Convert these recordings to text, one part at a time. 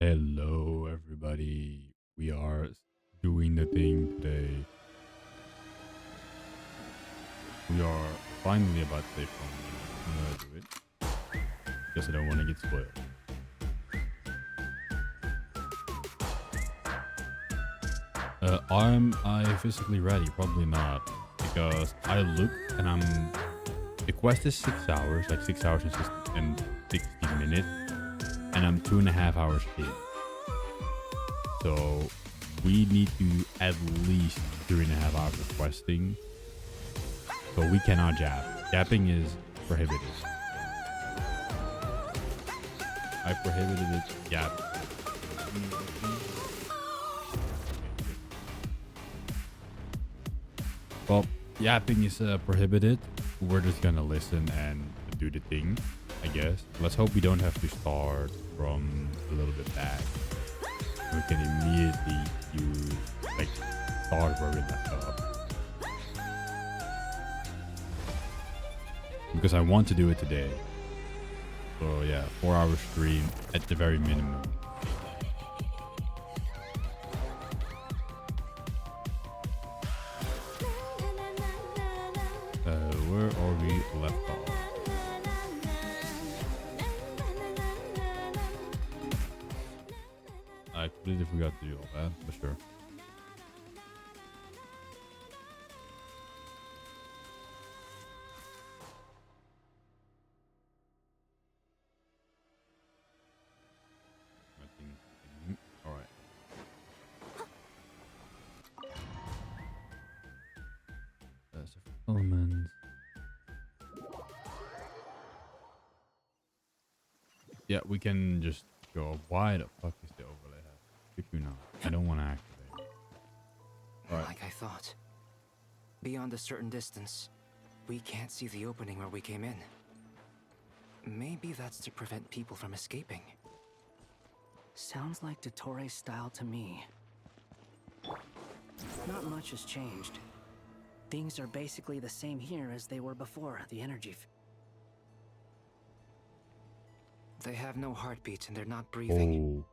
Hello, everybody. We are doing the thing today. We are finally about to say phone. I'm gonna do it because I don't want to get spoiled. Am I physically ready? Probably not, because I looked and the quest is 6 hours, like 6 hours and 60 minutes, and I'm 2.5 hours in. So we need to at least 3.5 hours of questing. So we cannot jab. Japping is prohibited. I prohibited it. Jab. Well, yapping is prohibited. We're just gonna listen and do the thing, I guess. Let's hope we don't have to start from a little bit back. We can immediately use, like, start where we left off. Because I want to do it today. So yeah, 4 hour stream at the very minimum. Where are we left off? I completely forgot to do all that, for sure. All right. That's a fulfillment. Yeah, we can just go. Why the fuck is the overlay? If you know, I don't want to activate. Right. Like I thought. Beyond a certain distance, we can't see the opening where we came in. Maybe that's to prevent people from escaping. Sounds like Dottore style to me. Not much has changed. Things are basically the same here as they were before the energy. They have no heartbeats and they're not breathing.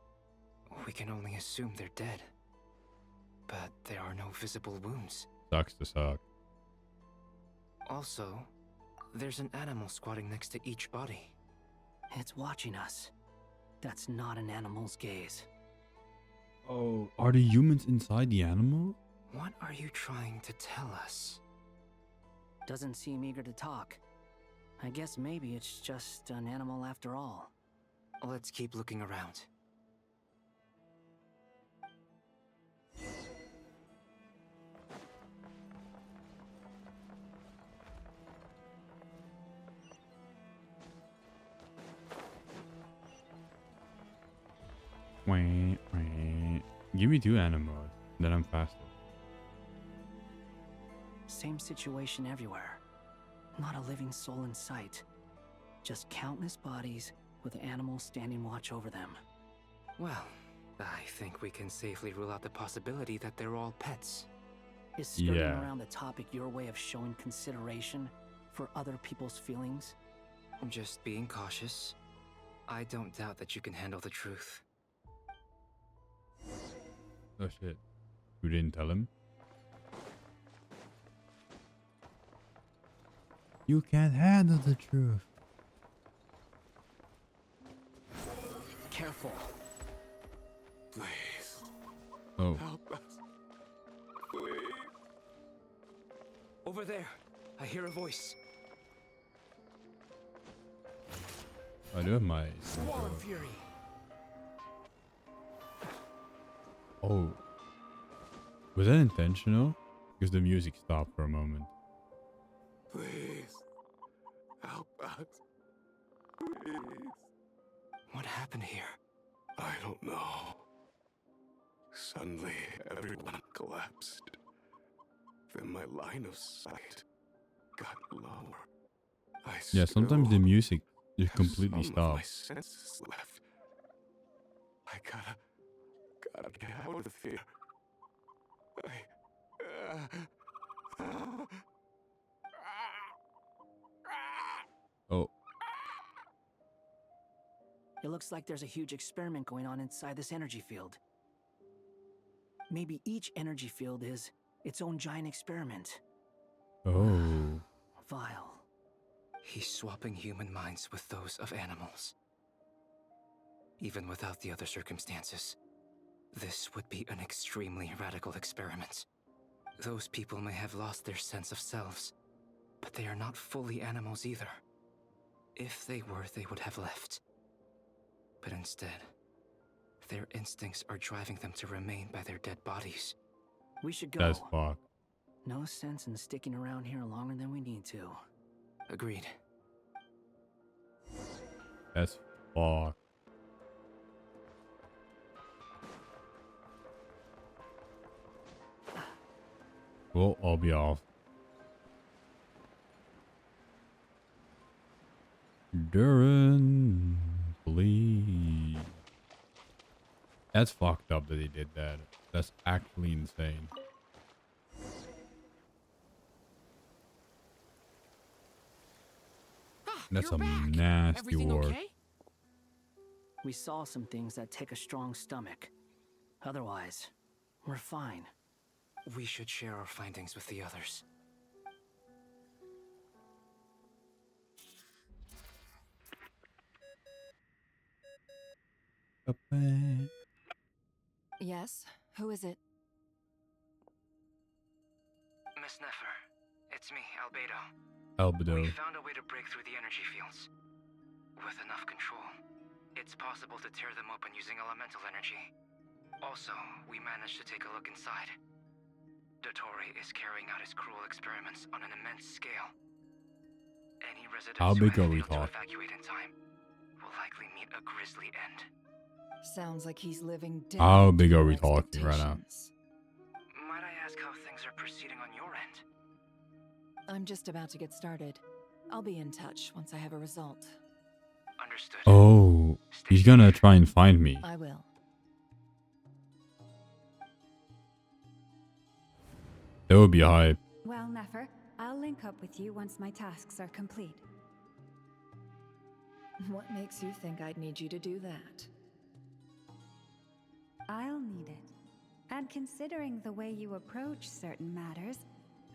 Oh, We can only assume they're dead. But there are no visible wounds. sucks to suck. Also, there's an animal squatting next to each body. It's watching us. That's not an animal's gaze. Oh, are the humans inside the animal? What are you trying to tell us? Doesn't seem eager to talk. I guess maybe it's just an animal after all. Let's keep looking around. Wait, wait. Give me 2 animals, then I'm faster. Same situation everywhere. Not a living soul in sight. Just countless bodies with animals standing watch over them. Well, I think we can safely rule out the possibility that they're all pets. Is skirting Yeah. around the topic your way of showing consideration for other people's feelings? Just being cautious. I don't doubt that you can handle the truth. Oh shit. You didn't tell him? You can't handle the truth. Careful. Please, Oh, help us. Please. Over there, I hear a voice. I do have my... Swarm Fury. Oh. Was that intentional? Because the music stopped for a moment. Please, help us. Please. What happened here? I don't know. Suddenly, everyone collapsed. Then my line of sight got lower. Yeah, sometimes the still music just have completely some of my stops. senses left. I gotta get out of here. Oh, It looks like there's a huge experiment going on inside this energy field. Maybe each energy field is its own giant experiment. oh. Vile. He's swapping human minds with those of animals. Even without the other circumstances, this would be an extremely radical experiment. Those people may have lost their sense of selves, but they are not fully animals either. If they were, they would have left. But instead, their instincts are driving them to remain by their dead bodies. We should go. That's fucked. No sense in sticking around here longer than we need to. Agreed. That's fucked. Well, I'll be off. Duran, please. That's fucked up that he did that. That's actually insane. That's You're a back. nasty Everything word. okay? We saw some things that take a strong stomach. Otherwise, we're fine. We should share our findings with the others. Yes. Who is it? Miss Nefer, it's me, Albedo. Albedo. We found a way to break through the energy fields. With enough control, it's possible to tear them open using elemental energy. Also, we managed to take a look inside. Dottore is carrying out his cruel experiments on an immense scale. Any residents How who big are have we failed to talking? evacuate in time will likely meet a grisly end. Sounds like he's living down How to big your are we talking right now? expectations. Might I ask how things are proceeding on your end? I'm just about to get started. I'll be in touch once I have a result. Understood. Oh, he's gonna try and find me. I will. That would be hype. Well, Nefer, I'll link up with you once my tasks are complete. What makes you think I'd need you to do that? I'll need it. And considering the way you approach certain matters,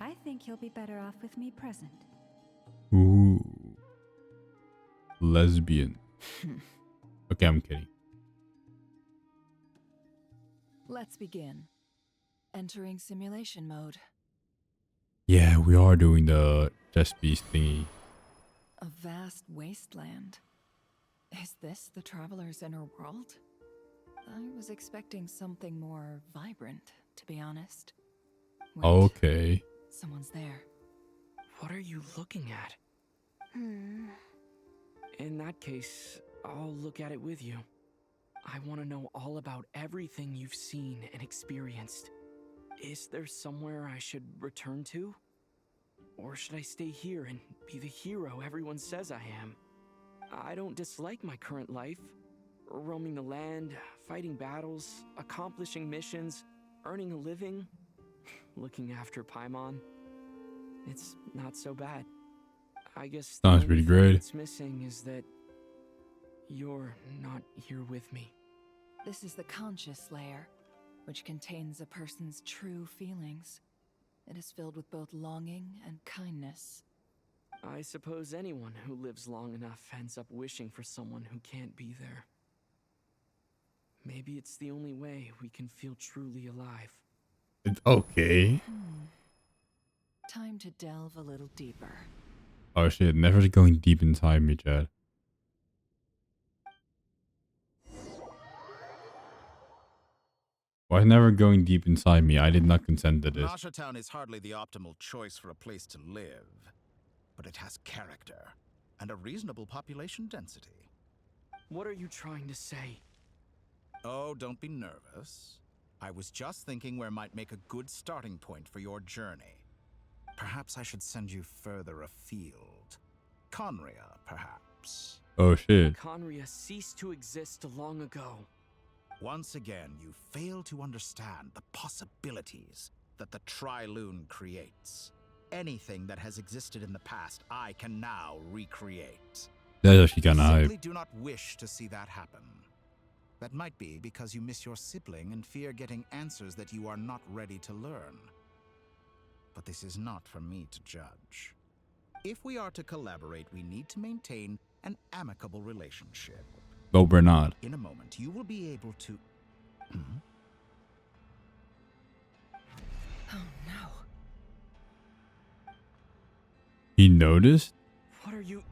I think you'll be better off with me present. Ooh. Lesbian. Okay, I'm kidding. Let's begin. Entering simulation mode. Yeah, we are doing the chess piece thingy. A vast wasteland. Is this the traveler's inner world? I was expecting something more vibrant, to be honest. Wait, Okay. someone's there. What are you looking at? In that case, I'll look at it with you. I want to know all about everything you've seen and experienced. Is there somewhere I should return to? Or should I stay here and be the hero everyone says I am? I don't dislike my current life. Roaming the land, fighting battles, accomplishing missions, earning a living, looking after Paimon. It's not so bad. I guess the Sounds only pretty thing great. that's missing is that you're not here with me. This is the conscious layer, which contains a person's true feelings. It is filled with both longing and kindness. I suppose anyone who lives long enough ends up wishing for someone who can't be there. Maybe it's the only way we can feel truly alive. Okay. Time to delve a little deeper. Oh shit, never going deep inside me, Chad. Why never going deep inside me? I did not consent to this. Nasha Town is hardly the optimal choice for a place to live, but it has character and a reasonable population density. What are you trying to say? Oh, don't be nervous. I was just thinking where might make a good starting point for your journey. Perhaps I should send you further afield. Conria, perhaps. Oh shit. Conria ceased to exist long ago. Once again, you fail to understand the possibilities that the Tri-Lune creates. Anything that has existed in the past, I can now recreate. That's actually kind of hype. Simply do not wish to see that happen. That might be because you miss your sibling and fear getting answers that you are not ready to learn. But this is not for me to judge. If we are to collaborate, we need to maintain an amicable relationship. But we're not. In a moment, you will be able to... Oh no. He noticed? What are you...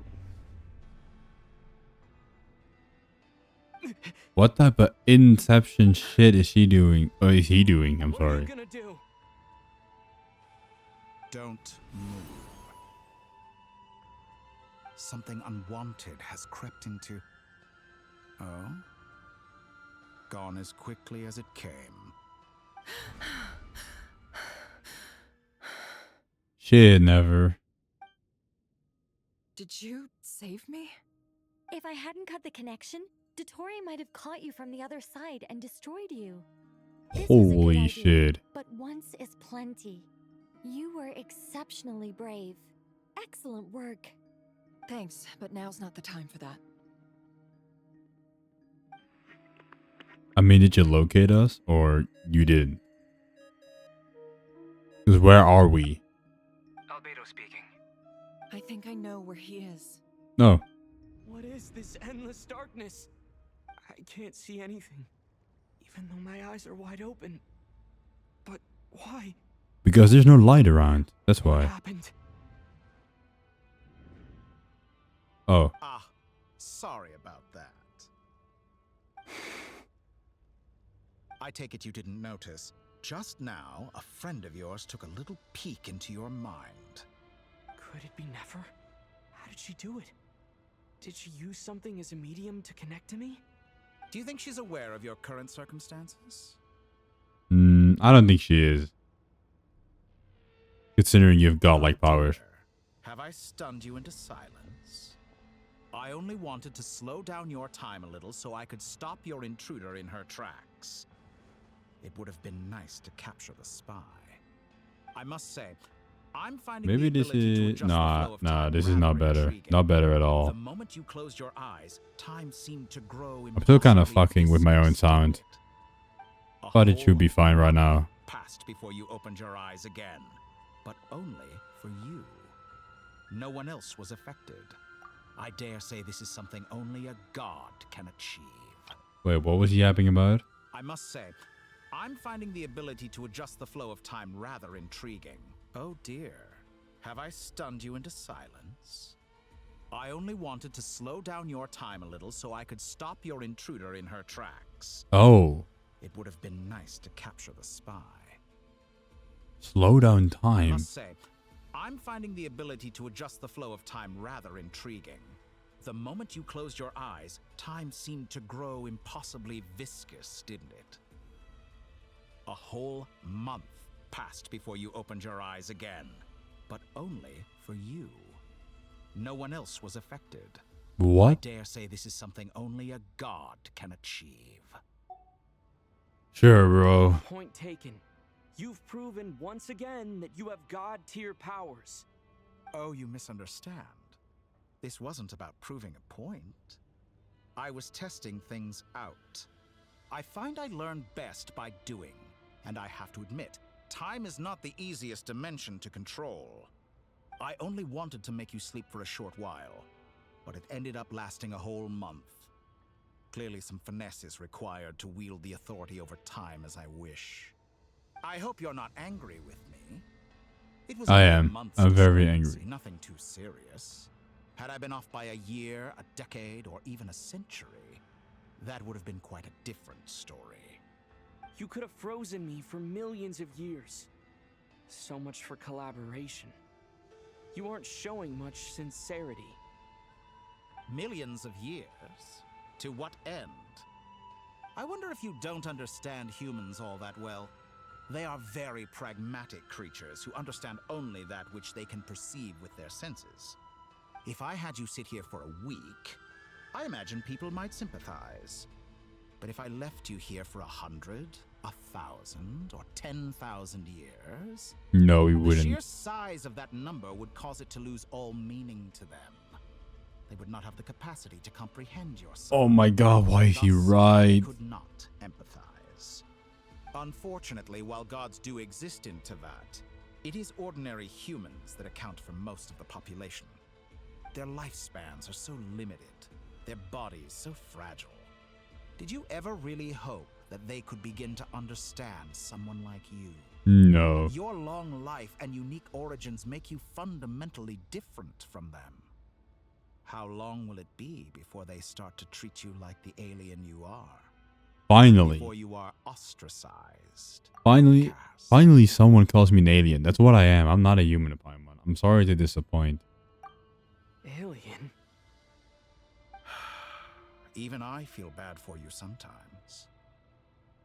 What type of inception shit is she doing? Oh, is he doing? I'm What are sorry. you gonna do? Don't move. Something unwanted has crept into... Oh? Gone as quickly as it came. Shit, never. Did you save me? If I hadn't cut the connection, Dotori might have caught you from the other side and destroyed you. This was a good Holy idea, shit. But once is plenty. You were exceptionally brave. Excellent work. Thanks, but now's not the time for that. I mean, did you locate us or you didn't? Because where are we? Albedo speaking. I think I know where he is. No. What is this endless darkness? I can't see anything, even though my eyes are wide open. But why? Because there's no light around. That's What why. happened? Oh. Ah, sorry about that. I take it you didn't notice. Just now, a friend of yours took a little peek into your mind. Could it be Nefer? How did she do it? Did she use something as a medium to connect to me? Do you think she's aware of your current circumstances? I don't think she is. Considering you've godlike powers. Have I stunned you into silence? I only wanted to slow down your time a little so I could stop your intruder in her tracks. It would have been nice to capture the spy. I must say, I'm finding Maybe the this ability to is adjust the flow of time this is not rather better. intriguing. Not better at all. The moment you closed your eyes, time seemed to grow. I'm still kind of impossibly fucking with my own viscous, sound. didn't it? A But it should be whole fine right now. passed before you opened your eyes again, but only for you. No one else was affected. I dare say this is something only a god can achieve. Wait, what was he yapping about? I must say, I'm finding the ability to adjust the flow of time rather intriguing. Oh dear, have I stunned you into silence? I only wanted to slow down your time a little so I could stop your intruder in her tracks. Oh, It would have been nice to capture the spy. slow down I time. must say, I'm finding the ability to adjust the flow of time rather intriguing. The moment you closed your eyes, time seemed to grow impossibly viscous, didn't it? A whole month passed before you opened your eyes again, but only for you. No one else was affected. I What? dare say this is something only a god can achieve. Sure, bro. Point taken. You've proven once again that you have god-tier powers. Oh, you misunderstand. This wasn't about proving a point. I was testing things out. I find I learn best by doing, and I have to admit, time is not the easiest dimension to control. I only wanted to make you sleep for a short while, but it ended up lasting a whole month. Clearly some finesse is required to wield the authority over time as I wish. I hope you're not angry with me. It was I only a am. month's I'm very discrepancy, angry. Nothing too serious. Had I been off by a year, a decade, or even a century, that would have been quite a different story. You could have frozen me for millions of years. So much for collaboration. You aren't showing much sincerity. Millions of years? To what end? I wonder if you don't understand humans all that well. They are very pragmatic creatures who understand only that which they can perceive with their senses. If I had you sit here for a week, I imagine people might sympathize. But if I left you here for 100, 1,000, or 10,000 years, No, he the sheer wouldn't. size of that number would cause it to lose all meaning to them. They would not have the capacity to comprehend your Oh my god, why is he Thus, right? they could not empathize. Unfortunately, while gods do exist in Tevat, it is ordinary humans that account for most of the population. Their lifespans are so limited, their bodies so fragile. Did you ever really hope that they could begin to understand someone like you? No. Your long life and unique origins make you fundamentally different from them. How long will it be before they start to treat you like the alien you are? Finally. Before you are ostracized. Finally. outcast? Finally, someone calls me an alien. That's what I am. I'm not a human Paimon. I'm sorry to disappoint. Alien? Even I feel bad for you sometimes.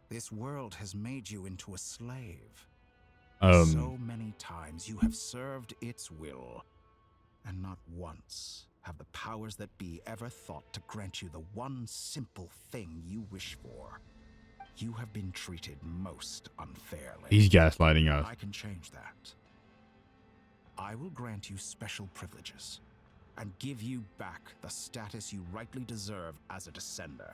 This world has made you into a slave. So many times you have served its will, and not once have the powers that be ever thought to grant you the one simple thing you wish for. You have been treated most unfairly. He's gaslighting us. I can change that. I will grant you special privileges and give you back the status you rightly deserve as a descender.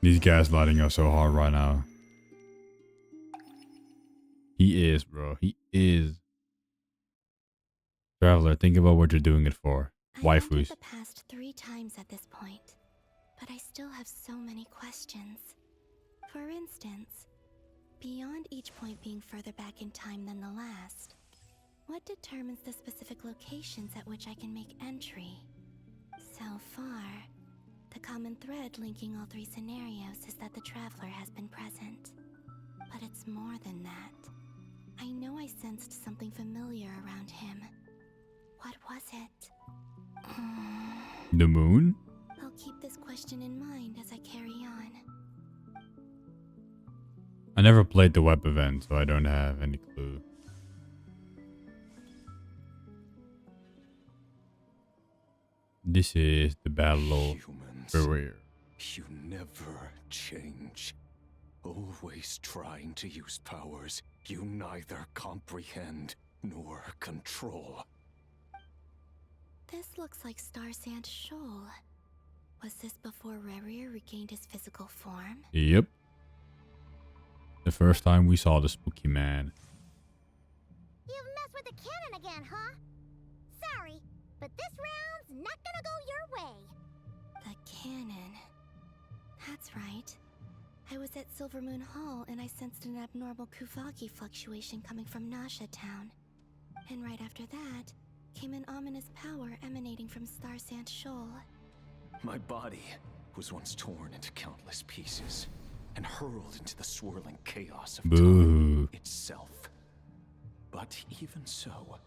He's gaslighting us so hard right now. He is, bro. He is. Traveler, think about what you're doing it for. I've entered Waifus. the past 3 times at this point, but I still have so many questions. For instance, beyond each point being further back in time than the last, what determines the specific locations at which I can make entry? So far, the common thread linking all 3 scenarios is that the Traveler has been present. But it's more than that. I know I sensed something familiar around him. What was it? The moon? I'll keep this question in mind as I carry on. I never played the web event, so I don't have any clue. This is the battle Humans, career. you never change. Always trying to use powers you neither comprehend nor control. This looks like Star Sand Shoal. Was this before Rerir regained his physical form? Yep. The first time we saw the spooky man. You've messed with the cannon again, huh? Sorry, but this round's not gonna go your way. The cannon. That's right. I was at Silver Moon Hall and I sensed an abnormal Kuvaki fluctuation coming from Nasha Town. And right after that, came an ominous power emanating from Star Sand Shoal. My body was once torn into countless pieces and hurled into the swirling chaos of time itself. But even so,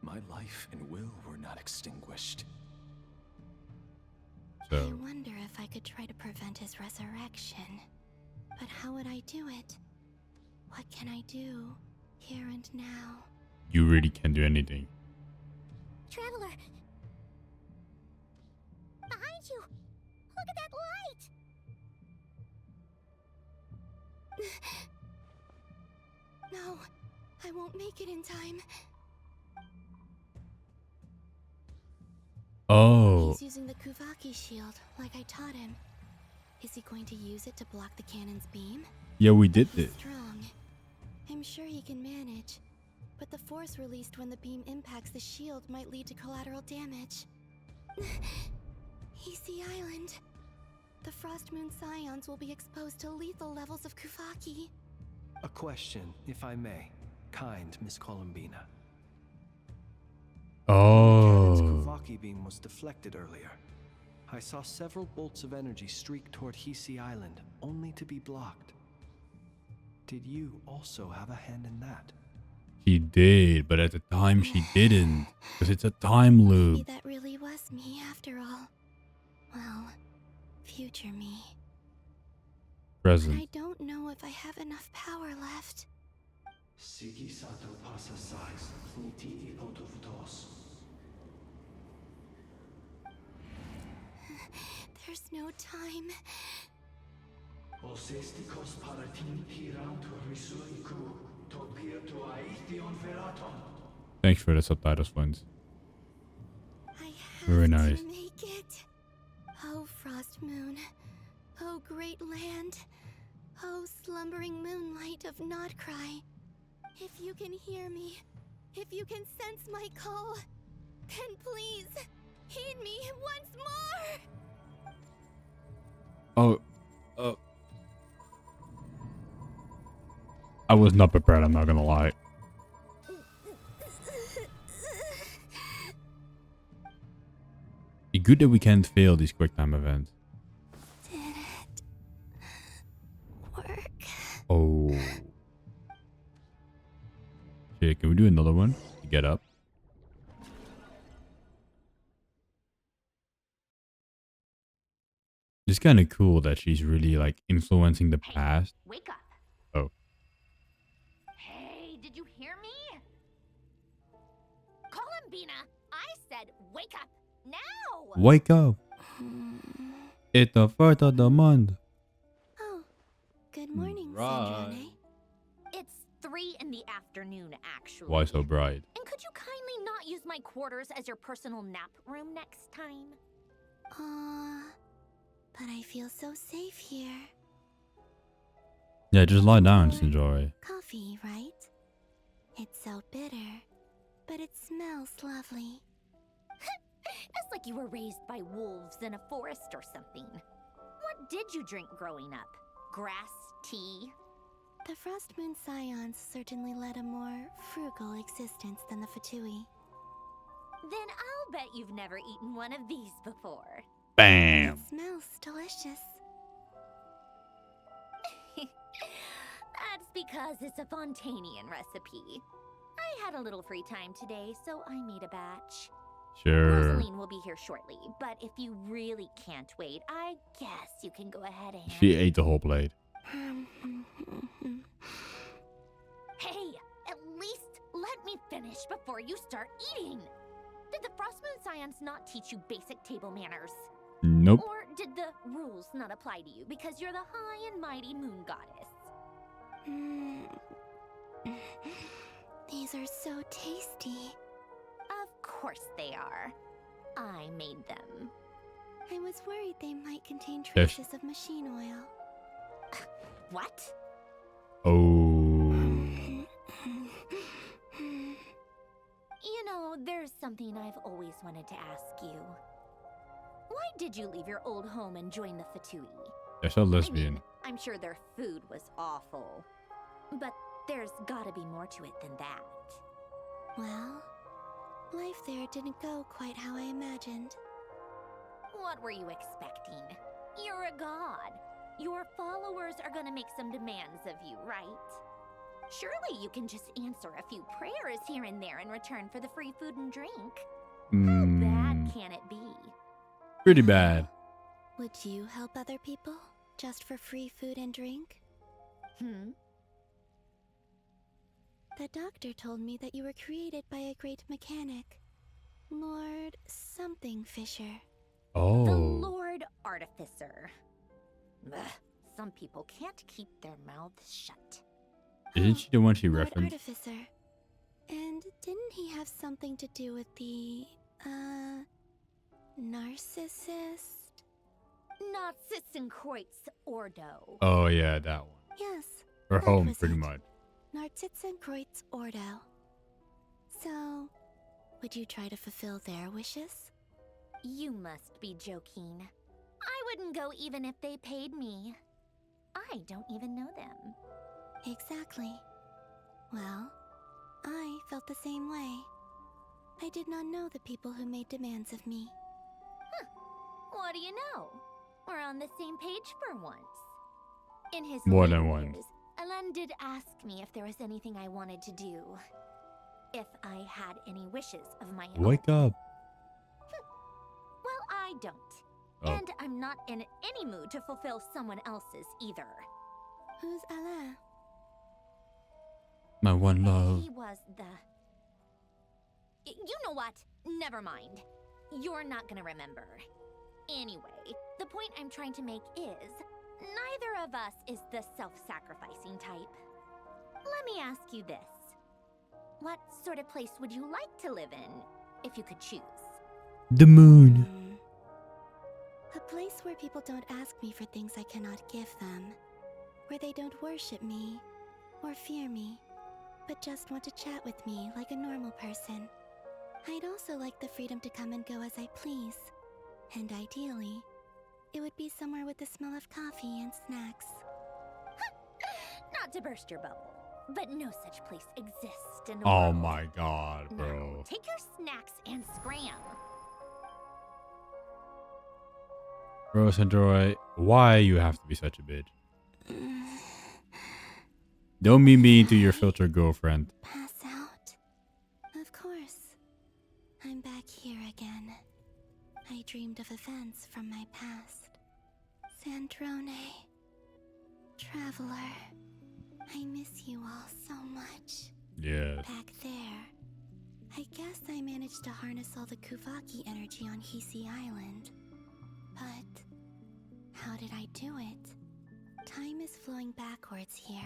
my life and will were not extinguished. I wonder if I could try to prevent his resurrection. But how would I do it? What can I do, here and now? You really can't do anything. Traveler! Behind you! Look at that light! No, I won't make it in time. Oh. He's using the Kuvaki shield, like I taught him. Is he going to use it to block the cannon's beam? Yeah, we did He's it. strong. I'm sure he can manage. But the force released when the beam impacts the shield might lead to collateral damage. EC Island. The Frost Moon Scions will be exposed to lethal levels of Kuvaki. A question, if I may. Kind Miss Columbina. Oh. The cannon's Kuvaki beam was deflected earlier. I saw several bolts of energy streak toward Hisi Island, only to be blocked. Did you also have a hand in that? She did, but at the time she didn't. Because it's a time loop. Maybe that really was me after all. Well, future me. Present. But I don't know if I have enough power left. There's no time. Thanks for the subtitles, friends. I have Very nice. to make it. Oh, Frost Moon. Oh, great land. Oh, slumbering moonlight of nod-krai. If you can hear me, if you can sense my call, then please, heed me once more! Oh. I was not prepared, I'm not gonna lie. It's good that we can't fail these quick time events. Did it work? Oh. Shit, can we do another one? Get up. It's kind of cool that she's really like influencing the past. Wake up. Oh. Hey, did you hear me? Columbina, I said wake up now! Wake up. It's the first of the month. Oh, good morning, Right. Sandrone. It's 3 in the afternoon, actually. Why so bright? And could you kindly not use my quarters as your personal nap room next time? But I feel so safe here. Yeah, just lie down, Shinjori. Coffee, right? It's so bitter, but it smells lovely. It's like you were raised by wolves in a forest or something. What did you drink growing up? Grass tea? The Frost Moon Scions certainly led a more frugal existence than the Fatui. Then I'll bet you've never eaten one of these before. Bam. It smells delicious. That's because it's a Fontanian recipe. I had a little free time today, so I made a batch. Sure. Rosaline will be here shortly, but if you really can't wait, I guess you can go ahead and... She ate the whole plate. Hey, at least let me finish before you start eating. Did the Frostmoon Scions not teach you basic table manners? Nope. Or did the rules not apply to you because you're the high and mighty moon goddess? These are so tasty. Of course they are. I made them. I was worried they might contain Yes. traces of machine oil. What? Oh. You know, there's something I've always wanted to ask you. Why did you leave your old home and join the Fatui? They're so I lesbian. mean, I'm sure their food was awful. But there's gotta be more to it than that. Well, life there didn't go quite how I imagined. What were you expecting? You're a god. Your followers are gonna make some demands of you, right? Surely you can just answer a few prayers here and there in return for the free food and drink. How bad can it be? Pretty bad. Would you help other people just for free food and drink? The doctor told me that you were created by a great mechanic, Lord something Fisher. Oh. The Lord Artificer. Ugh, some people can't keep their mouths shut. Isn't she the one she Lord referenced? Artificer. And didn't he have something to do with the, narcissist? Narcissenkreuz Ordo. Oh yeah, that one. Yes. Her that home, was pretty it. much. Narcissenkreuz Ordo. So, would you try to fulfill their wishes? You must be joking. I wouldn't go even if they paid me. I don't even know them. Exactly. Well, I felt the same way. I did not know the people who made demands of me. What do you know? We're on the same page for once. In his More later than once. years, Alan did ask me if there was anything I wanted to do. If I had any wishes of my own. Wake up. Well, I don't. Oh. And I'm not in any mood to fulfill someone else's either. Who's Alain? My one love. He was the... You know what? Never mind. You're not gonna remember. Anyway, the point I'm trying to make is, neither of us is the self-sacrificing type. Let me ask you this. What sort of place would you like to live in, if you could choose? The moon. A place where people don't ask me for things I cannot give them. Where they don't worship me, or fear me, but just want to chat with me like a normal person. I'd also like the freedom to come and go as I please. And ideally, it would be somewhere with the smell of coffee and snacks. Not to burst your bubble, but no such place exists in the Oh world. my god, Now, bro. take your snacks and scram. Rose and Joy, why you have to be such a bitch? Don't be mean to your filter girlfriend. Pass out? Of course. I'm back here again. I dreamed of events from my past. Sandrone. Traveler. I miss you all so much. Yes. Back there. I guess I managed to harness all the Kuvaki energy on Hisi Island. But how did I do it? Time is flowing backwards here,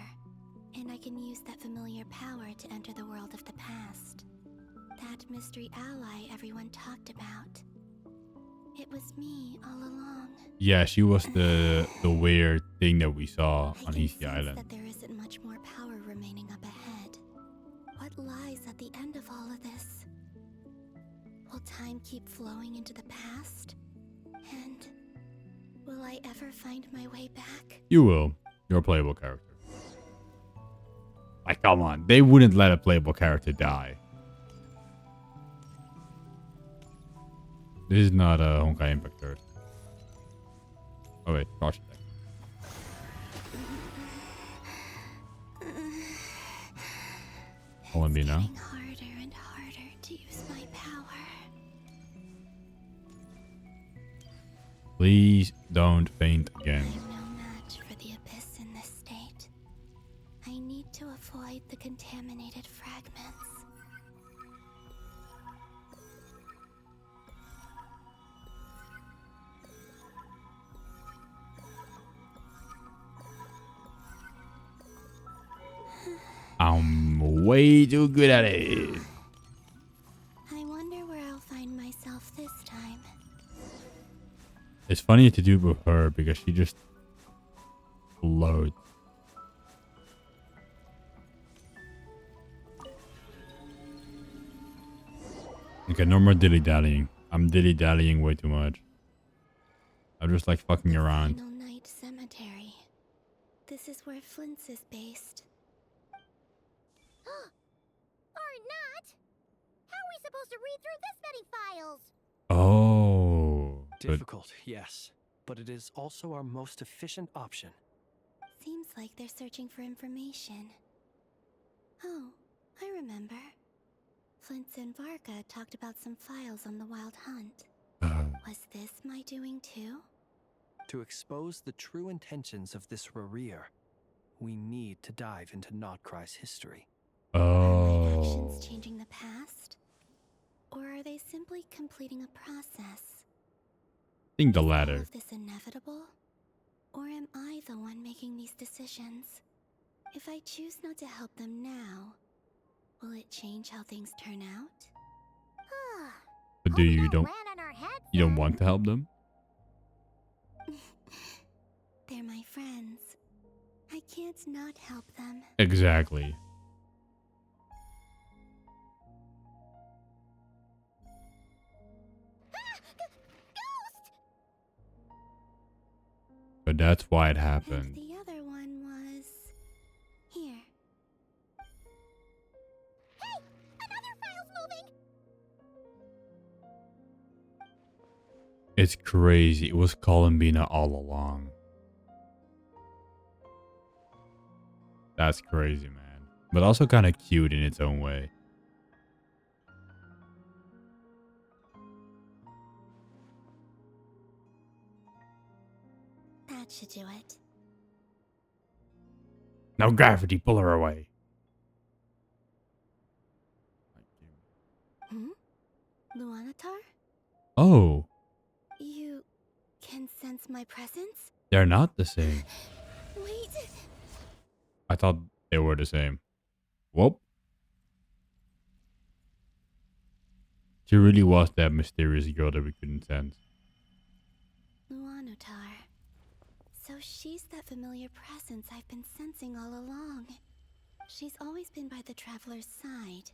and I can use that familiar power to enter the world of the past. That mystery ally everyone talked about. It was me all along. Yeah, she was the weird thing that we saw I on can Easy sense Island. that there isn't much more power remaining up ahead. What lies at the end of all of this? Will time keep flowing into the past? And will I ever find my way back? You will. You're a playable character. Like, come on. They wouldn't let a playable character die. This is not a Honkai Impact Earth. Oh wait, caution deck. Hold on, me now. Harder and harder to use my power. Please don't faint again. I'm no match for the abyss in this state. I need to avoid the contaminated fragments. I'm way too good at it. I wonder where I'll find myself this time. It's funny to do with her because she just floats. Okay, no more dilly-dallying. I'm dilly-dallying way too much. I'm just like fucking around. Final Night Cemetery. This is where Flint's is based. Or not? How are we supposed to read through this many files? Oh. Difficult, yes. But it is also our most efficient option. Seems like they're searching for information. Oh, I remember. Flint's and Varka talked about some files on the Wild Hunt. Was this my doing too? To expose the true intentions of this Rereer, we need to dive into nod-krai's history. Are my actions changing the past? Or are they simply completing a process? I think the Is all latter. of this inevitable? Or am I the one making these decisions? If I choose not to help them now, will it change how things turn out? But do you don't Land on our heads, you don't then. want to help them? They're my friends. I can't not help them. Exactly. So that's why it happened. The other one was... here. Hey! Another file's moving! It's crazy. It was Columbina all along. That's crazy, man. But also kind of cute in its own way. That should do it. Now gravity, pull her away. Hmm? Luanatar? Oh, You can sense my presence? they're not the same. Wait! I thought they were the same. Whoop. She really was that mysterious girl that we couldn't sense. Luanatar. So she's that familiar presence I've been sensing all along. She's always been by the Traveler's side.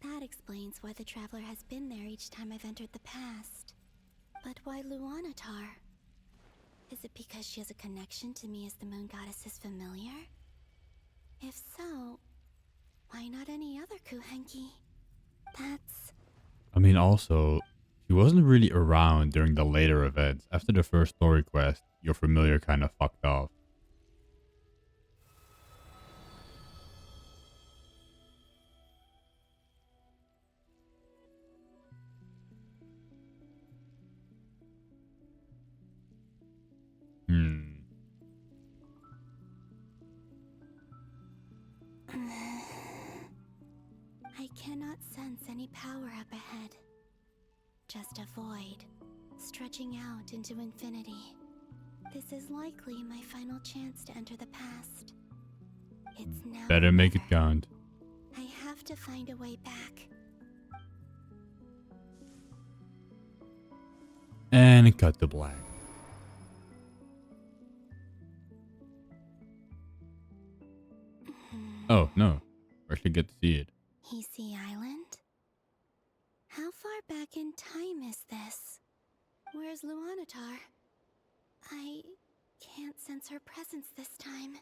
That explains why the Traveler has been there each time I've entered the past. But why Luanatar? Is it because she has a connection to me as the Moon Goddess's familiar? If so, why not any other Kuhenki? That's... I mean, also, she wasn't really around during the later events. After the first story quest, your familiar kind of fucked off. I cannot sense any power up ahead. Just a void, stretching out into infinity. This is likely my final chance to enter the past. It's now. Better make it count. I have to find a way back. And cut to black. Oh, no. We actually get to see it. Hisi Island? How far back in time is this? Where's Luanatar? I can't sense her presence this time.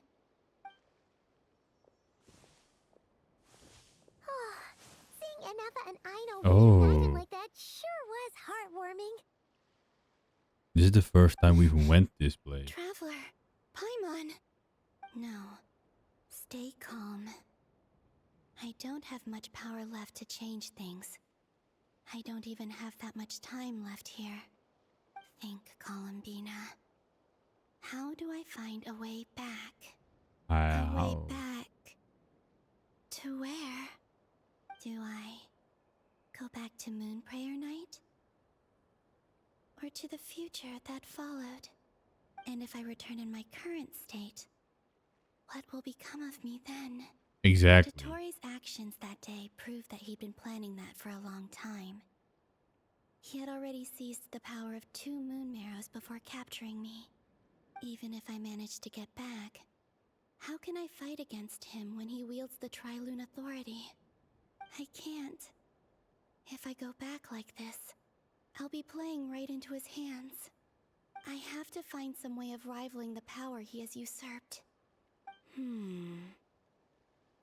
Seeing Enefa and Aino Oh. reunited like that sure was heartwarming. This is the first time we even went this place. Traveler, Paimon. No. Stay calm. I don't have much power left to change things. I don't even have that much time left here. think, Columbina. How do I find a way back? A way How? back to where? Do I go back to Moon Prayer Night? Or to the future that followed? And if I return in my current state, what will become of me then? Exactly. Dotori's actions that day proved that he'd been planning that for a long time. He had already seized the power of 2 moon marrows before capturing me. Even if I managed to get back, how can I fight against him when he wields the Tri-Lune Authority? I can't. If I go back like this, I'll be playing right into his hands. I have to find some way of rivaling the power he has usurped.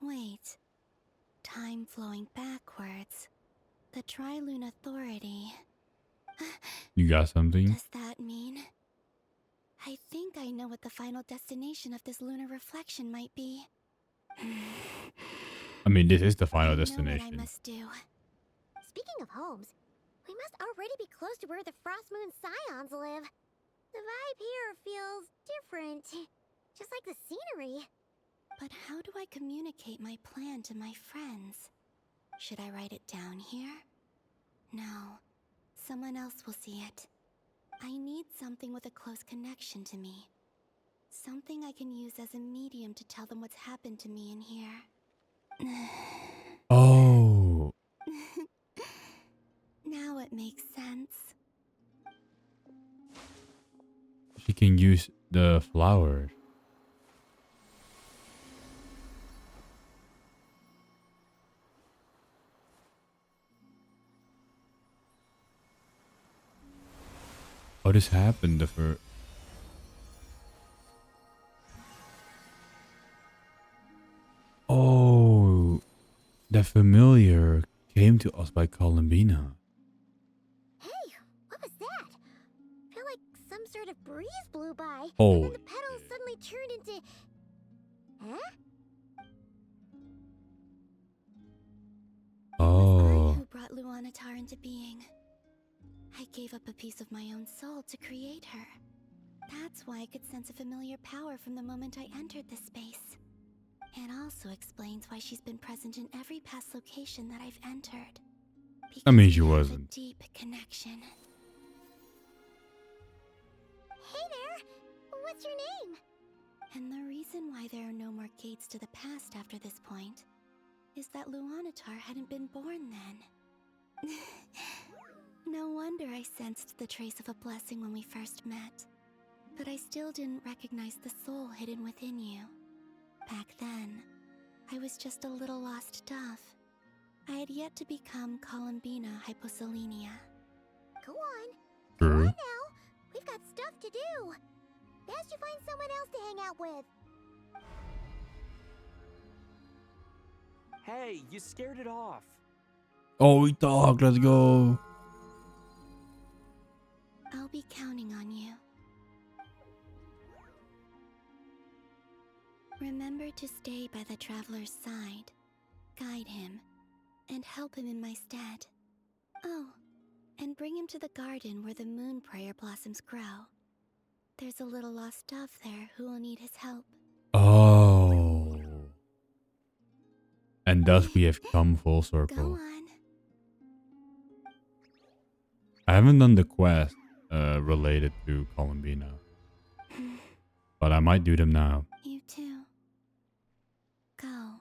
Wait. Time flowing backwards. The Tri-Lune Authority. You got something? Does that mean? I think I know what the final destination of this lunar reflection might be. I mean, this is the final I know what destination. I must do. Speaking of homes, we must already be close to where the Frost Moon Scions live. The vibe here feels different, just like the scenery. But how do I communicate my plan to my friends? Should I write it down here? No. Someone else will see it. I need something with a close connection to me. Something I can use as a medium to tell them what's happened to me in here. Oh. Now it makes sense. She can use the flowers. Oh, this happened the first. Oh, the familiar came to us by Columbina. Hey, what was that? I feel like some sort of breeze blew by, and Holy then the petals suddenly turned into... Huh? Oh. Who brought Luanatar into being? I gave up a piece of my own soul to create her. That's why I could sense a familiar power from the moment I entered this space. It also explains why she's been present in every past location that I've entered. I mean, she we have wasn't. a deep connection. Hey there! What's your name? And the reason why there are no more gates to the past after this point is that Luanatar hadn't been born then. No wonder I sensed the trace of a blessing when we first met. But I still didn't recognize the soul hidden within you. Back then, I was just a little lost dove. I had yet to become Columbina Hyposelenia. Go on. True. Go on now. We've got stuff to do. Best you find someone else to hang out with. Hey, you scared it off. Oh, we talk. Let's go. I'll be counting on you. Remember to stay by the traveler's side, guide him, and help him in my stead. Oh, and bring him to the garden where the moon prayer blossoms grow. There's a little lost dove there who will need his help. Oh. And thus we have come full Go circle. on. I haven't done the quest related to Columbina. But I might do them now. You too. Go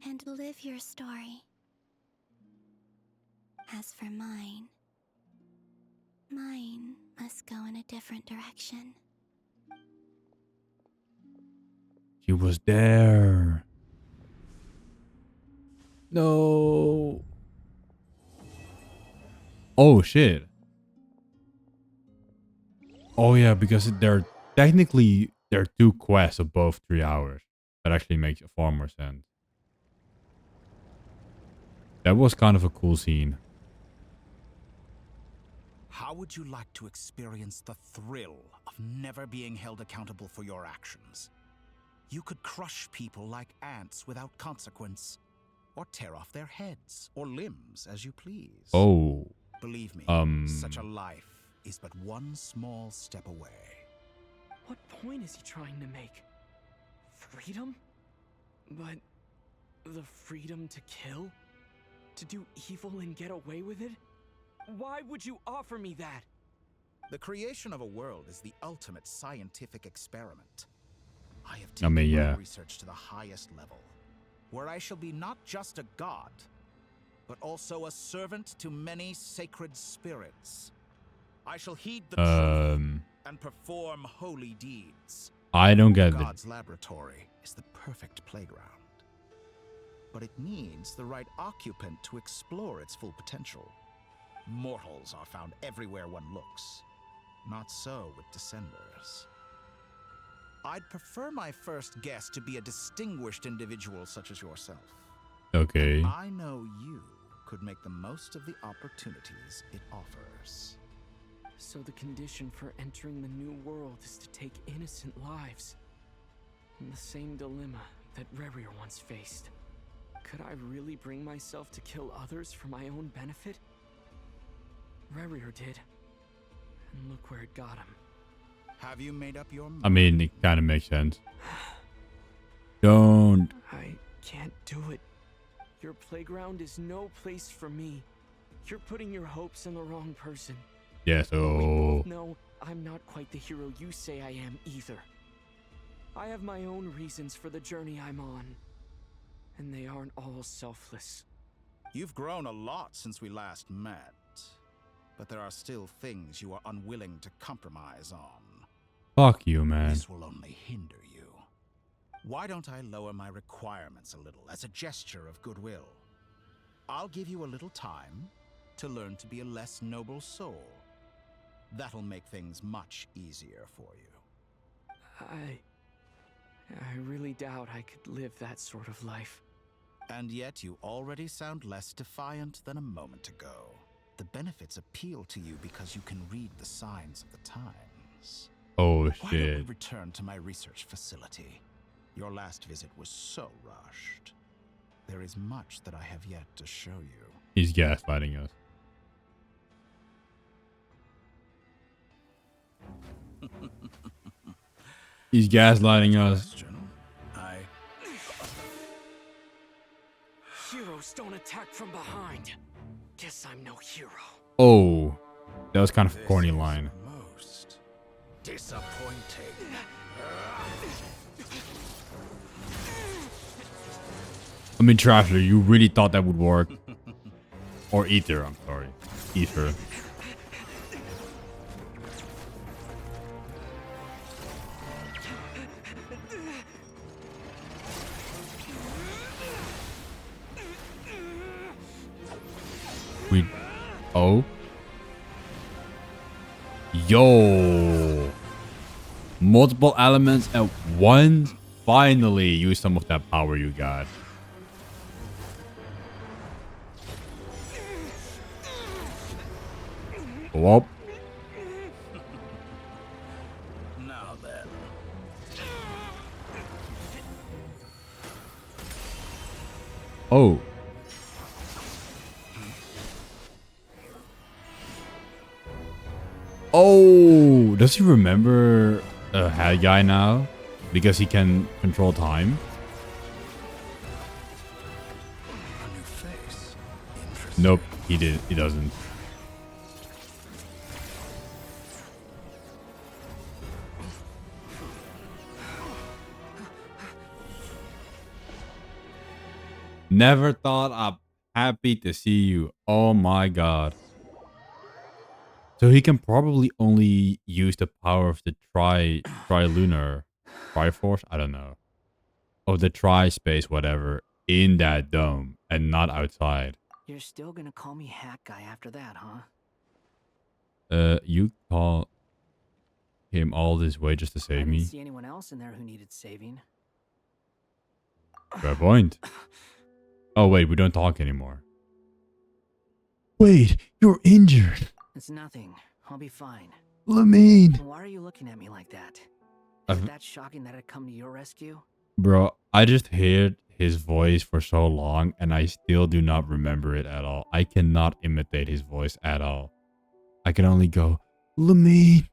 and live your story. As for mine must go in a different direction. She was there. No. Oh shit. Oh yeah, because there are 2 quests of both 3 hours. That actually makes far more sense. That was kind of a cool scene. How would you like to experience the thrill of never being held accountable for your actions? You could crush people like ants without consequence, or tear off their heads or limbs as you please. Oh. Believe me, Um. such a life is but one small step away. What point is he trying to make? Freedom? But the freedom to kill? To do evil and get away with it? Why would you offer me that? The creation of a world is the ultimate scientific experiment. I have I mean, taken yeah. my research to the highest level, where I shall be not just a god, but also a servant to many sacred spirits. I shall heed the truth and perform holy deeds. I don't get it. God's laboratory is the perfect playground, but it needs the right occupant to explore its full potential. Mortals are found everywhere one looks. Not so with Descenders. I'd prefer my first guest to be a distinguished individual such as yourself. Okay. I know you could make the most of the opportunities it offers. So the condition for entering the new world is to take innocent lives. The same dilemma that Rerir once faced. Could I really bring myself to kill others for my own benefit? Rerir did. And look where it got him. Have you made up your mind? I mean, it kind of makes sense. Don't. I can't do it. Your playground is no place for me. You're putting your hopes in the wrong person. Yeah, We so... both know I'm not quite the hero you say I am either. I have my own reasons for the journey I'm on. And they aren't all selfless. You've grown a lot since we last met, but there are still things you are unwilling to compromise on. Fuck you, man. This will only hinder you. Why don't I lower my requirements a little as a gesture of goodwill? I'll give you a little time to learn to be a less noble soul. That'll make things much easier for you. I really doubt I could live that sort of life. And yet you already sound less defiant than a moment ago. The benefits appeal to you because you can read the signs of the times. Oh, Why don't we shit. return to my research facility? Your last visit was so rushed. There is much that I have yet to show you. He's gaslighting us. He's gaslighting us. Heroes don't attack from behind. Guess I'm no hero. Oh, that was kind of a corny line. Most disappointing. I mean, Trasher, you really thought that would work? Or Ether, I'm sorry. Ether. Oh. Yo. Multiple elements at once. Finally use some of that power you got. Whoop. Now then. Oh. Oh, does he remember a head guy now? Because he can control time? A new face. Nope, he did. He doesn't. Never thought I'm happy to see you. Oh my god. So he can probably only use the power of the tri-lunar Triforce? I don't know. Of the tri-space, whatever, in that dome and not outside. You're still gonna call me Hat Guy after that, huh? You call him all this way just to I save didn't me? see anyone else in there who needed saving. Fair point. Oh wait, we don't talk anymore. Wait, you're injured. It's nothing. I'll be fine. Lamine. Why are you looking at me like that? Is it that shocking that I'd come to your rescue? Bro, I just heard his voice for so long and I still do not remember it at all. I cannot imitate his voice at all. I can only go, Lamine,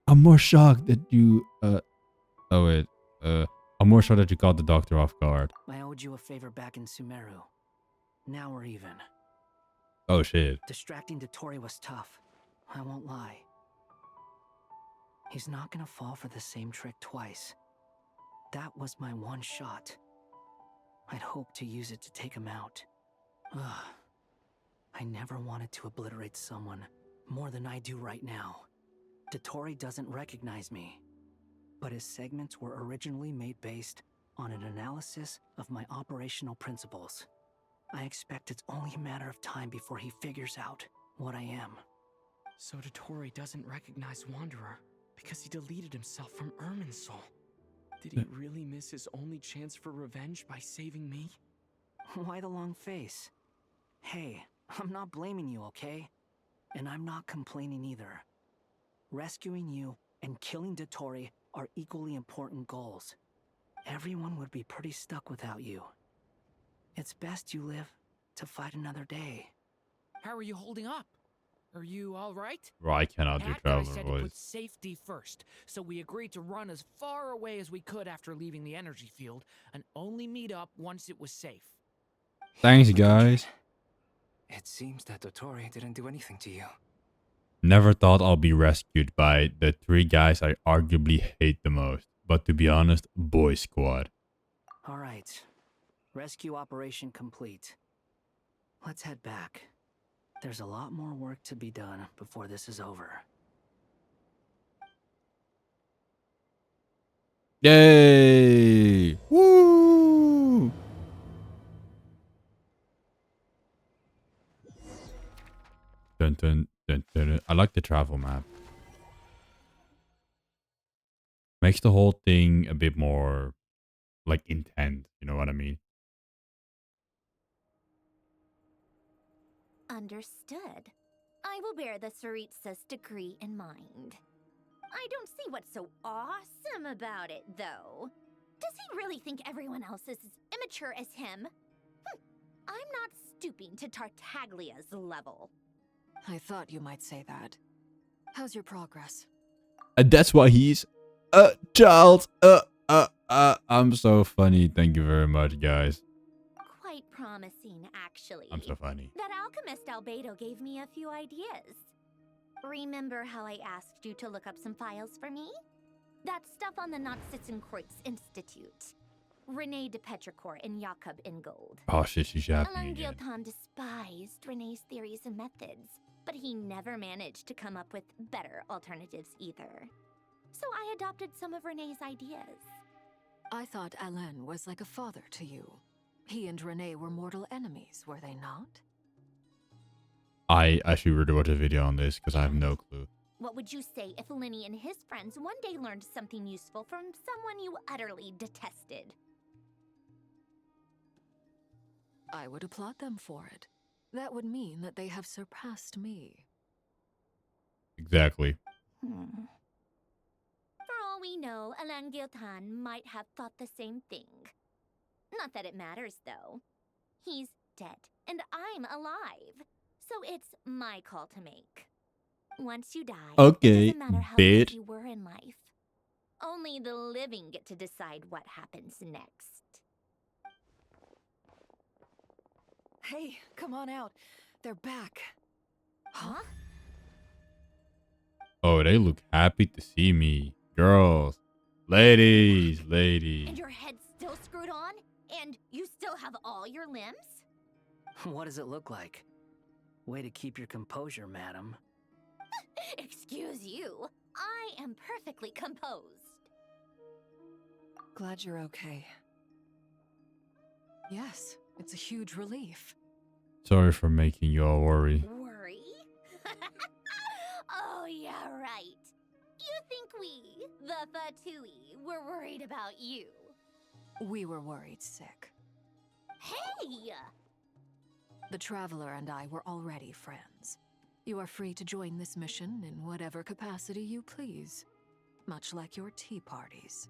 I'm more shocked that you oh wait, I'm more shocked that you caught the doctor off guard. I owed you a favor back in Sumeru. Now we're even. Oh shit. Distracting Dotori was tough. I won't lie. He's not gonna fall for the same trick twice. That was my one shot. I'd hoped to use it to take him out. Ugh. I never wanted to obliterate someone more than I do right now. Dotori doesn't recognize me, but his segments were originally made based on an analysis of my operational principles. I expect it's only a matter of time before he figures out what I am. So Dotori doesn't recognize Wanderer because he deleted himself from Irminsul. Did he really miss his only chance for revenge by saving me? Why the long face? Hey, I'm not blaming you, okay? And I'm not complaining either. Rescuing you and killing Dotori are equally important goals. Everyone would be pretty stuck without you. It's best you live to fight another day. How are you holding up? Are you all right? Bro, I cannot do Nod-krai traveler said to voice. put safety first, so we agreed to run as far away as we could after leaving the energy field and only meet up once it was safe. Thanks, guys. It seems that Dotori didn't do anything to you. Never thought I'll be rescued by the three guys I arguably hate the most. But to be honest, boy squad. Alright. Rescue operation complete. Let's head back. There's a lot more work to be done before this is over. Yay! Woo! Dun, dun, dun, dun, dun. I like the travel map. Makes the whole thing a bit more like intense, you know what I mean? Understood. I will bear the Tsaritsa's decree in mind. I don't see what's so awesome about it, though. Does he really think everyone else is as immature as him? I'm not stooping to Tartaglia's level. I thought you might say that. How's your progress? And that's why he's a child. I'm so funny. Thank you very much, guys. Quite promising, actually. I'm so funny. That alchemist Albedo gave me a few ideas. Remember how I asked you to look up some files for me? That stuff on the Nachtschützenkreuz Institute. Rene de Petrichor and Jakob Ingold. Oh shit, she's yapping Alain again. Guilton despised Rene's theories and methods, but he never managed to come up with better alternatives either. So I adopted some of Rene's ideas. I thought Alain was like a father to you. He and Rene were mortal enemies, were they not? I actually really watch a video on this because I have no clue. What would you say if Linny and his friends one day learned something useful from someone you utterly detested? I would applaud them for it. That would mean that they have surpassed me. Exactly. For all we know, Alain Guilton might have thought the same thing. Not that it matters, though. He's dead, and I'm alive. So it's my call to make. Once you die, Okay, it doesn't matter how bitch. good you were in life. Only the living get to decide what happens next. Hey, come on out. They're back. Huh? Oh, they look happy to see me. Girls. Ladies. And your head's still screwed on? And you still have all your limbs? What does it look like? Way to keep your composure, madam. Excuse you. I am perfectly composed. Glad you're okay. Yes, it's a huge relief. Sorry for making you all worry. Worry? Oh, yeah, right. You think we, the Fatui, were worried about you? We were worried sick. Hey! The Traveler and I were already friends. You are free to join this mission in whatever capacity you please. Much like your tea parties.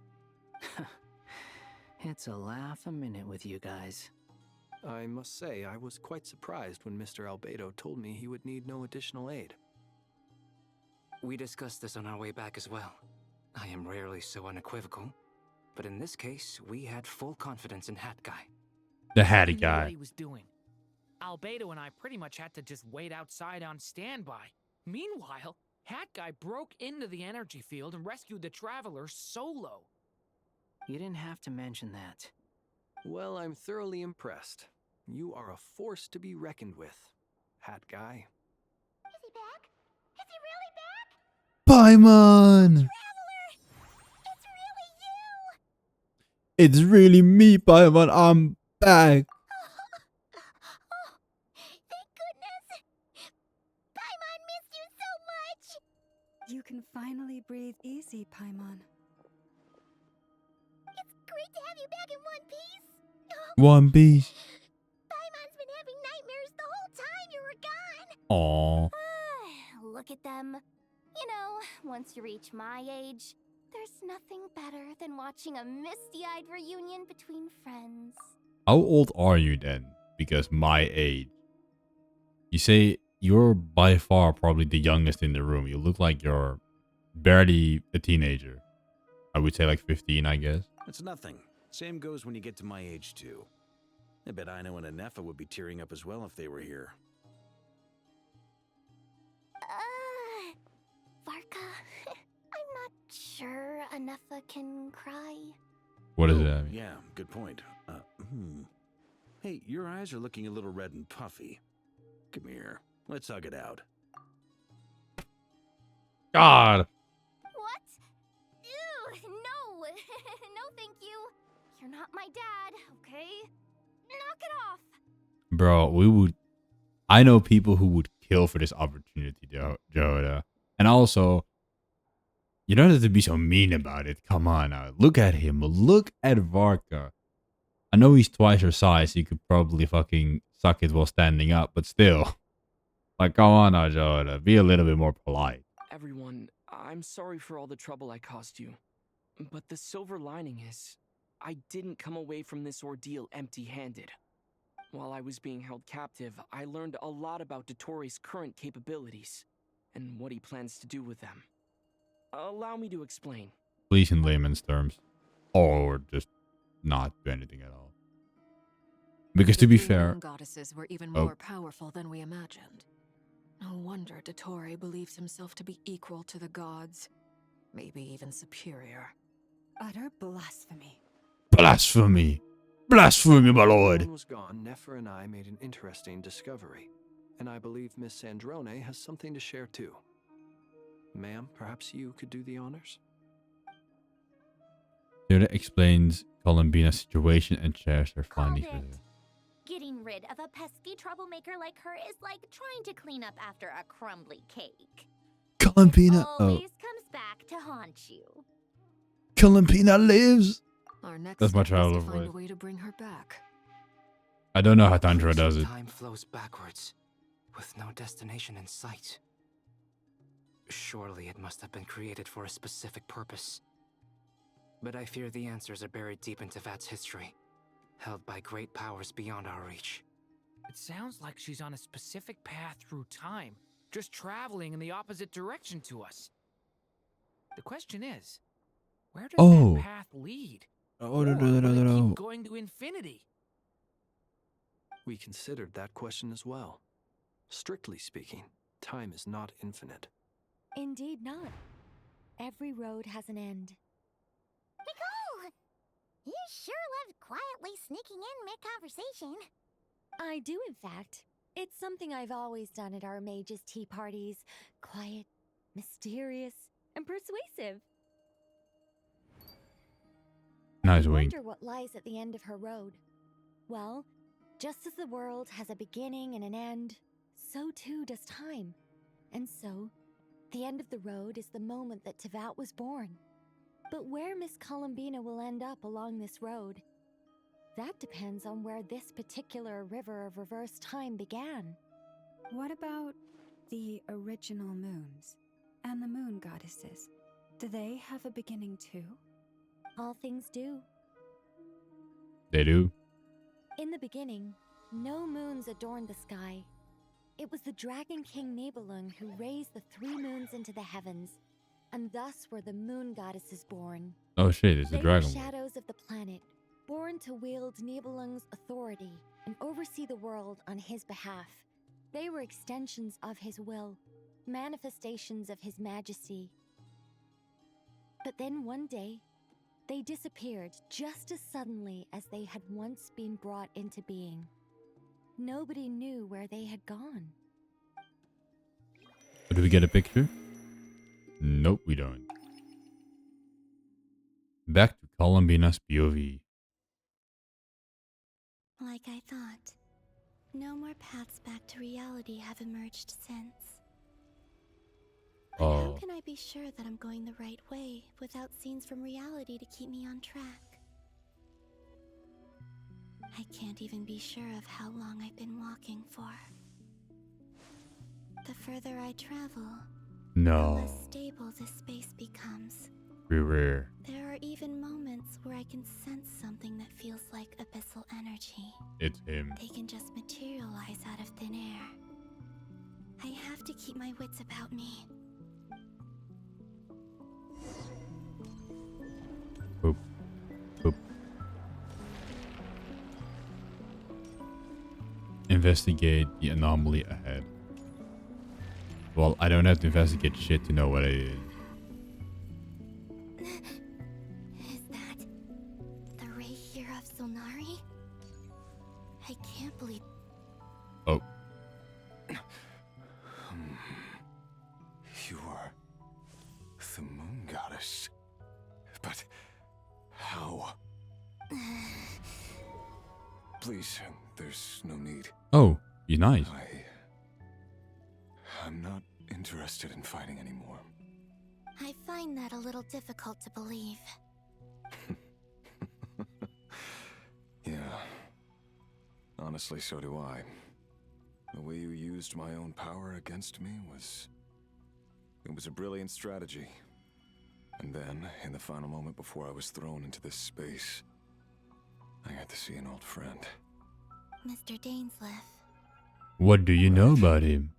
It's a laugh a minute with you guys. I must say, I was quite surprised when Mr. Albedo told me he would need no additional aid. We discussed this on our way back as well. I am rarely so unequivocal, but in this case, we had full confidence in Hat Guy. The hatty He knew what guy. he was doing. Albedo and I pretty much had to just wait outside on standby. Meanwhile, Hat Guy broke into the energy field and rescued the traveler solo. You didn't have to mention that. Well, I'm thoroughly impressed. You are a force to be reckoned with, Hat Guy. Is he back? Is he really back? Paimon! Traveler! It's really you! It's really me, Paimon. I'm back. Oh, thank goodness! Paimon missed you so much! You can finally breathe easy, Paimon. It's great to have you back in one piece! One Piece. Paimon's been having nightmares the whole time you were gone! Aww. Look at them. You know, once you reach my age, there's nothing better than watching a misty-eyed reunion between friends. How old are you then? Because my age. You say you're by far probably the youngest in the room. You look like you're barely a teenager. I would say like 15, I guess. It's nothing. Same goes when you get to my age, too. I bet Aino and Anefa would be tearing up as well if they were here. Varka, I'm not sure Anefa can cry. What does that mean? Yeah, good point. Hey, your eyes are looking a little red and puffy. Come here. Let's hug it out. God. What? Ew, no. No, thank you. You're not my dad, okay? Knock it off. Bro, I know people who would kill for this opportunity, Joda. And also, you don't have to be so mean about it. Come on now. Look at him. Look at Varka. I know he's twice your size. He could probably fucking suck it while standing up, but still. Like, come on now, Joda. Be a little bit more polite. Everyone, I'm sorry for all the trouble I caused you. But the silver lining is, I didn't come away from this ordeal empty-handed. While I was being held captive, I learned a lot about Dotori's current capabilities, and what he plans to do with them. Allow me to explain. Please in layman's terms. Or just not do anything at all. Because to be fair... goddesses were even more powerful than we imagined. No wonder Dotori believes himself to be equal to the gods. Maybe even superior. Utter blasphemy. Blasphemy! Blasphemy, my lord! When Paimon was gone, Nefer and I made an interesting discovery. And I believe Miss Sandrone has something to share too. Ma'am, perhaps you could do the honors? Yoda explains Columbina's situation and shares her findings with her. Getting rid of a pesky troublemaker like her is like trying to clean up after a crumbly cake. Columbina! Always comes back to haunt you. Columbina lives! Our next That's my step is traveler to find a voice. way to bring her back. I don't know how Tantra does it. Time flows backwards, with no destination in sight. Surely it must have been created for a specific purpose. But I fear the answers are buried deep into Vat's history, held by great powers beyond our reach. It sounds like she's on a specific path through time, just traveling in the opposite direction to us. The question is, where does that path lead? Oh, Or no, will it no. keep going to infinity? We considered that question as well. Strictly speaking, time is not infinite. Indeed not. Every road has an end. Nicole! You sure loved quietly sneaking in mid-conversation. I do, in fact. It's something I've always done at our mages' tea parties. Quiet, mysterious, and persuasive. Nice I wink. wonder what lies at the end of her road. Well, just as the world has a beginning and an end, so too does time. And so, the end of the road is the moment that Tevat was born. But where Miss Columbina will end up along this road, that depends on where this particular river of reverse time began. What about the original moons and the moon goddesses? Do they have a beginning too? All things do. They do. In the beginning, no moons adorned the sky. It was the Dragon King Nibelung who raised the 3 moons into the heavens, and thus were the moon goddesses born. Oh shit, it's the They dragon. were shadows of the planet, born to wield Nibelung's authority and oversee the world on his behalf. They were extensions of his will, manifestations of his majesty. But then one day, they disappeared just as suddenly as they had once been brought into being. Nobody knew where they had gone. Do we get a picture? Nope, we don't. Back to Columbina's POV. Like I thought, no more paths back to reality have emerged since. But how can I be sure that I'm going the right way without scenes from reality to keep me on track? I can't even be sure of how long I've been walking for. The further I travel, the less stable this space becomes. Very rare. There are even moments where I can sense something that feels like abyssal energy. It's him. They can just materialize out of thin air. I have to keep my wits about me. Boop. Boop. Investigate the anomaly ahead. Well, I don't have to investigate shit to know what it is. Is that the ray here of Solnari? I can't believe. Oh. You are the moon goddess. But how? Please, there's no need. Oh, you're nice. I'm not interested in fighting anymore. I find that a little difficult to believe. Yeah. Honestly, so do I. The way you used my own power against me was... It was a brilliant strategy. And then, in the final moment before I was thrown into this space, I got to see an old friend. Mr. Dainsleif. What do you know about him?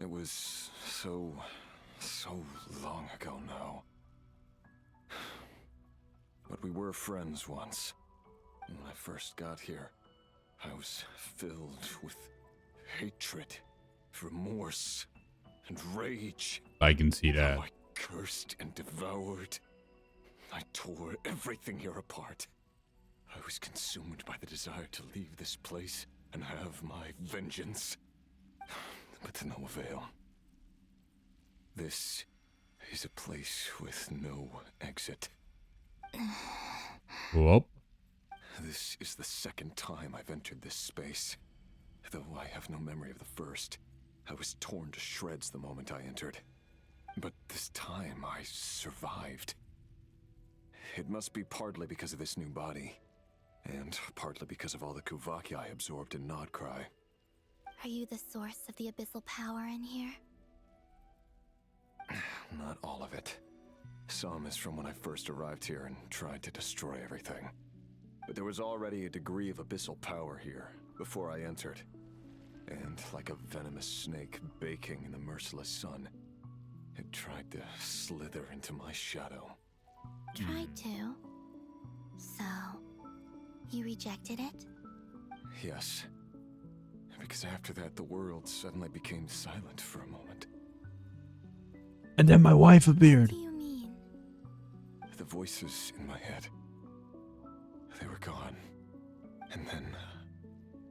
It was so long ago now. But we were friends once. When I first got here, I was filled with hatred, remorse, and rage. I can see that. I cursed and devoured. I tore everything here apart. I was consumed by the desire to leave this place and have my vengeance. But to no avail. This is a place with no exit. Whoop. This is the second time I've entered this space. Though I have no memory of the first. I was torn to shreds the moment I entered. But this time I survived. It must be partly because of this new body. And partly because of all the Kuvaki I absorbed in nod-krai. Are you the source of the abyssal power in here? Not all of it. Some is from when I first arrived here and tried to destroy everything. But there was already a degree of abyssal power here before I entered. And like a venomous snake baking in the merciless sun, it tried to slither into my shadow. Tried to? So, you rejected it? Yes. Because after that, the world suddenly became silent for a moment. And then my wife appeared. What do you mean? The voices in my head, they were gone. And then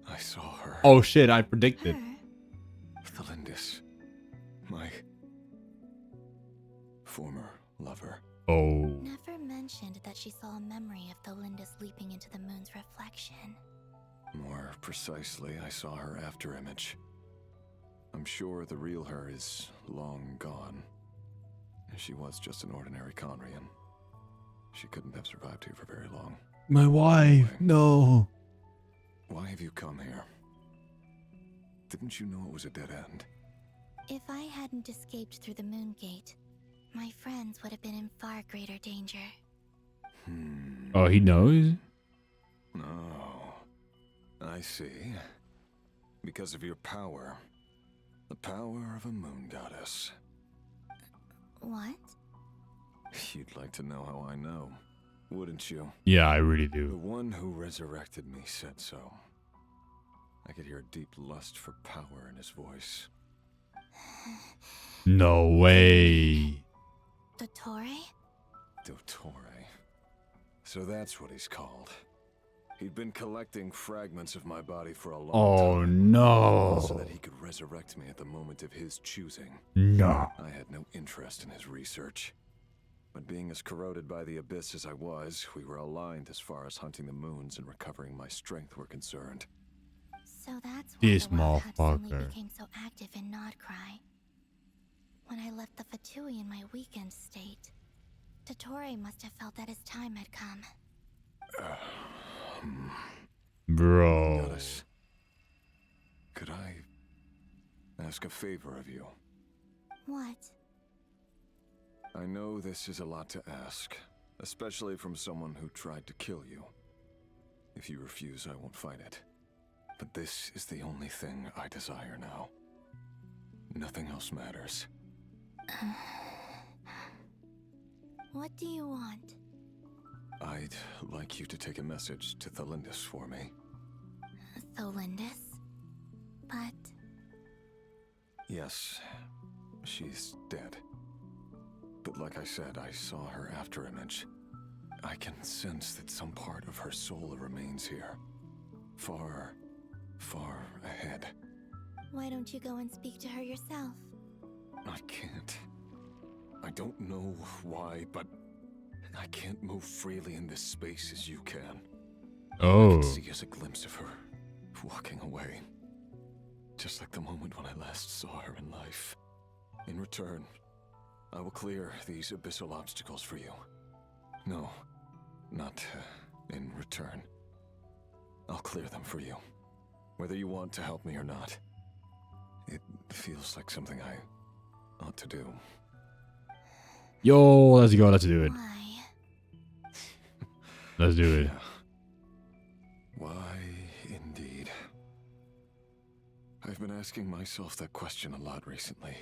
I saw her. Oh shit, I predicted. The Lindis. My former lover. Oh. Never mentioned that she saw a memory of the Lindis leaping into the moon's reflection. More precisely, I saw her after image. I'm sure the real her is long gone. She was just an ordinary Conrian. She couldn't have survived here for very long. My wife, no. Why have you come here? Didn't you know it was a dead end? If I hadn't escaped through the moon gate, my friends would have been in far greater danger. Oh, he knows? Oh, I see. Because of your power, The power of a moon goddess. What? You'd like to know how I know, wouldn't you? Yeah, I really The do. one who resurrected me said so. I could hear a deep lust for power in his voice. No way. Dottore? Dottore. So that's what he's called. He'd been collecting fragments of my body for a long Oh time. no. So that he could resurrect me at the moment of his choosing. No. I had no interest in his research. But being as corroded by the abyss as I was, we were aligned as far as hunting the moons and recovering my strength were concerned. So that's why This the Wild Hunt suddenly motherfucker. became so active in nod-krai. When I left the Fatui in my weakened state, Dottore must have felt that his time had come. Bro. Goddess, could I ask a favor of you? What? I know this is a lot to ask, especially from someone who tried to kill you. If you refuse, I won't fight it. But this is the only thing I desire now. Nothing else matters. What do you want? I'd like you to take a message to Thalindis for me. Tholindis? But... Yes, she's dead. But like I said, I saw her after image. I can sense that some part of her soul remains here. Far, far ahead. why don't you go and speak to her yourself? I can't. I don't know why, but I can't move freely in this space as you can. Oh. I can see as a glimpse of her walking away. Just like the moment when I last saw her in life. In return, I will clear these abyssal obstacles for you. No, not in return. I'll clear them for you. Whether you want to help me or not. It feels like something I ought to do. Yo, let's go. Let's do it. Why? Let's do it. Why, indeed. I've been asking myself that question a lot recently.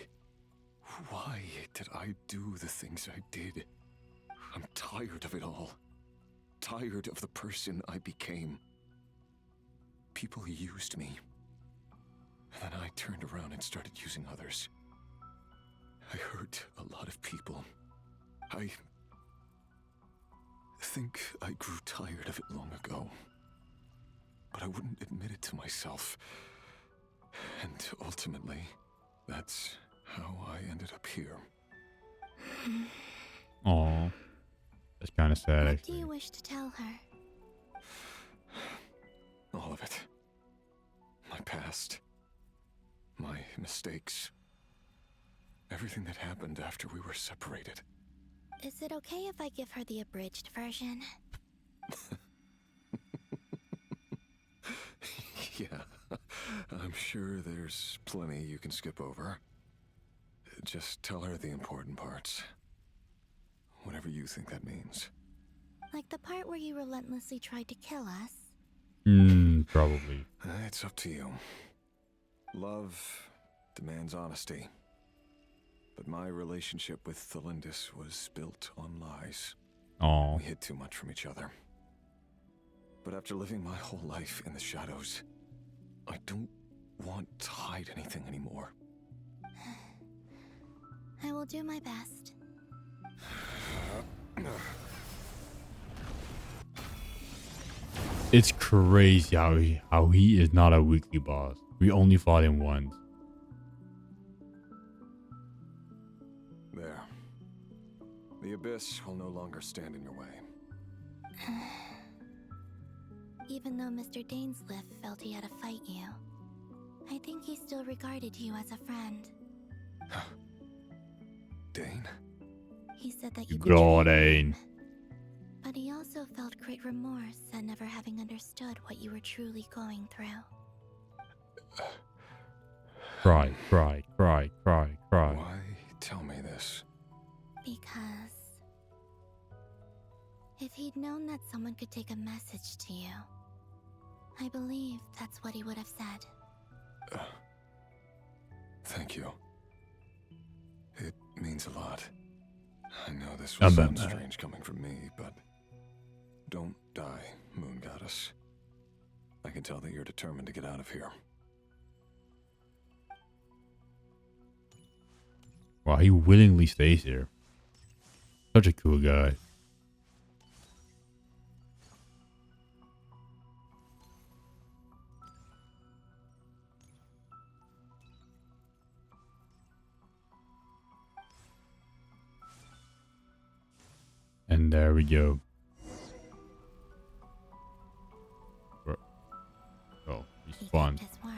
Why did I do the things I did? I'm tired of it all. Tired of the person I became. People used me. And then I turned around and started using others. I hurt a lot of people. I think I grew tired of it long ago. But I wouldn't admit it to myself. And ultimately, that's how I ended up here. Aw. That's kind of sad, What actually. do you wish to tell her? All of it. My past. My mistakes. Everything that happened after we were separated. Is it okay if I give her the abridged version? Yeah, I'm sure there's plenty you can skip over. Just tell her the important parts. Whatever you think that means. Like the part where you relentlessly tried to kill us? Probably. It's up to you. Love demands honesty. But my relationship with Thalindis was built on lies. Aw. We hid too much from each other. But after living my whole life in the shadows, I don't want to hide anything anymore. I will do my best. It's crazy how he is not a weekly boss. We only fought him once. There. The abyss will no longer stand in your way. Even though Mr. Dainsliff felt he had to fight you, I think he still regarded you as a friend. Dane? He said that you Bra, betrayed Dane. him, but he also felt great remorse at never having understood what you were truly going through. Cry, cry, cry, cry, cry. Why tell me this? Because if he'd known that someone could take a message to you, I believe that's what he would have said. Thank you. It means a lot. I know this will sound strange coming from me, but don't die, Moon Goddess. I can tell that you're determined to get out of here. Wow, he willingly stays here. Such a cool guy. And there we go. Oh, he spawned. His word.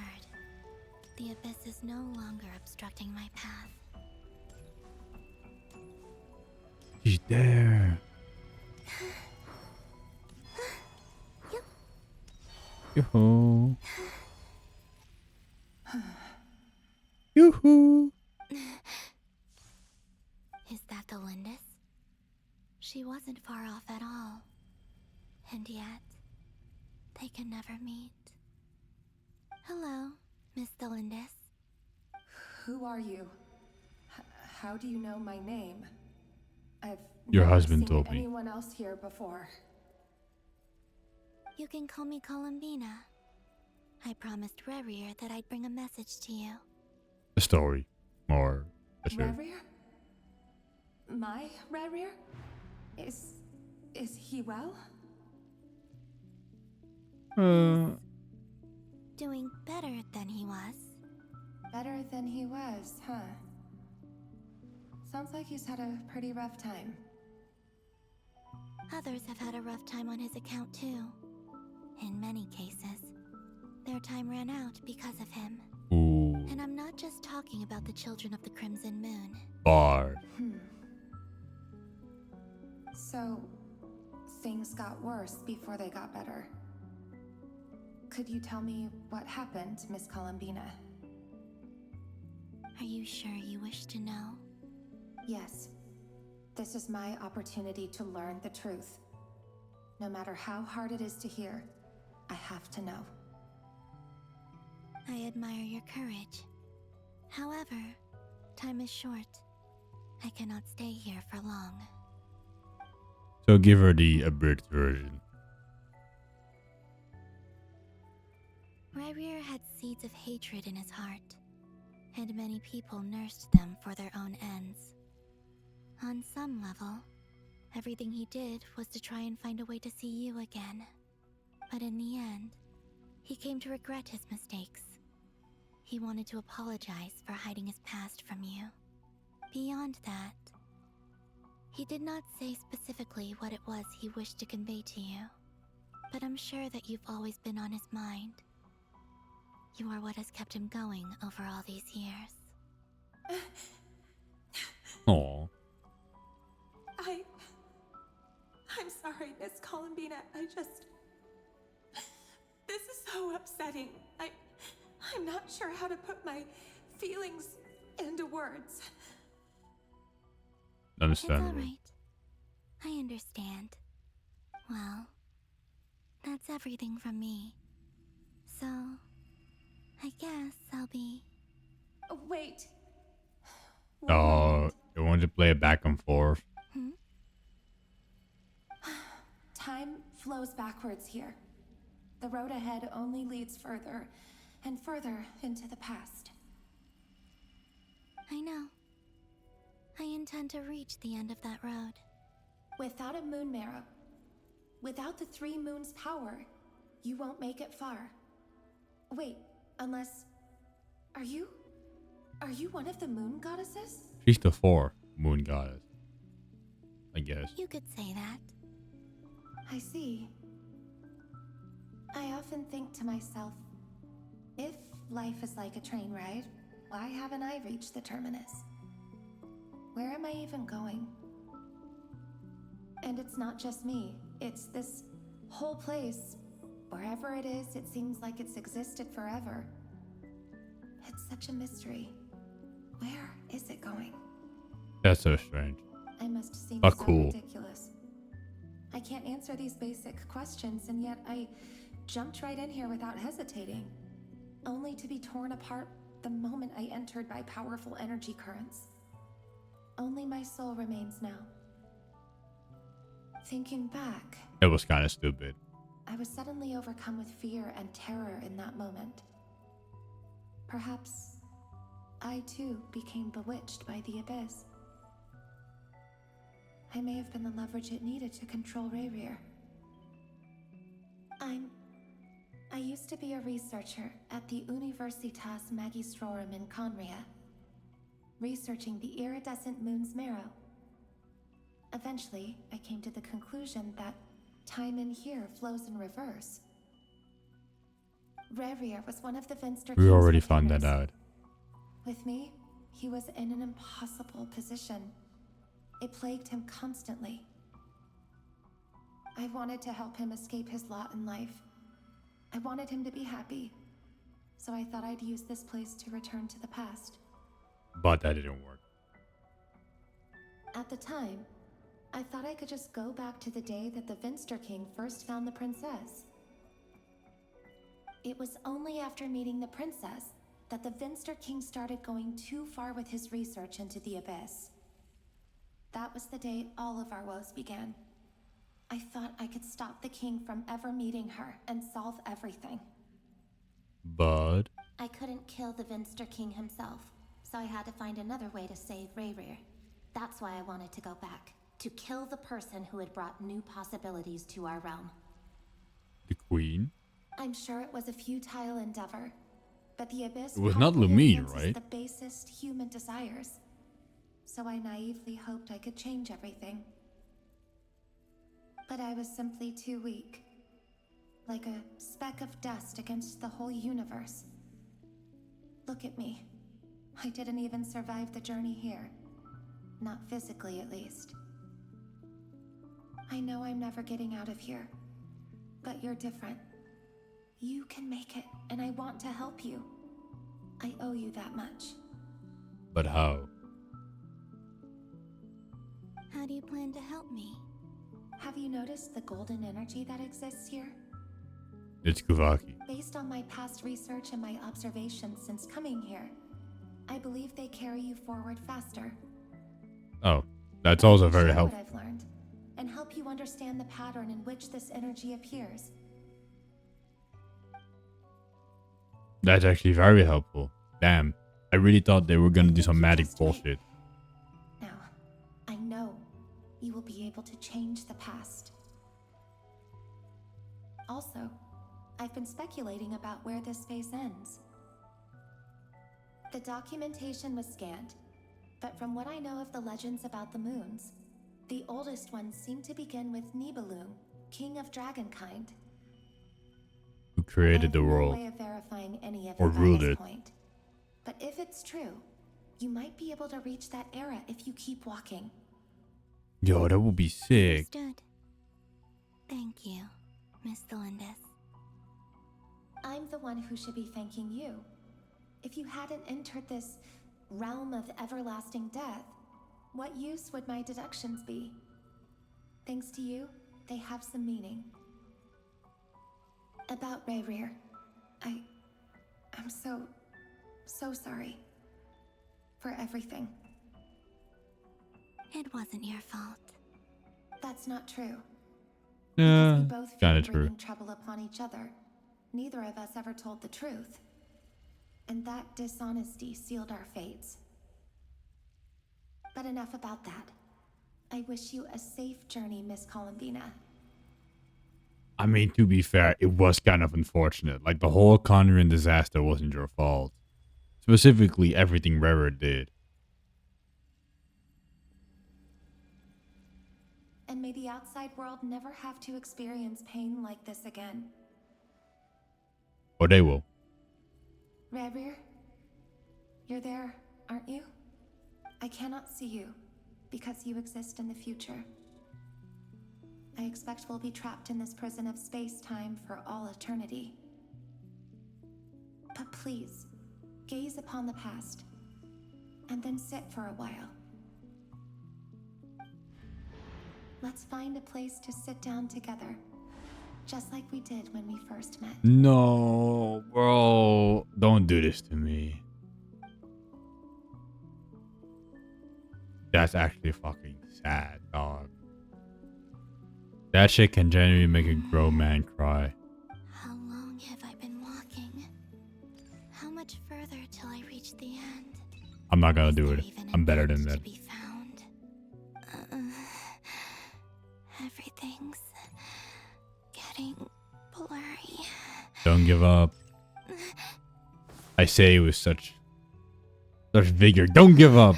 The abyss is no longer obstructing my path. He's there. Yoo-hoo. Yoo-hoo. Is that the Lindis? She wasn't far off at all. And yet, they can never meet. Hello, Miss Delindis. Who are you? How do you know my name? I've Your never husband seen told me. anyone else here before. You can call me Columbina. I promised Rerir that I'd bring a message to you. A story. Or a show. Rerir? My Rerir? Is he well? Doing better than he was. Better than he was, huh? Sounds like he's had a pretty rough time. Others have had a rough time on his account too. In many cases, their time ran out because of him. Ooh. And I'm not just talking about the children of the Crimson Moon. Bar. So, things got worse before they got better. Could you tell me what happened, Miss Columbina? Are you sure you wish to know? Yes. This is my opportunity to learn the truth. No matter how hard it is to hear, I have to know. I admire your courage. However, time is short. I cannot stay here for long. So give her the abridged version. Rerir had seeds of hatred in his heart, and many people nursed them for their own ends. On some level, everything he did was to try and find a way to see you again. But in the end, he came to regret his mistakes. He wanted to apologize for hiding his past from you. Beyond that, he did not say specifically what it was he wished to convey to you, but I'm sure that you've always been on his mind. You are what has kept him going over all these years. Aww. I'm sorry, Miss Columbina. This is so upsetting. I'm not sure how to put my feelings into words. Understandable. It's all right. I understand. Well, that's everything from me. So, I guess I'll be... Wait. Oh, you want to play it back and forth? Time flows backwards here. The road ahead only leads further and further into the past. I know. I intend to reach the end of that road. Without a moon marrow, without the 3 moons' power, you won't make it far. Wait, unless... Are you one of the moon goddesses? She's the 4th moon goddess, I guess. You could say that. I see. I often think to myself, if life is like a train ride, why haven't I reached the terminus? Where am I even going? And it's not just me, it's this whole place. Wherever it is, it seems like it's existed forever. It's such a mystery. Where is it going? That's so strange. I must seem But so cool. ridiculous. I can't answer these basic questions, and yet I jumped right in here without hesitating, only to be torn apart the moment I entered by powerful energy currents. Only my soul remains now. Thinking back, It was kind of stupid. I was suddenly overcome with fear and terror in that moment. Perhaps I too became bewitched by the abyss. I may have been the leverage it needed to control Rayrir. I used to be a researcher at the Universitas Magistrorum in Conria, researching the iridescent moon's marrow. Eventually, I came to the conclusion that time in here flows in reverse. Rayrir was one of the Vinster We King's already found that retainers. out. With me, he was in an impossible position. It plagued him constantly. I wanted to help him escape his lot in life. I wanted him to be happy. So I thought I'd use this place to return to the past. But that didn't work. At the time, I thought I could just go back to the day that the Vinster King first found the princess. It was only after meeting the princess that the Vinster King started going too far with his research into the abyss. That was the day all of our woes began. I thought I could stop the king from ever meeting her and solve everything. But I couldn't kill the Vinster King himself, so I had to find another way to save Rayrir. That's why I wanted to go back, to kill the person who had brought new possibilities to our realm. the queen? I'm sure it was a futile endeavor, but the abyss It was not probably Lumine, influences right? the basest human desires. So I naively hoped I could change everything. But I was simply too weak. Like a speck of dust against the whole universe. Look at me. I didn't even survive the journey here. Not physically, at least. I know I'm never getting out of here. But you're different. You can make it, and I want to help you. I owe you that much. But how? How do you plan to help me? Have you noticed the golden energy that exists here? It's Kuvaki. Based on my past research and my observations since coming here, I believe they carry you forward faster. Oh, that's also Share very what helpful. I've learned, and help you understand the pattern in which this energy appears. That's actually very helpful. Damn, I really thought they were gonna do some magic bullshit. Now, I know you will be able to change the past. Also, I've been speculating about where this phase ends. The documentation was scanned, but from what I know of the legends about the moons, the oldest ones seem to begin with Nibelung, king of dragonkind. Who created the No world? way of verifying any of Or it ruled at this it. point. But if it's true, you might be able to reach that era if you keep walking. Yo, that would be sick. Understood. Thank you, Miss Delindis. I'm the one who should be thanking you. If you hadn't entered this realm of everlasting death, what use would my deductions be? Thanks to you, they have some meaning. About Rayrir, I'm so sorry. For everything. It wasn't your fault. That's not true. Yeah, We both kinda feared true. bringing trouble upon each other. Neither of us ever told the truth. And that dishonesty sealed our fates. But enough about that. I wish you a safe journey, Miss Columbina. I mean, to be fair, it was kind of unfortunate. Like, the whole Conjuring disaster wasn't your fault. Specifically, everything Rara did. And may the outside world never have to experience pain like this again. Or they will. Rayrir, you're there, aren't you? I cannot see you, because you exist in the future. I expect we'll be trapped in this prison of space-time for all eternity. But please, gaze upon the past, and then sit for a while. Let's find a place to sit down together, just like we did when we first met. No, bro. Don't do this to me. That's actually fucking sad, dog. That shit can genuinely make a grown man cry. How long have I been walking? How much further till I reach the end? I'm not gonna do it. I'm better than that. Everything's getting blurry. Don't give up. I say it with such vigor. Don't give up.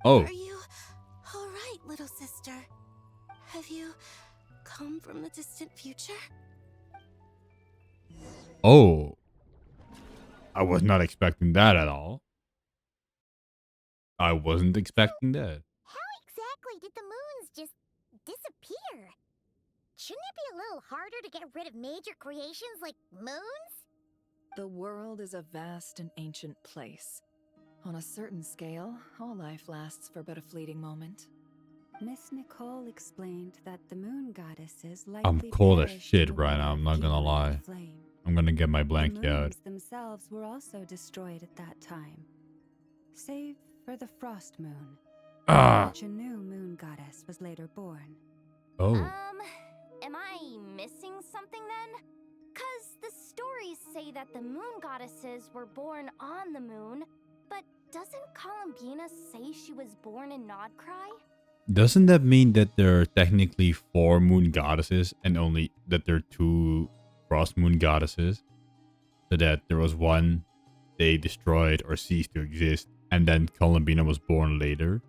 Oh. Are you all right, little sister? Have you come from the distant future? Oh. I was not expecting that at all. I wasn't expecting that. How exactly did the moons just disappear? Shouldn't it be a little harder to get rid of major creations like moons? The world is a vast and ancient place. On a certain scale, all life lasts for but a fleeting moment. Miss Nicole explained that the moon goddesses I'm likely cold as perished shit in the right now. I'm not gonna lie. flame. I'm gonna get my The blanket out. moons themselves were also destroyed at that time, save for the frost moon, which a new moon goddess was later born. Oh. Am I missing something then? 'Cause the stories say that the moon goddesses were born on the moon, but doesn't Columbina say she was born in nod-krai? Doesn't that mean that there are technically 4 moon goddesses and only that there are 2 frost moon goddesses? So that there was one they destroyed or ceased to exist, and then Columbina was born later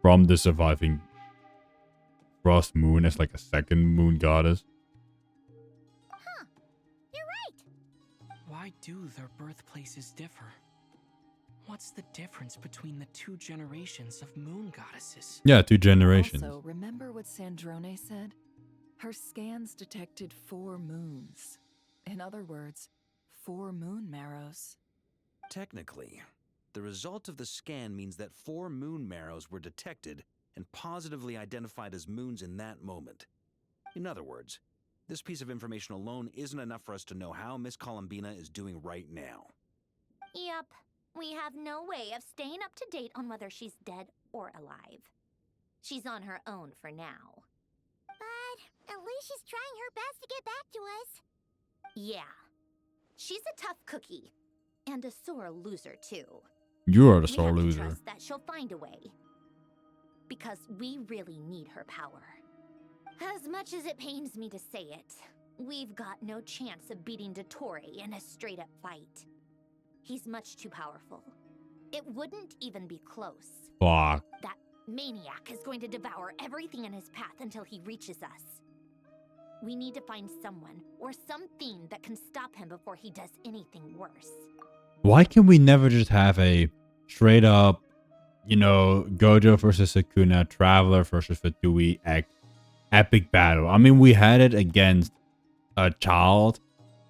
from the surviving frost moon as like a second moon goddess. Huh. You're right. Why do their birthplaces differ? What's the difference between the 2 generations of moon goddesses? Yeah, 2 generations. Also, remember what Sandrone said? Her scans detected 4 moons. In other words, 4 moon marrows. Technically, the result of the scan means that 4 moon marrows were detected and positively identified as moons in that moment. In other words, this piece of information alone isn't enough for us to know how Miss Columbina is doing right now. Yep. We have no way of staying up to date on whether she's dead or alive. She's on her own for now. But at least she's trying her best to get back to us. Yeah. She's a tough cookie. And a sore loser, too. You are the We sore have to loser. trust that she'll find a way. Because we really need her power. As much as it pains me to say it, we've got no chance of beating Dottore in a straight-up fight. He's much too powerful. It wouldn't even be close. Fuck. That maniac is going to devour everything in his path until he reaches us. We need to find someone or something that can stop him before he does anything worse. Why can we never just have a straight up, you know, Gojo versus Sukuna, Traveler versus Fatui epic battle? I mean, we had it against a child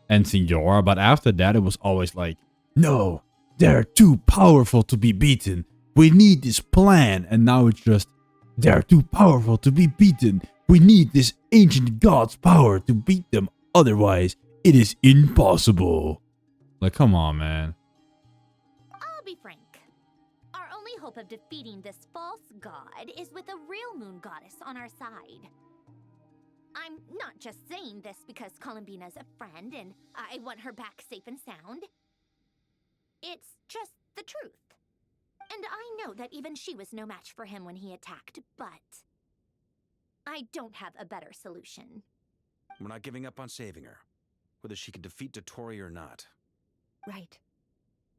and Signora, but after that it was always like, no, they're too powerful to be beaten. We need this plan. And now it's just, they're too powerful to be beaten. We need this ancient god's power to beat them. Otherwise, it is impossible. Like, come on, man. I'll be frank. Our only hope of defeating this false god is with a real moon goddess on our side. I'm not just saying this because Columbina's a friend and I want her back safe and sound. It's just the truth. And I know that even she was no match for him when he attacked, but I don't have a better solution. We're not giving up on saving her, whether she can defeat Dottore or not. Right.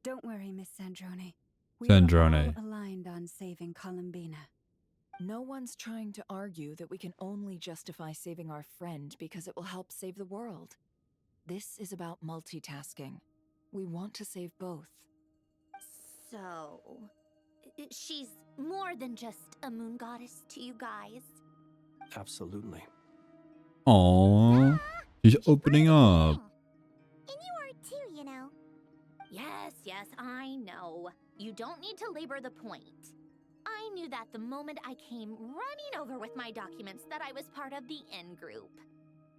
Don't worry, Miss Sandrone. We Sandrone. are all aligned on saving Columbina. No one's trying to argue that we can only justify saving our friend because it will help save the world. This is about multitasking. We want to save both. So, she's more than just a moon goddess to you guys. Absolutely. Aww. She's opening up. And you are too, you know. Yes, I know. You don't need to labor the point. I knew that the moment I came running over with my documents that I was part of the in-group.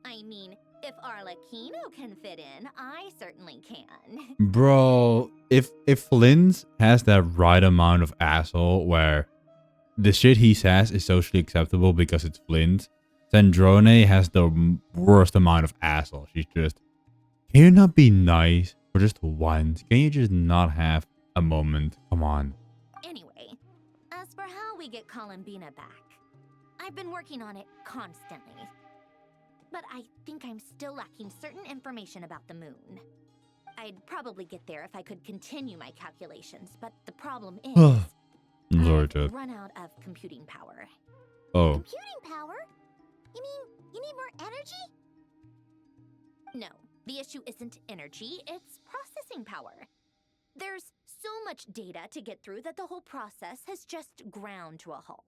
I mean, if Arlecchino can fit in, I certainly can. Bro, if Flynn has that right amount of asshole where the shit he says is socially acceptable because it's Flint, then Drone has the worst amount of asshole. She's just, can you not be nice for just once? Can you just not have a moment? Come on. Anyway, as for how we get Columbina back, I've been working on it constantly. But I think I'm still lacking certain information about the moon. I'd probably get there if I could continue my calculations, but the problem is I'm sorry, Ted. I've run out of computing power. Oh. Computing power? You mean you need more energy? No, the issue isn't energy, it's processing power. There's so much data to get through that the whole process has just ground to a halt.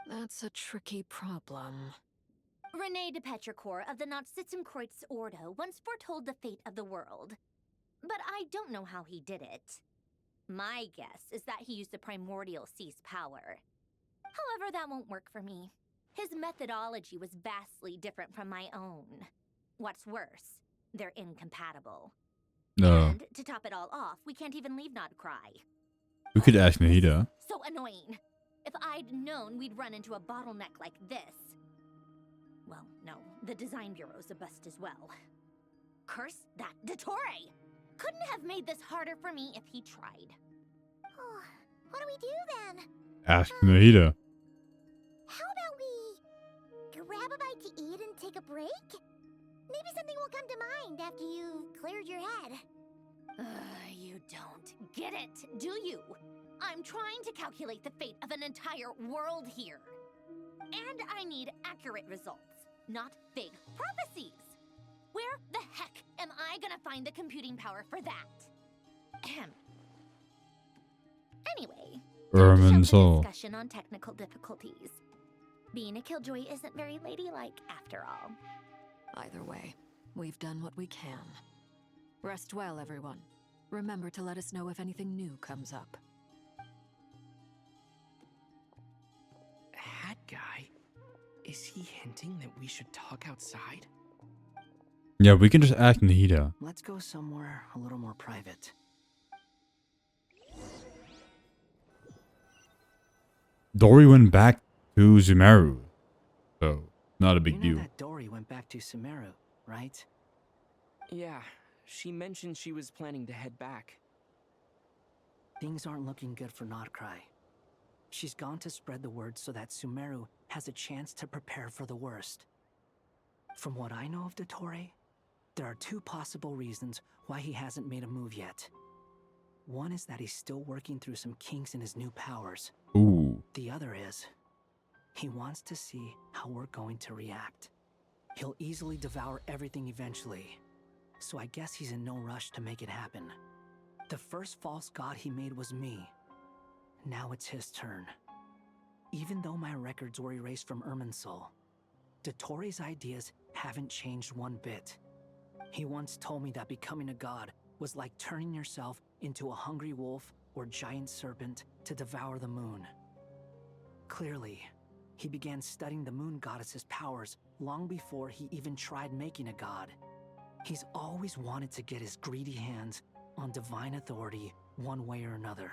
That's a tricky problem. René de Petrichor of the Nazissenkreuz Ordo once foretold the fate of the world. But I don't know how he did it. My guess is that he used the primordial sea's power. However, that won't work for me. His methodology was vastly different from my own. What's worse, they're incompatible. No. And to top it all off, we can't even leave nod-krai. We could ask Nahida. So annoying. If I'd known we'd run into a bottleneck like this. Well, no, the design bureau's a bust as well. Curse that Dottore! Couldn't have made this harder for me if he tried. Oh, what do we do then? Ask Nahida. How about we grab a bite to eat and take a break? Maybe something will come to mind after you've cleared your head. You don't get it, do you? I'm trying to calculate the fate of an entire world here. And I need accurate results, not vague prophecies. Where the heck am I gonna find the computing power for that? Ahem. Anyway, discussion on technical difficulties. Being a killjoy isn't very ladylike after all. Either way, we've done what we can. Rest well, everyone. Remember to let us know if anything new comes up. Hat guy? Is he hinting that we should talk outside? Yeah, we can just ask Nahida. Let's go somewhere a little more private. Dory went back to Zumeru. So, not a big You know deal. that Dory went back to Sumeru, right? Yeah, she mentioned she was planning to head back. Things aren't looking good for nod-krai. She's gone to spread the word so that Sumeru has a chance to prepare for the worst. From what I know of Dottore, there are two possible reasons why he hasn't made a move yet. One is that he's still working through some kinks in his new powers. Ooh. The other is, he wants to see how we're going to react. He'll easily devour everything eventually, so I guess he's in no rush to make it happen. The first false god he made was me. Now it's his turn. Even though my records were erased from Irminsul, Dottore's ideas haven't changed one bit. He once told me that becoming a god was like turning yourself into a hungry wolf or giant serpent to devour the moon. Clearly, he began studying the moon goddess's powers long before he even tried making a god. He's always wanted to get his greedy hands on divine authority one way or another.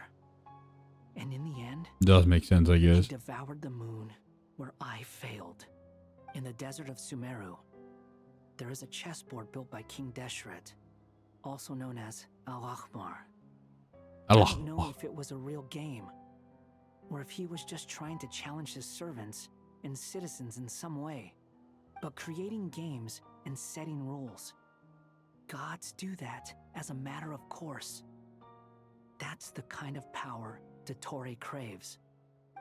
And in the end, Does make sense, I guess. he devoured the moon where I failed. In the desert of Sumeru, there is a chessboard built by King Deshret, also known as Al-Ahmar. I don't know if it was a real game, or if he was just trying to challenge his servants and citizens in some way. But creating games and setting rules, gods do that as a matter of course. That's the kind of power Dottore craves.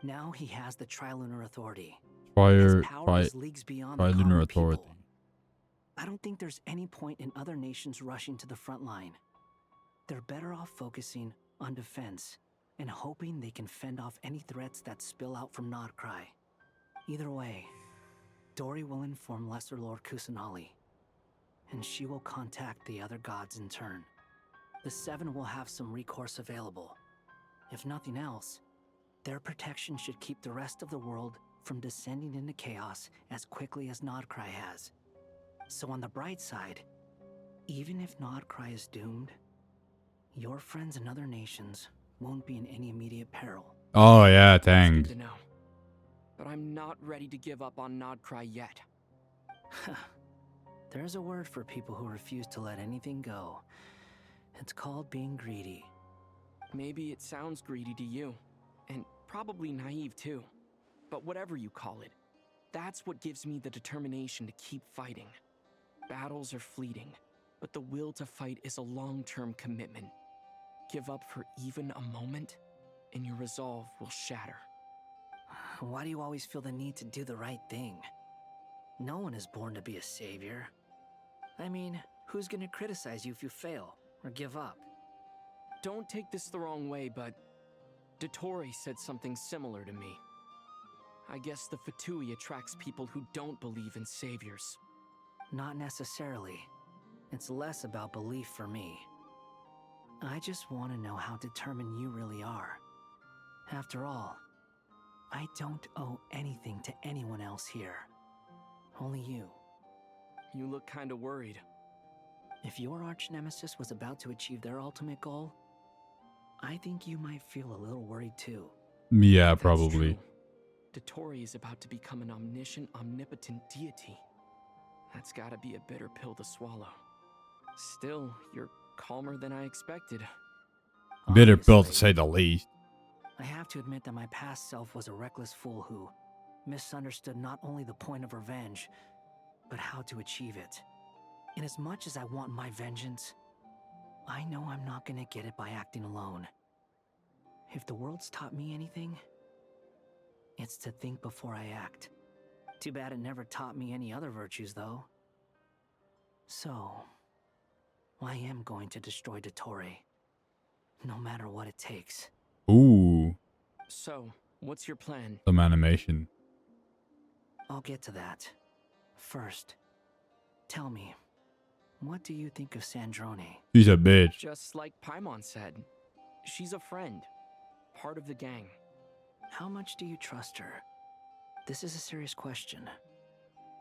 Now he has the Trilunar Authority. His power is leagues beyond the Trilunar common Authority. people. I don't think there's any point in other nations rushing to the front line. They're better off focusing on defense and hoping they can fend off any threats that spill out from nod-krai. Either way, Dory will inform Lesser Lord Kusanali, and she will contact the other gods in turn. The Seven will have some recourse available. If nothing else, their protection should keep the rest of the world from descending into chaos as quickly as nod-krai has. So on the bright side, even if nod-krai is doomed, Your friends in other nations won't be in any immediate peril. Oh yeah, That's thanks. good to know. But I'm not ready to give up on nod-krai yet. There's a word for people who refuse to let anything go. It's called being greedy. Maybe it sounds greedy to you, and probably naive too. But whatever you call it, that's what gives me the determination to keep fighting. Battles are fleeting, but the will to fight is a long-term commitment. Give up for even a moment, and your resolve will shatter. Why do you always feel the need to do the right thing? No one is born to be a savior. I mean, who's gonna criticize you if you fail or give up? Don't take this the wrong way, but Dottore said something similar to me. I guess the Fatui attracts people who don't believe in saviors. Not necessarily. It's less about belief for me. I just want to know how determined you really are. After all, I don't owe anything to anyone else here. Only you. You look kinda worried. If your arch-nemesis was about to achieve their ultimate goal, I think you might feel a little worried too. Yeah, probably. Dottore is about to become an omniscient, omnipotent deity. That's gotta be a bitter pill to swallow. Still, you're calmer than I expected. Bitter pill to say the least. I have to admit that my past self was a reckless fool who misunderstood not only the point of revenge, but how to achieve it. And as much as I want my vengeance, I know I'm not gonna get it by acting alone. If the world's taught me anything, it's to think before I act. Too bad it never taught me any other virtues, though. So, I am going to destroy Dottore, no matter what it takes. Ooh. So, what's your plan? Some animation. I'll get to that. First, tell me, what do you think of Sandrone? She's a bitch. Just like Paimon said, she's a friend, part of the gang. How much do you trust her? This is a serious question.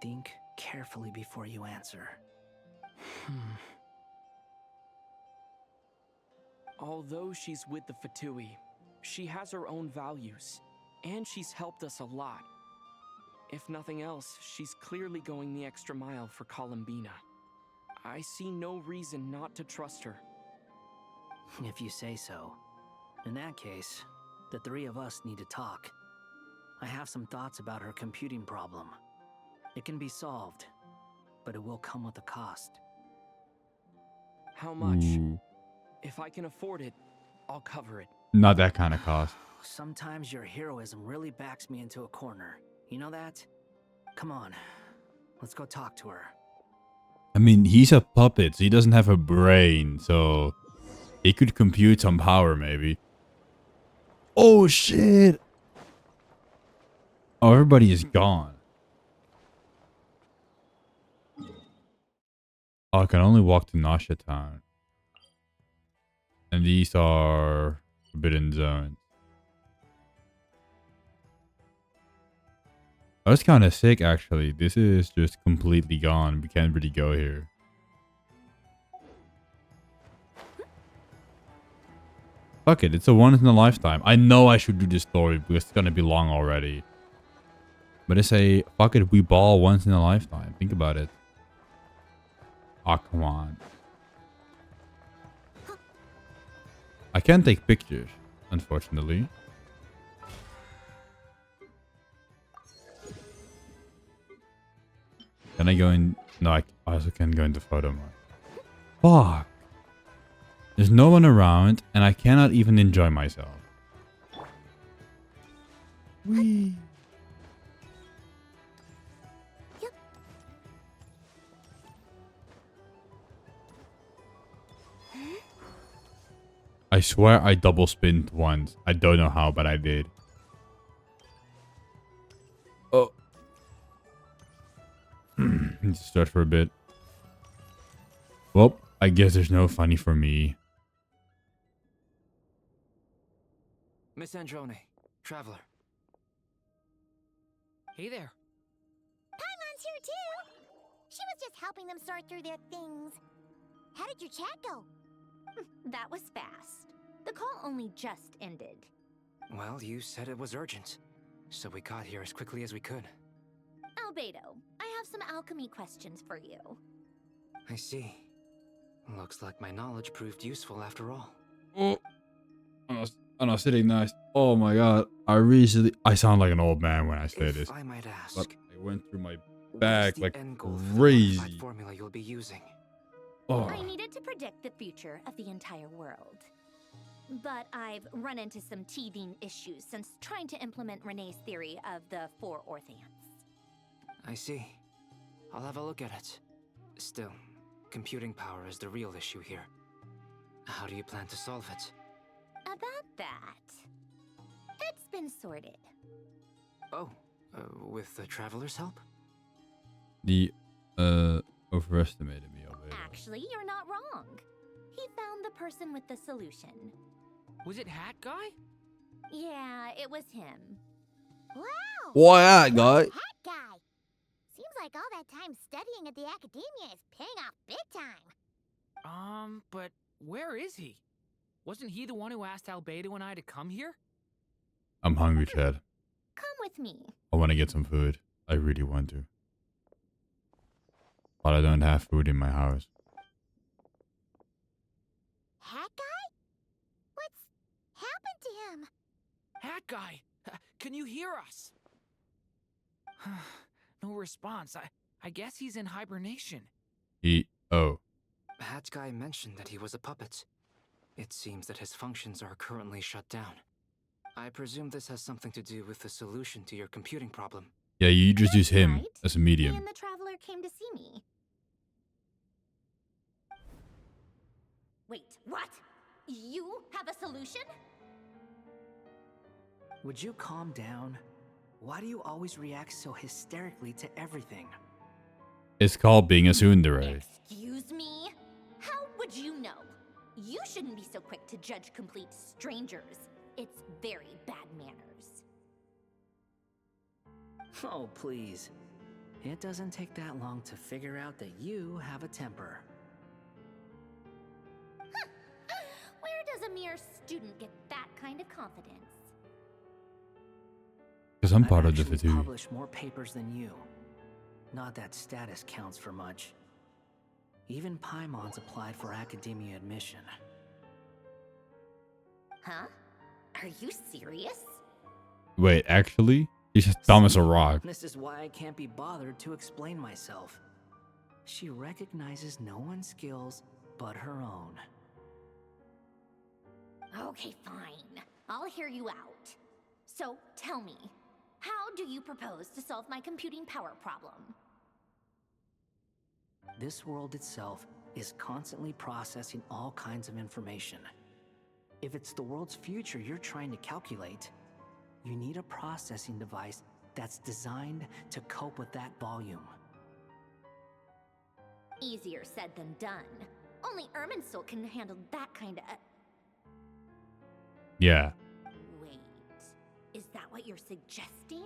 Think carefully before you answer. Although she's with the Fatui, she has her own values, and she's helped us a lot. If nothing else, she's clearly going the extra mile for Columbina. I see no reason not to trust her. If you say so. In that case, the three of us need to talk. I have some thoughts about her computing problem. It can be solved, but it will come with a cost. How much? Ooh. If I can afford it, I'll cover it. Not that kind of cost. Sometimes your heroism really backs me into a corner. You know that? Come on, let's go talk to her. I mean, he's a puppet, so he doesn't have a brain, so he could compute some power, maybe. Oh, shit! Oh, everybody is gone. Oh, I can only walk to Nasha Town. And these are forbidden zones. That's kind of sick, actually. This is just completely gone. We can't really go here. Fuck it, it's a once in a lifetime. I know I should do this story because it's gonna be long already. But it's a, fuck it, we ball once in a lifetime. Think about it. Oh, come on. I can't take pictures, unfortunately. Can I go in? No, I also can't go into photo mode. Fuck. There's no one around, and I cannot even enjoy myself. Whee. I swear I double spinned once. I don't know how, but I did. Oh. Need to stretch for a bit. Well, I guess there's no funny for me. Miss Androne, traveler. Hey there. Paimon's here too. She was just helping them sort through their things. How did your chat go? That was fast. The call only just ended. Well, you said it was urgent, so we got here as quickly as we could. Albedo, I have some alchemy questions for you. I see. Looks like my knowledge proved useful after all. Oh, I'm not sitting nice. Oh my god, I sound like an old man when I say this. I might ask, but I went through my what bag is the like end goal for the crazy. modified formula you'll be using? Oh. I needed to predict the future of the entire world. But I've run into some teething issues since trying to implement Renee's theory of the 4 orthants. I see. I'll have a look at it. Still, computing power is the real issue here. How do you plan to solve it? About that, it's been sorted. Oh, with the Traveler's help? The overestimated me already. Actually, you're not wrong. He found the person with the solution. Was it Hat Guy? Yeah, it was him. Wow! Why that guy? Hat guy! Seems like all that time studying at the academia is paying off big time. But where is he? Wasn't he the one who asked Albedo and I to come here? I'm hungry, Chad. Come with me. I want to get some food. I really want to. But I don't have food in my house. Hat guy? What's happened to him? Hat Guy, can you hear us? No response. I guess he's in hibernation. Hat Guy mentioned that he was a puppet. It seems that his functions are currently shut down. I presume this has something to do with the solution to your computing problem. Yeah, you just use him as a Me medium. and the Traveler came to see me. Wait, what? You have a solution? Would you calm down? Why do you always react so hysterically to everything? It's called being a tsundere. Excuse me? How would you know? You shouldn't be so quick to judge complete strangers. It's very bad manners. Oh, please. It doesn't take that long to figure out that you have a temper. Where does a mere student get that kind of confidence? Because I'm part I've of the actually fatigue. published more papers than you. Not that status counts for much. Even Paimon's applied for academia admission. Huh? Are you serious? Wait, actually? He's just dumb as a rock. This is why I can't be bothered to explain myself. She recognizes no one's skills but her own. Okay, fine. I'll hear you out. So, tell me, how do you propose to solve my computing power problem? This world itself is constantly processing all kinds of information. If it's the world's future you're trying to calculate, you need a processing device that's designed to cope with that volume. Easier said than done. Only Irminsul can handle that kind of... Yeah. Wait, is that what you're suggesting?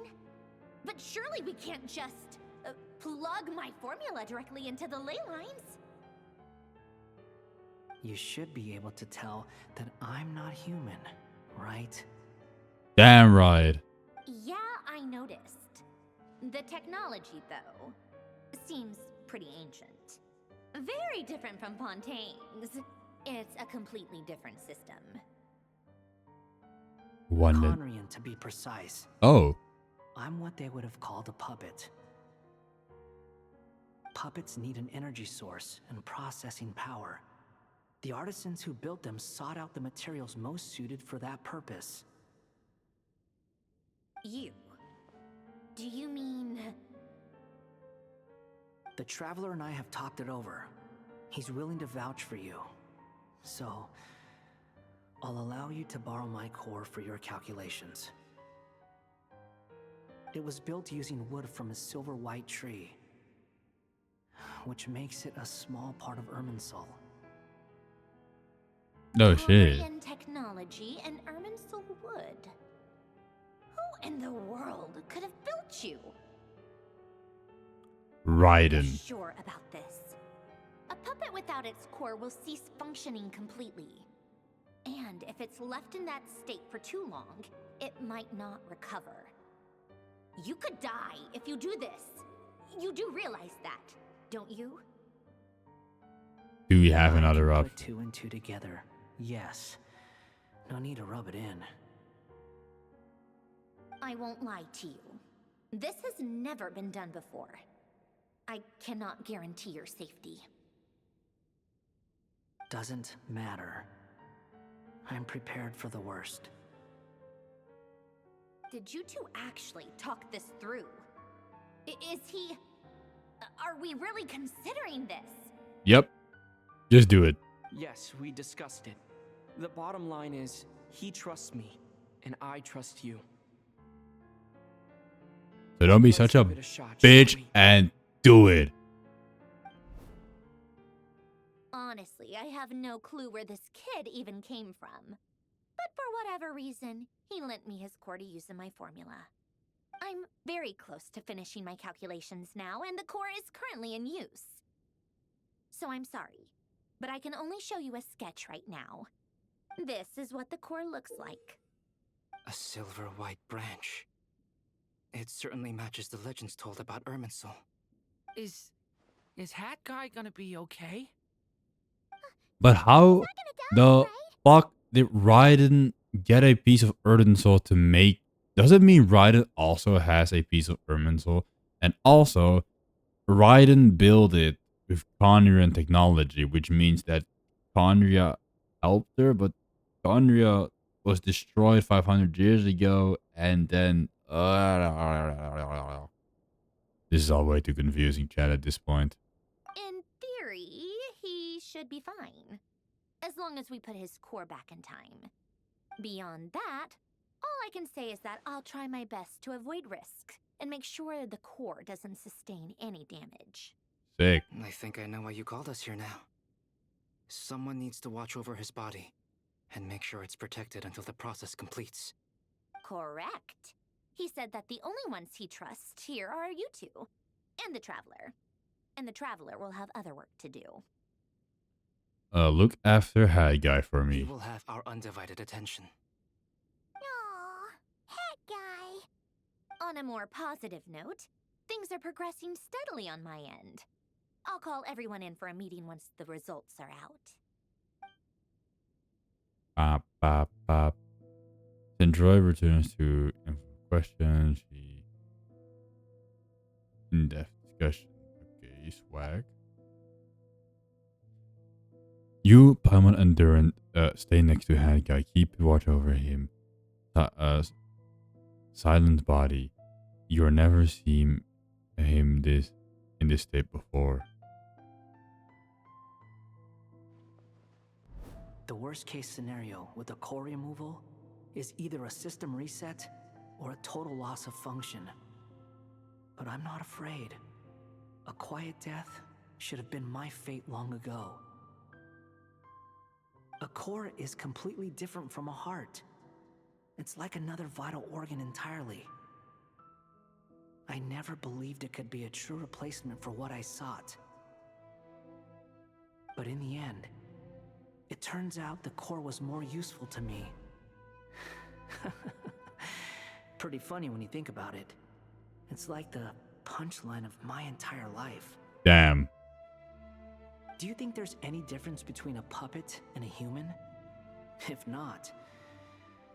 But surely we can't just plug my formula directly into the ley lines. You should be able to tell that I'm not human, right? Damn right. Yeah, I noticed. The technology, though, seems pretty ancient. Very different from Fontaine's. It's a completely different system. Conrian, to be precise. Oh. I'm what they would have called a puppet. Puppets need an energy source and processing power. The artisans who built them sought out the materials most suited for that purpose. You? Do you mean... The Traveler and I have talked it over. He's willing to vouch for you. So, I'll allow you to borrow my core for your calculations. It was built using wood from a silver-white tree, which makes it a small part of Irminsul. No shit. Korean technology and Irminsul wood. Who in the world could have built you? Raiden. Sure about this. A puppet without its core will cease functioning completely. And if it's left in that state for too long, it might not recover. You could die if you do this. You do realize that, don't you? Do we have another I can option? put 2 and 2 together. Yes. No need to rub it in. I won't lie to you. This has never been done before. I cannot guarantee your safety. Doesn't matter. I'm prepared for the worst. Did you two actually talk this through? Is he... Are we really considering this? Yep. Just do it. Yes, we discussed it. The bottom line is, he trusts me, and I trust you. So don't be Let's such a give it a shot, bitch shall we? and do it. Honestly, I have no clue where this kid even came from. But for whatever reason, he lent me his core to use in my formula. I'm very close to finishing my calculations now, and the core is currently in use. So I'm sorry, but I can only show you a sketch right now. This is what the core looks like. A silver white branch. It certainly matches the legends told about Irminsul. Is Hat Guy gonna be okay? But how the fuck did Raiden get a piece of Irminsul to make? Does it mean Raiden also has a piece of Irminsul? And also, Raiden built it with Khaenri'ah technology, which means that Khaenri'ah helped her, but Khaenri'ah was destroyed 500 years ago, and then... This is all way too confusing, chat, at this point. In theory, he should be fine. As long as we put his core back in time. Beyond that, all I can say is that I'll try my best to avoid risk and make sure the core doesn't sustain any damage. Sick. I think I know why you called us here now. Someone needs to watch over his body and make sure it's protected until the process completes. Correct. He said that the only ones he trusts here are you two, and the Traveler. And the Traveler will have other work to do. Look after Hat Guy for He me. will have our undivided attention. Aww, Hat Guy. On a more positive note, things are progressing steadily on my end. I'll call everyone in for a meeting once the results are out. Bop, bop, bop. Android returns to info questions. In-depth discussion. Okay, swag. You, Paimon, and Duran stay next to Hat Guy. Keep watch over him. Silent body. You've never seen him in this state before. The worst case scenario with the core removal is either a system reset or a total loss of function. But I'm not afraid. A quiet death should have been my fate long ago. A core is completely different from a heart. It's like another vital organ entirely. I never believed it could be a true replacement for what I sought. But in the end, it turns out the core was more useful to me. Pretty funny when you think about it. It's like the punchline of my entire life. Damn. Do you think there's any difference between a puppet and a human? If not,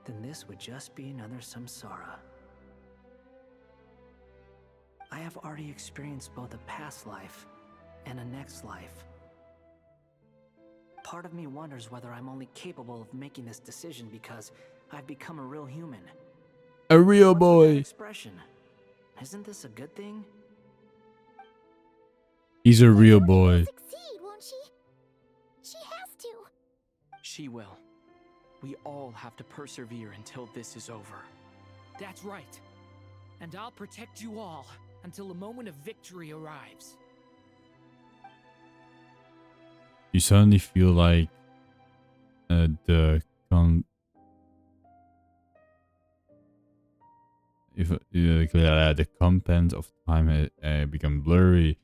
then this would just be another samsara. I have already experienced both a past life and a next life. Part of me wonders whether I'm only capable of making this decision because I've become a real human. A real What's with that boy. expression? Isn't this a good thing? He's a real boy. Succeed, won't she? She has to. She will. We all have to persevere until this is over. That's right. And I'll protect you all until the moment of victory arrives. You suddenly feel like the components of time become blurry.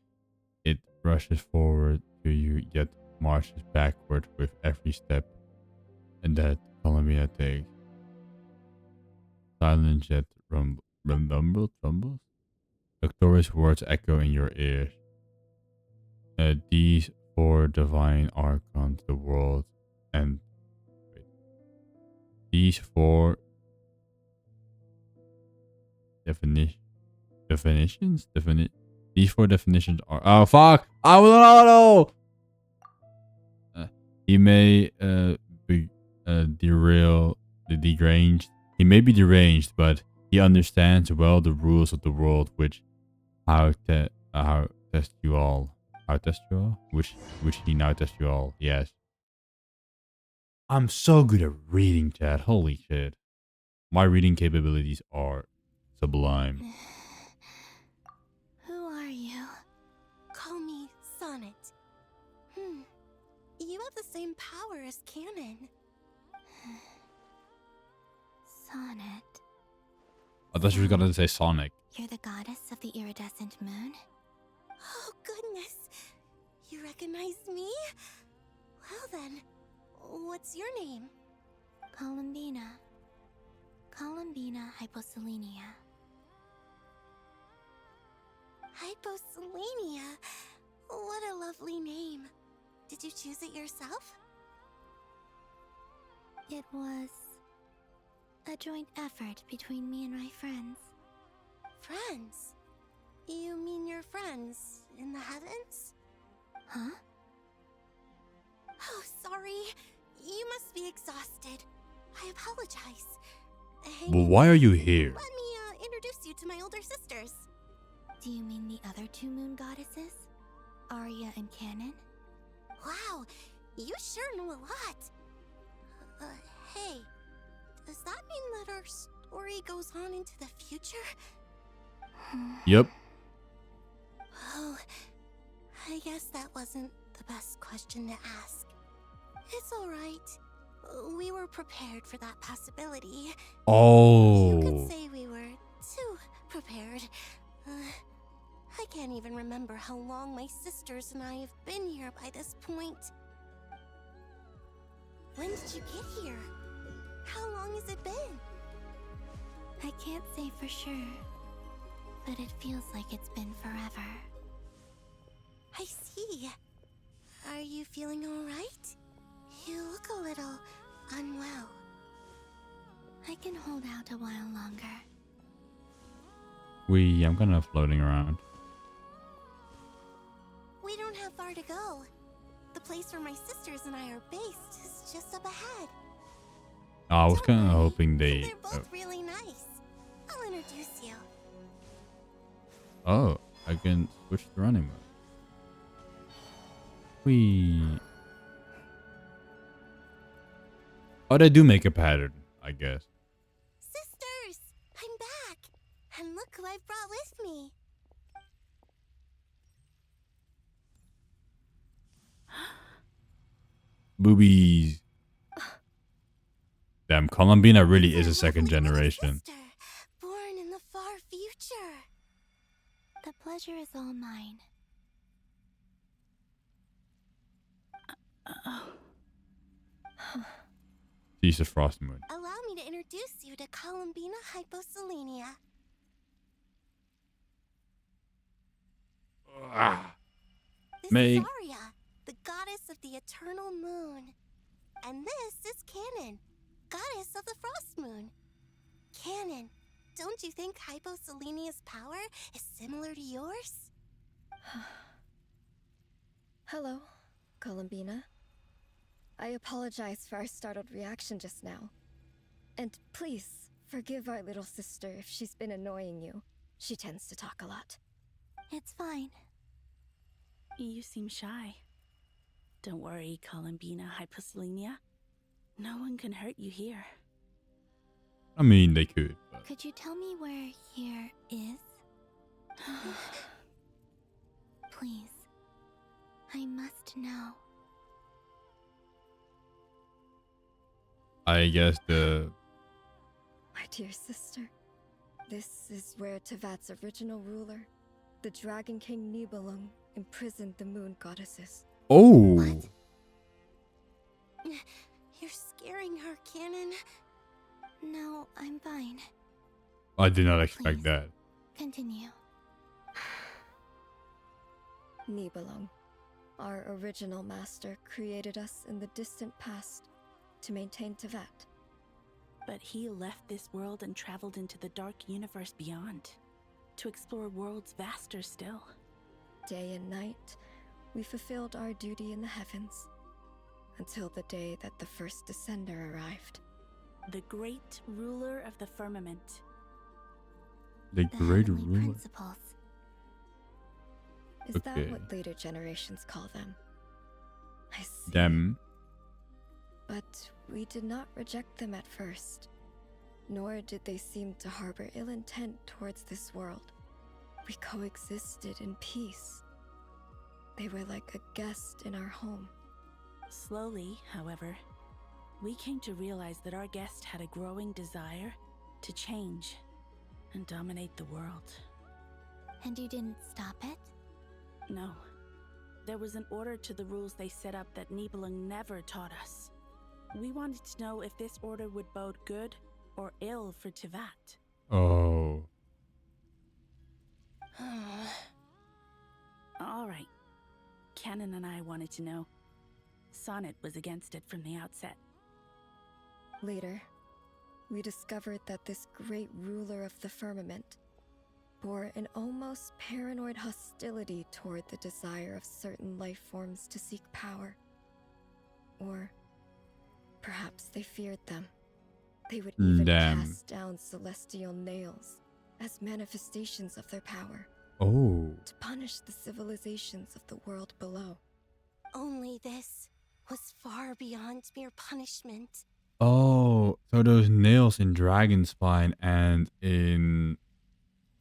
It rushes forward to you, yet marches backward with every step, and that Columbia takes. Silence yet rumbles. Victoria's words echo in your ears. These four divine archons, the world, and these four definitions. These four definitions are. Oh fuck! I don't know. He may be deranged. He may be deranged, but he understands well the rules of the world, which test you all. How test you all? Which he now tests you all. Yes. I'm so good at reading, chat. Holy shit. My reading capabilities are sublime. Who are you? Call me Sonnet. You have the same power as Canon. Sonnet. I thought she was gonna say Sonic. You're the goddess of the iridescent moon? Oh, goodness. You recognize me? Well then, what's your name? Columbina. Columbina Hyposelenia. Hyposelenia? What a lovely name. Did you choose it yourself? It was a joint effort between me and my friends. Friends? You mean your friends in the heavens? Huh? Oh, sorry. You must be exhausted. I apologize. Well, why are you here? Let me introduce you to my older sisters. Do you mean the other two moon goddesses? Arya and Canon? Wow, you sure know a lot. Hey, does that mean that our story goes on into the future? Yep. Oh, I guess that wasn't the best question to ask. It's alright. We were prepared for that possibility. Oh. You could say we were too prepared. I can't even remember how long my sisters and I have been here by this point. When did you get here? How long has it been? I can't say for sure, but it feels like it's been forever. I see. Are you feeling alright? You look a little unwell. I can hold out a while longer. I'm kind of floating around. We don't have far to go. The place where my sisters and I are based is just up ahead. I was kind of hoping they. They're both really nice. I'll introduce you. Oh, I can switch to running mode. Wee. Oh, they do make a pattern, I guess. Sisters, I'm back. And look who I've brought with me. Boobies. Damn, Columbina really is a second generation. Sister, born in the far future. The pleasure is all mine. She's a frost moon. Allow me to introduce you to Columbina Hyposelenia. This Meg. is Arya, the goddess of the eternal moon. And this is Canon, goddess of the frost moon. Canon, don't you think Hyposelenia's power is similar to yours? Hello, Columbina. I apologize for our startled reaction just now. And please, forgive our little sister if she's been annoying you. She tends to talk a lot. It's fine. You seem shy. Don't worry, Columbina Hyposelenia. No one can hurt you here. I mean, they could. But. Could you tell me where here is? Please. I must know. I guess the... My dear sister, this is where Tevat's original ruler, the Dragon King Nibelung, imprisoned the moon goddesses. Oh. You're scaring her, Canon. No, I'm fine. I did not expect that. Continue. Nibelung, our original master, created us in the distant past to maintain Tevat. But he left this world and traveled into the dark universe beyond, to explore worlds vaster still. Day and night, we fulfilled our duty in the heavens, until the day that the first descender arrived. The great ruler of the firmament. The great ruler. Principles. Is that what later generations call them? I see. Them. But we did not reject them at first, nor did they seem to harbor ill intent towards this world. We coexisted in peace. They were like a guest in our home. Slowly, however, we came to realize that our guest had a growing desire to change and dominate the world. And you didn't stop it? No. There was an order to the rules they set up that Nibelung never taught us. We wanted to know if this order would bode good or ill for Tevat. Oh. All right. Canon and I wanted to know. Sonnet was against it from the outset. Later, we discovered that this great ruler of the firmament bore an almost paranoid hostility toward the desire of certain life forms to seek power. Or perhaps they feared them. They would even cast down celestial nails as manifestations of their power. Oh. To punish the civilizations of the world below. Only this was far beyond mere punishment. Oh, so those nails in Dragonspine and in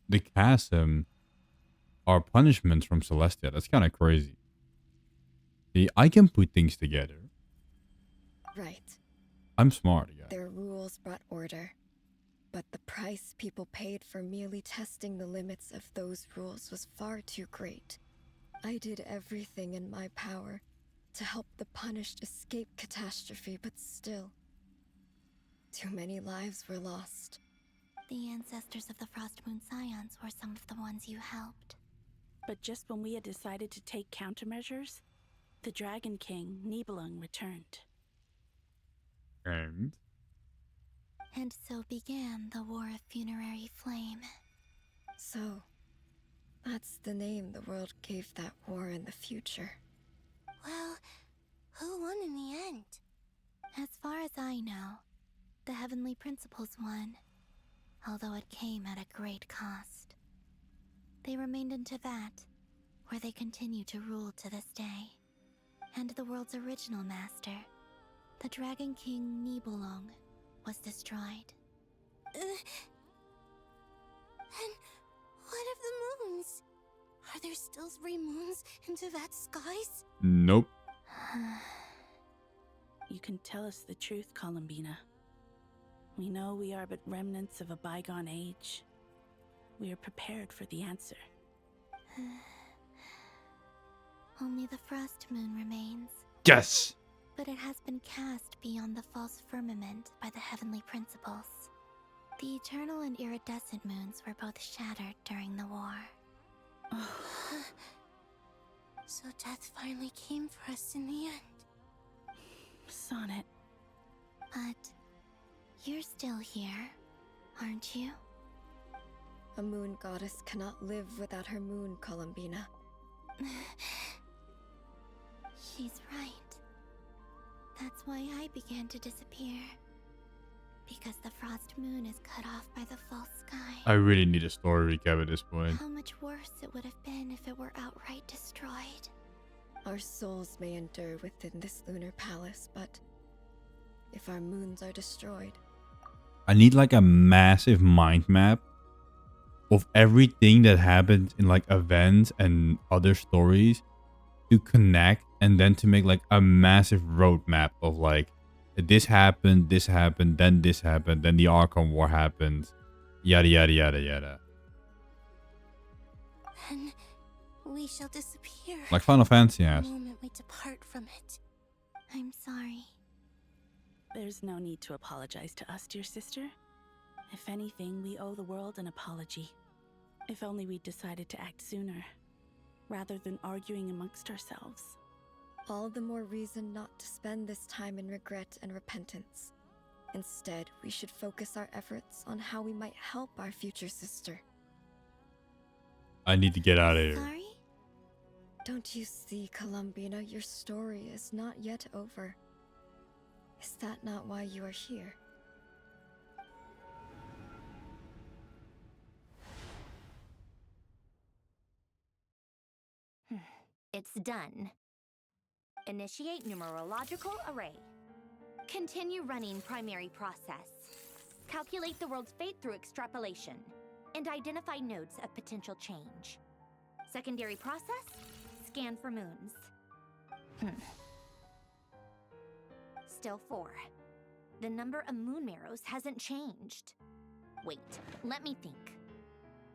the chasm are punishments from Celestia. That's kind of crazy. See, I can put things together. Right. I'm smart, yeah. Their rules brought order, but the price people paid for merely testing the limits of those rules was far too great. I did everything in my power to help the punished escape catastrophe, but still, too many lives were lost. The ancestors of the Frost Moon Scions were some of the ones you helped. But just when we had decided to take countermeasures, the Dragon King, Nibelung, returned. And so began the War of Funerary Flame. So, that's the name the world gave that war in the future. Well, who won in the end? As far as I know, the Heavenly Principles won, although it came at a great cost. They remained in Tevat, where they continue to rule to this day. And the world's original master, the Dragon King Nibelung, was destroyed. And what of the moons? Are there still 3 moons in Tevat's skies? nope. You can tell us the truth, Columbina. We know we are but remnants of a bygone age. We are prepared for the answer. Only the Frost Moon remains. Yes! But it has been cast beyond the false firmament by the Heavenly Principles. The eternal and iridescent moons were both shattered during the war. So death finally came for us in the end. Sonnet. But you're still here, aren't you? A moon goddess cannot live without her moon, Columbina. She's right. That's why I began to disappear. Because the Frost Moon is cut off by the false sky. I really need a story recap at this point. How much worse it would have been if it were outright destroyed. Our souls may endure within this lunar palace, but if our moons are destroyed... I need like a massive mind map of everything that happens in like events and other stories to connect, and then to make like a massive roadmap of like this happened, then this happened, then the Arkham War happened, yada yada yada yada. Then we shall disappear. Like Final Fantasy has. The moment we depart from it. I'm sorry. There's no need to apologize to us, dear sister. If anything, we owe the world an apology. If only we'd decided to act sooner, rather than arguing amongst ourselves. All the more reason not to spend this time in regret and repentance. Instead, we should focus our efforts on how we might help our future sister. I need to get out of here. Sorry? Don't you see, Columbina, your story is not yet over. Is that not why you are here? It's done. Initiate numerological array. Continue running primary process. Calculate the world's fate through extrapolation. And identify nodes of potential change. Secondary process, scan for moons. Still 4. The number of moon marrows hasn't changed. Wait, let me think.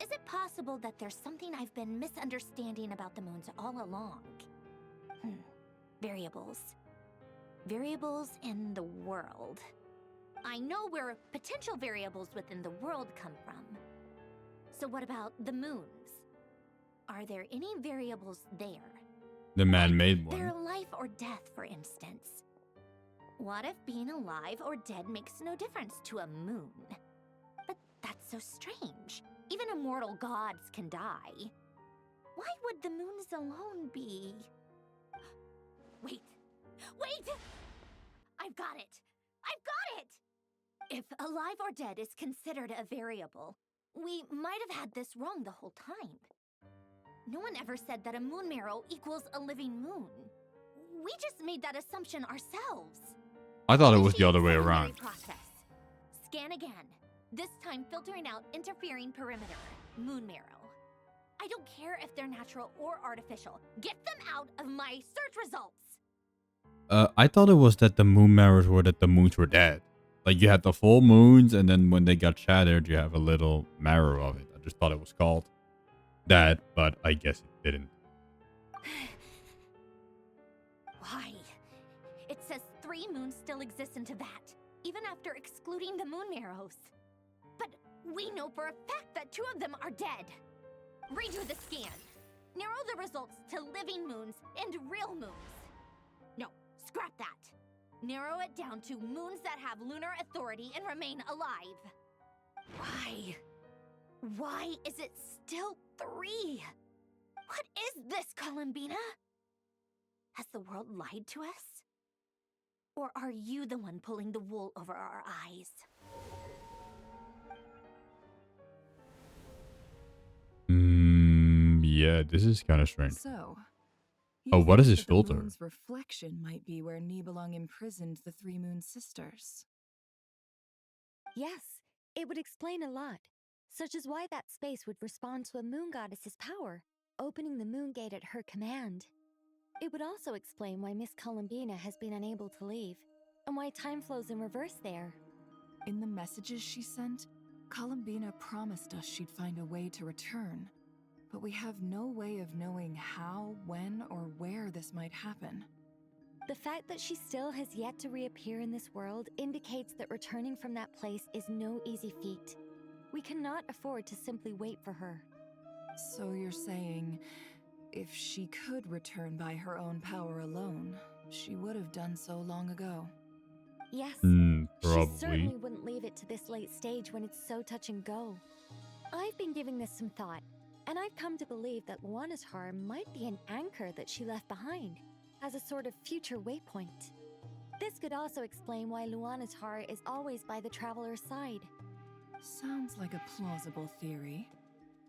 Is it possible that there's something I've been misunderstanding about the moons all along? Variables. Variables in the world. I know where potential variables within the world come from. So what about the moons? Are there any variables there? The man-made one. Their life or death, for instance. What if being alive or dead makes no difference to a moon? But that's so strange. Even immortal gods can die. Why would the moons alone be? Wait! I've got it! If alive or dead is considered a variable, we might have had this wrong the whole time. No one ever said that a moon marrow equals a living moon. We just made that assumption ourselves. I thought it was the other way around. Process. Scan again. This time filtering out interfering perimeter. Moon marrow. I don't care if they're natural or artificial. Get them out of my search results. I thought it was that the moon marrows were that the moons were dead. Like you had the full moons, and then when they got shattered, you have a little marrow of it. I just thought it was called that, but I guess it didn't. Why? It says 3 moons still exist in Teyvat, even after excluding the moon marrows. But we know for a fact that 2 of them are dead. Redo the scan. Narrow the results to living moons and real moons. No, scrap that. Narrow it down to moons that have lunar authority and remain alive. Why? Why is it still 3? What is this, Columbina? Has the world lied to us? Or are you the one pulling the wool over our eyes? Yeah, this is kind of strange. So, oh, what is think his that the filter? moon's reflection might be where Nibelung imprisoned the 3 moon sisters. Yes, it would explain a lot, such as why that space would respond to a moon goddess's power, opening the moon gate at her command. It would also explain why Miss Columbina has been unable to leave, and why time flows in reverse there. In the messages she sent, Columbina promised us she'd find a way to return. But we have no way of knowing how, when, or where this might happen. The fact that she still has yet to reappear in this world indicates that returning from that place is no easy feat. We cannot afford to simply wait for her. So you're saying, if she could return by her own power alone, she would have done so long ago. Yes, probably. she certainly wouldn't leave it to this late stage when it's so touch and go. I've been giving this some thought, and I've come to believe that Luanatar might be an anchor that she left behind, as a sort of future waypoint. This could also explain why Luanatar is always by the traveler's side. Sounds like a plausible theory.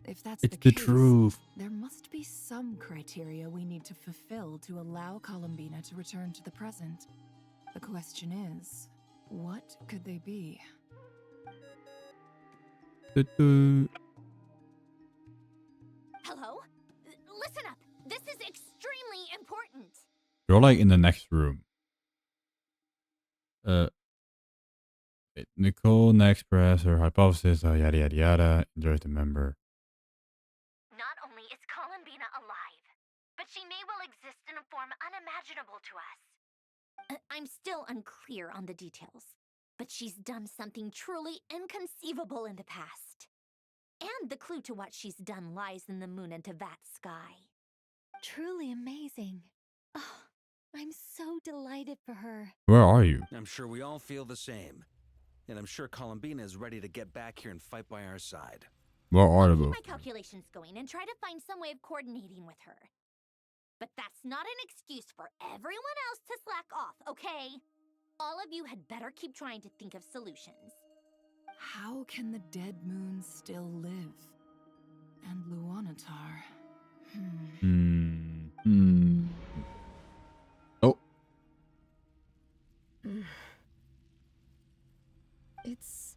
If that's It's the the case, truth. there must be some criteria we need to fulfill to allow Columbina to return to the present. The question is, what could they be? Hello? Listen up. This is extremely important. You're like in the next room. Nicole next press her hypothesis, yada yada yada. Enjoy the member. Not only is Columbina alive, but she may well exist in a form unimaginable unimaginable to us. I'm still unclear on the details, but she's done something truly inconceivable in the past. And the clue to what she's done lies in the moon and Tevat's sky. Truly amazing. Oh, I'm so delighted for her. Where are you? I'm sure we all feel the same. And I'm sure Columbina is ready to get back here and fight by our side. Where are Keep the my calculations going and try to find some way of coordinating with her. But that's not an excuse for everyone else to slack off, okay? All of you had better keep trying to think of solutions. How can the dead moon still live? And Luanatar? Oh. It's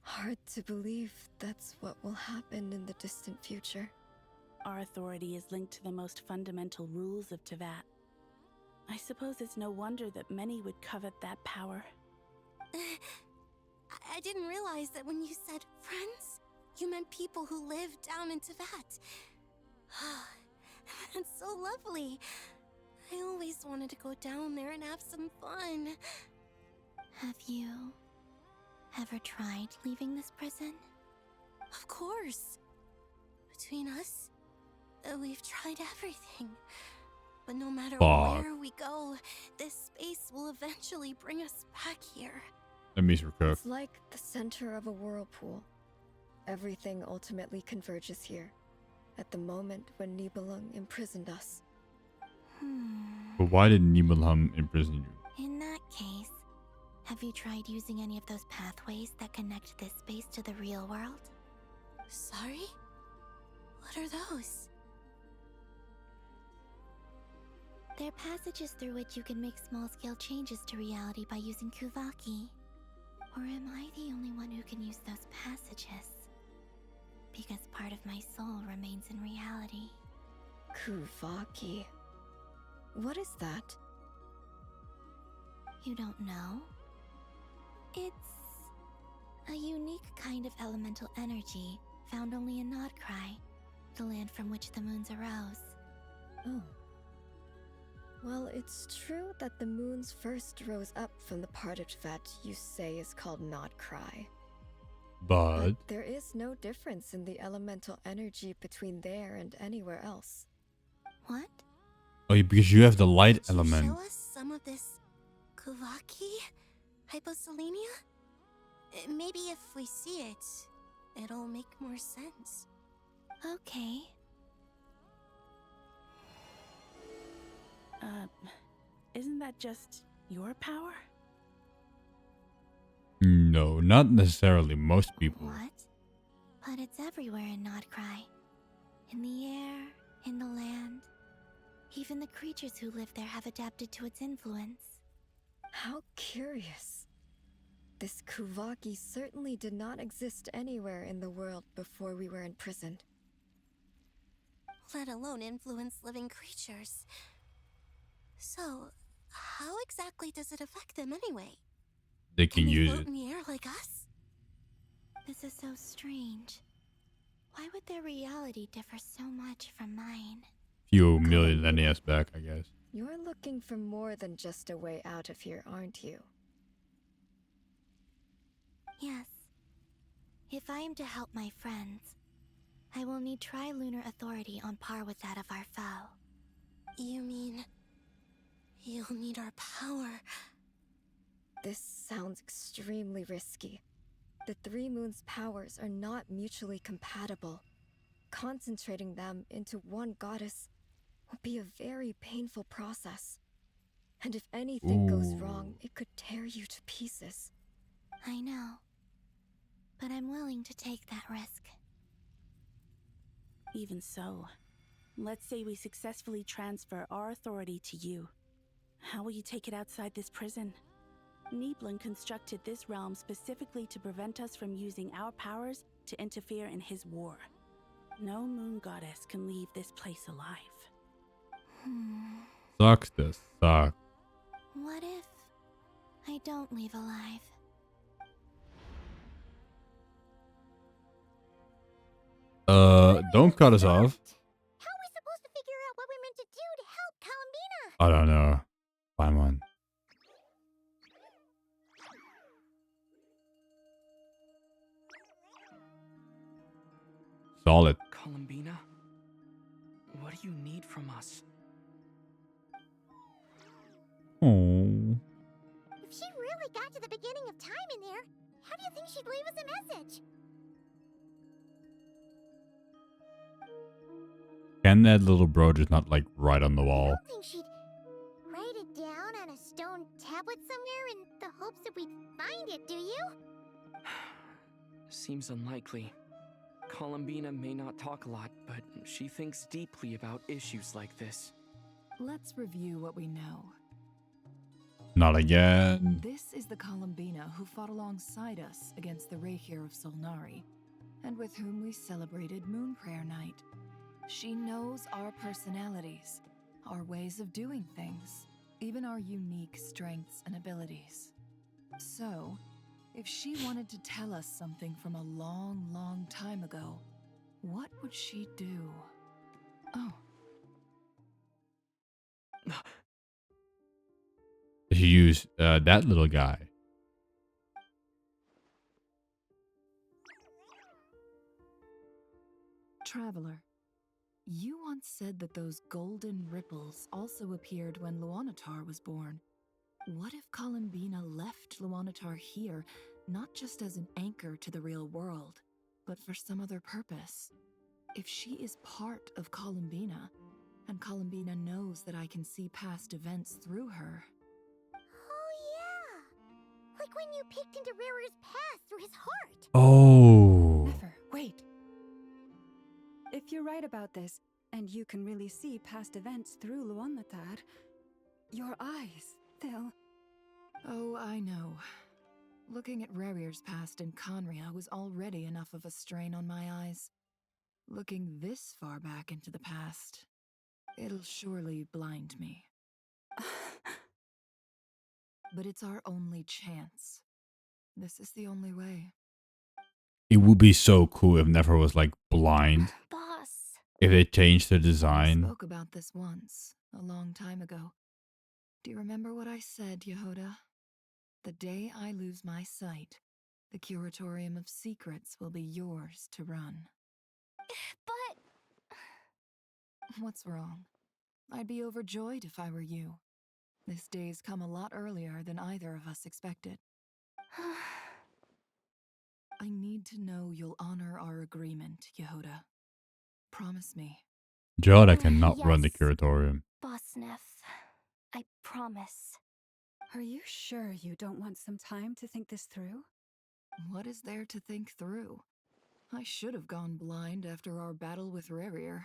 hard to believe that's what will happen in the distant future. Our authority is linked to the most fundamental rules of Tevat. I suppose it's no wonder that many would covet that power. I didn't realize that when you said friends, you meant people who live down in Tevat. That's so lovely. I always wanted to go down there and have some fun. Have you ever tried leaving this prison? Of course. Between us, we've tried everything. But no matter where we go, this space will eventually bring us back here. That means we're cooked. It's like the center of a whirlpool. Everything ultimately converges here, at the moment when Nibelung imprisoned us. But why did Nibelheim imprison you? In that case, have you tried using any of those pathways that connect this space to the real world? Sorry? What are those? They're passages through which you can make small-scale changes to reality by using Kuvaki. Or am I the only one who can use those passages? Because part of my soul remains in reality. Kuvaki. What is that? You don't know? It's a unique kind of elemental energy found only in nod-krai, the land from which the moons arose. Oh. Well, it's true that the moons first rose up from the part of Tevat you say is called nod-krai. But there is no difference in the elemental energy between there and anywhere else. What? Oh, because you have the light element. Show us some of this Kuvaki? Hyposelenia? Maybe if we see it, it'll make more sense. Okay. Isn't that just your power? No, not necessarily. Most people. What? But it's everywhere in nod-krai. In the air, in the land. Even the creatures who live there have adapted to its influence. How curious. This Kuvaki certainly did not exist anywhere in the world before we were imprisoned. Let alone influence living creatures. So, how exactly does it affect them anyway? They can use float it. in the air like us? This is so strange. Why would their reality differ so much from mine? Few millennia back, I guess. You're looking for more than just a way out of here, aren't you? Yes. If I am to help my friends, I will need tri-lunar authority on par with that of our foe. You mean you'll need our power? This sounds extremely risky. The three moons' powers are not mutually compatible. Concentrating them into one goddess will be a very painful process. And if anything goes wrong, it could tear you to pieces. I know. But I'm willing to take that risk. Even so, let's say we successfully transfer our authority to you. How will you take it outside this prison? Nibelung constructed this realm specifically to prevent us from using our powers to interfere in his war. No moon goddess can leave this place alive. Sucks to suck. What if I don't leave alive? Don't cut us off. How are we supposed to figure out what we're meant to do to help Columbina? I don't know. Find one. Solid. Columbina, what do you need from us? Oh. If she really got to the beginning of time in there, how do you think she'd leave us a message? Can that little bro just not like right on the wall? I don't think she'd write it down on a stone tablet somewhere in the hopes that we'd find it, do you? Seems unlikely. Columbina may not talk a lot, but she thinks deeply about issues like this. Let's review what we know. Not again. This is the Columbina who fought alongside us against the Rahir of Solnari, and with whom we celebrated Moon Prayer Night. She knows our personalities, our ways of doing things, even our unique strengths and abilities. So, if she wanted to tell us something from a long, long time ago, what would she do? Oh. She used that little guy. Traveler, you once said that those golden ripples also appeared when Luanatar was born. What if Columbina left Luanatar here, not just as an anchor to the real world, but for some other purpose? If she is part of Columbina, and Columbina knows that I can see past events through her. Oh yeah! Like when you peeked into Rarir's past through his heart! Oh. Never. Wait. If you're right about this, and you can really see past events through Luanatar, your eyes, they'll... Oh, I know. Looking at Rarir's past in Conria was already enough of a strain on my eyes. Looking this far back into the past, it'll surely blind me. But it's our only chance. This is the only way. It would be so cool if Never was like blind. Boss. If they changed the We design. spoke about this once, a long time ago. Do you remember what I said, Yehoda? The day I lose my sight, the Curatorium of Secrets will be yours to run. But... What's wrong? I'd be overjoyed if I were you. This day's come a lot earlier than either of us expected. I need to know you'll honor our agreement, Yehoda. Promise me. Yehoda cannot run the Curatorium. Boss Neff, I promise. Are you sure you don't want some time to think this through? What is there to think through? I should have gone blind after our battle with Rarir.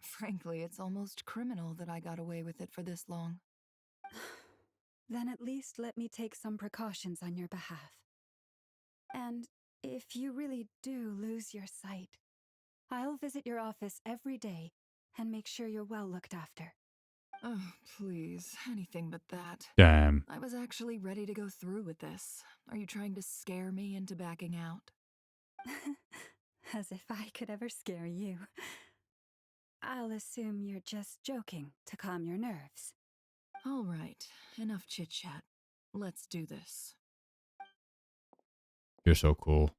Frankly, it's almost criminal that I got away with it for this long. Then at least let me take some precautions on your behalf. And if you really do lose your sight, I'll visit your office every day and make sure you're well looked after. Oh, please, anything but that. Damn. I was actually ready to go through with this. Are you trying to scare me into backing out? As if I could ever scare you. I'll assume you're just joking to calm your nerves. All right, enough chit-chat. Let's do this. You're so cool.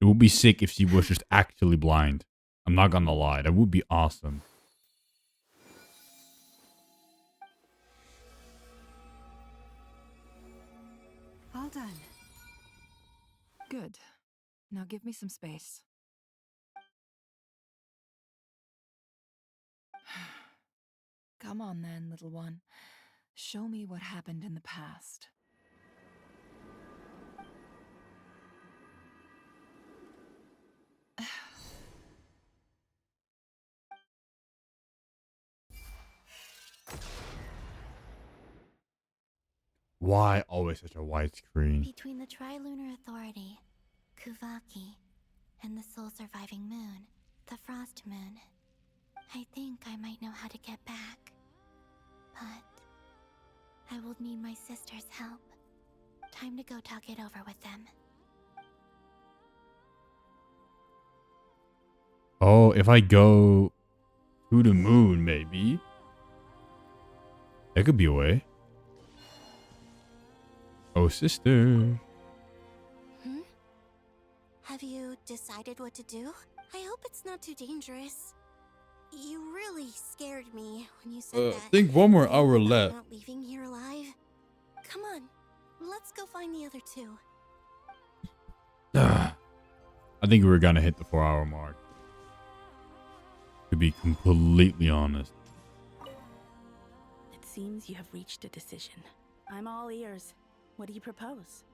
It would be sick if she was just actually blind. I'm not gonna lie, that would be awesome. All done. Good. Now give me some space. Come on then, little one. Show me what happened in the past. Why always such a wide screen? Between the Trilunar Authority, Kuvaki, and the soul-surviving moon, the Frost Moon, I think I might know how to get back. But I will need my sister's help. Time to go talk it over with them. Oh, if I go to the moon, maybe. That could be a way. Oh, sister. Have you decided what to do? I hope it's not too dangerous. You really scared me when you said that. I think one more thing hour about left. Not leaving here alive. Come on, let's go find the other two. I think we're gonna hit the 4-hour mark. To be completely honest. It seems you have reached a decision. I'm all ears. What do you propose?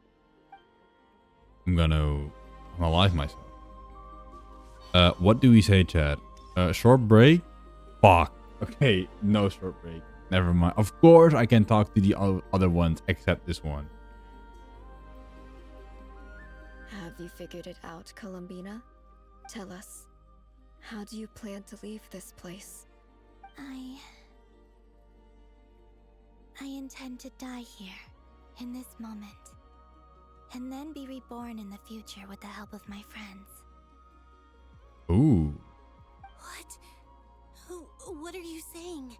I'm gonna analyze myself. What do we say, chat? Short break? Fuck. Okay, no short break. Never mind. Of course I can talk to the other ones except this one. Have you figured it out, Columbina? Tell us. How do you plan to leave this place? I intend to die here, in this moment. And then be reborn in the future with the help of my friends. Ooh. What are you saying?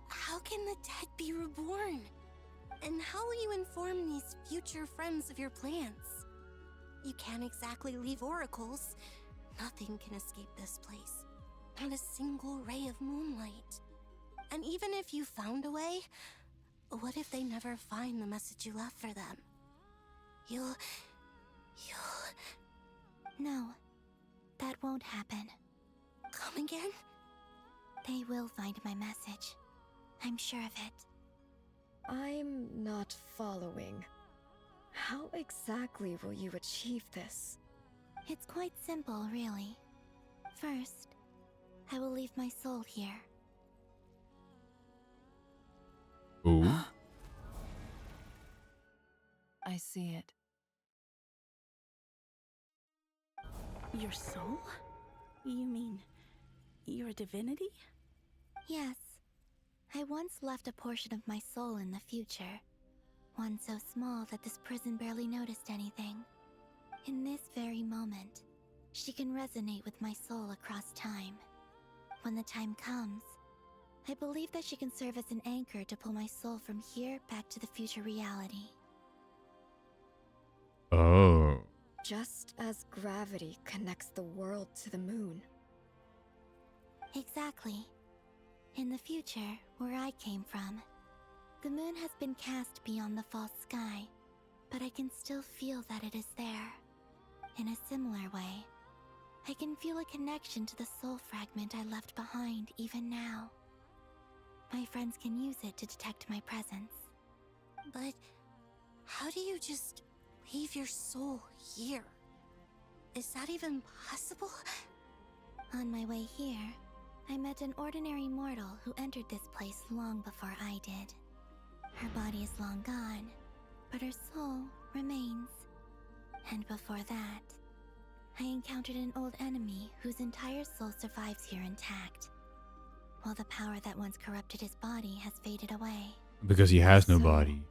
How can the dead be reborn? And how will you inform these future friends of your plans? You can't exactly leave oracles. Nothing can escape this place. Not a single ray of moonlight. And even if you found a way, what if they never find the message you left for them? You'll... No, that won't happen. Come again? They will find my message. I'm sure of it. I'm not following. How exactly will you achieve this? It's quite simple, really. First, I will leave my soul here. Ooh. I see it. Your soul? You mean your divinity? Yes. I once left a portion of my soul in the future. One so small that this prison barely noticed anything. In this very moment, she can resonate with my soul across time. When the time comes, I believe that she can serve as an anchor to pull my soul from here back to the future reality. Oh. Just as gravity connects the world to the moon. Exactly. In the future, where I came from, the moon has been cast beyond the false sky, but I can still feel that it is there. In a similar way, I can feel a connection to the soul fragment I left behind even now. My friends can use it to detect my presence. But how do you just leave your soul here? Is that even possible? On my way here, I met an ordinary mortal who entered this place long before I did. Her body is long gone, but her soul remains. And before that, I encountered an old enemy whose entire soul survives here intact, while the power that once corrupted his body has faded away. Because he has no body.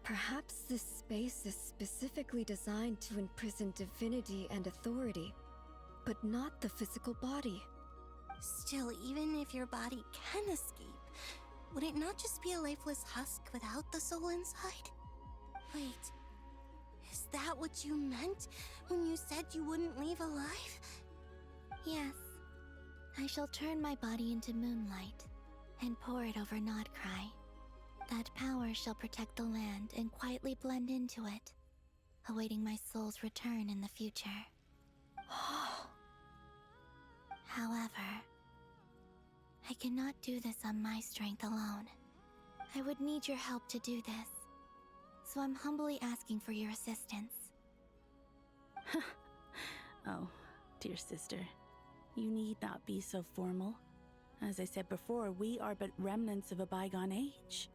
Perhaps this space is specifically designed to imprison divinity and authority, but not the physical body. Still, even if your body can escape, would it not just be a lifeless husk without the soul inside? Wait, is that what you meant when you said you wouldn't leave alive? Yes. I shall turn my body into moonlight and pour it over nod-krai. That power shall protect the land and quietly blend into it, awaiting my soul's return in the future. However, I cannot do this on my strength alone. I would need your help to do this, so I'm humbly asking for your assistance. Oh, dear sister, you need not be so formal. As I said before, we are but remnants of a bygone age.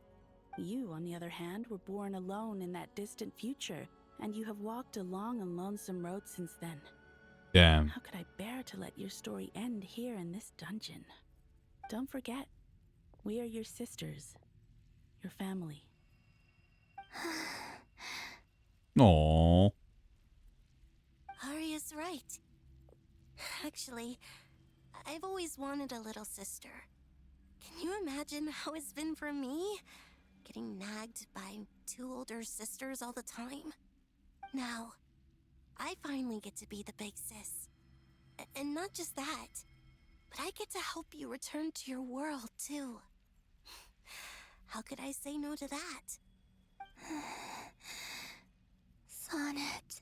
You, on the other hand, were born alone in that distant future, and you have walked a long and lonesome road since then. Damn. How could I bear to let your story end here in this dungeon? Don't forget, we are your sisters, your family. Aww. Arya's right. Actually, I've always wanted a little sister. Can you imagine how it's been for me? Getting nagged by 2 older sisters all the time. Now, I finally get to be the big sis. And not just that, but I get to help you return to your world, too. How could I say no to that? Sonnet.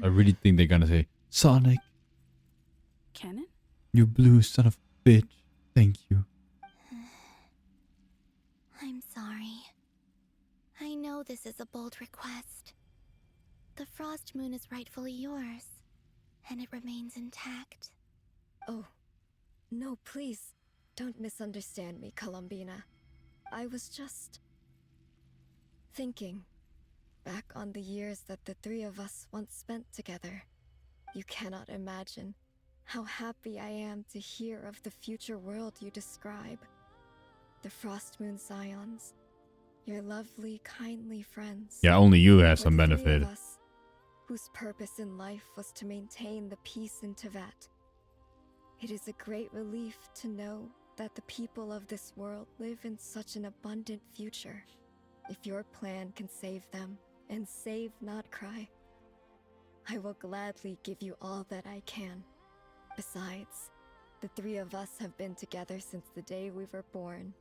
I really think they're gonna say, Sonic, Canon? you blue son of a bitch. Thank you. I'm sorry. I know this is a bold request. The Frost Moon is rightfully yours, and it remains intact. Oh, no, please. Don't misunderstand me, Columbina. I was just thinking back on the years that the 3 of us once spent together. You cannot imagine how happy I am to hear of the future world you describe. The Frost Moon Scions, your lovely, kindly friends. Yeah, only you has Were some the 3 benefit. of us whose purpose in life was to maintain the peace in Teyvat. It is a great relief to know that the people of this world live in such an abundant future. If your plan can save them and save nod-krai, I will gladly give you all that I can. Besides, the 3 of us have been together since the day we were born.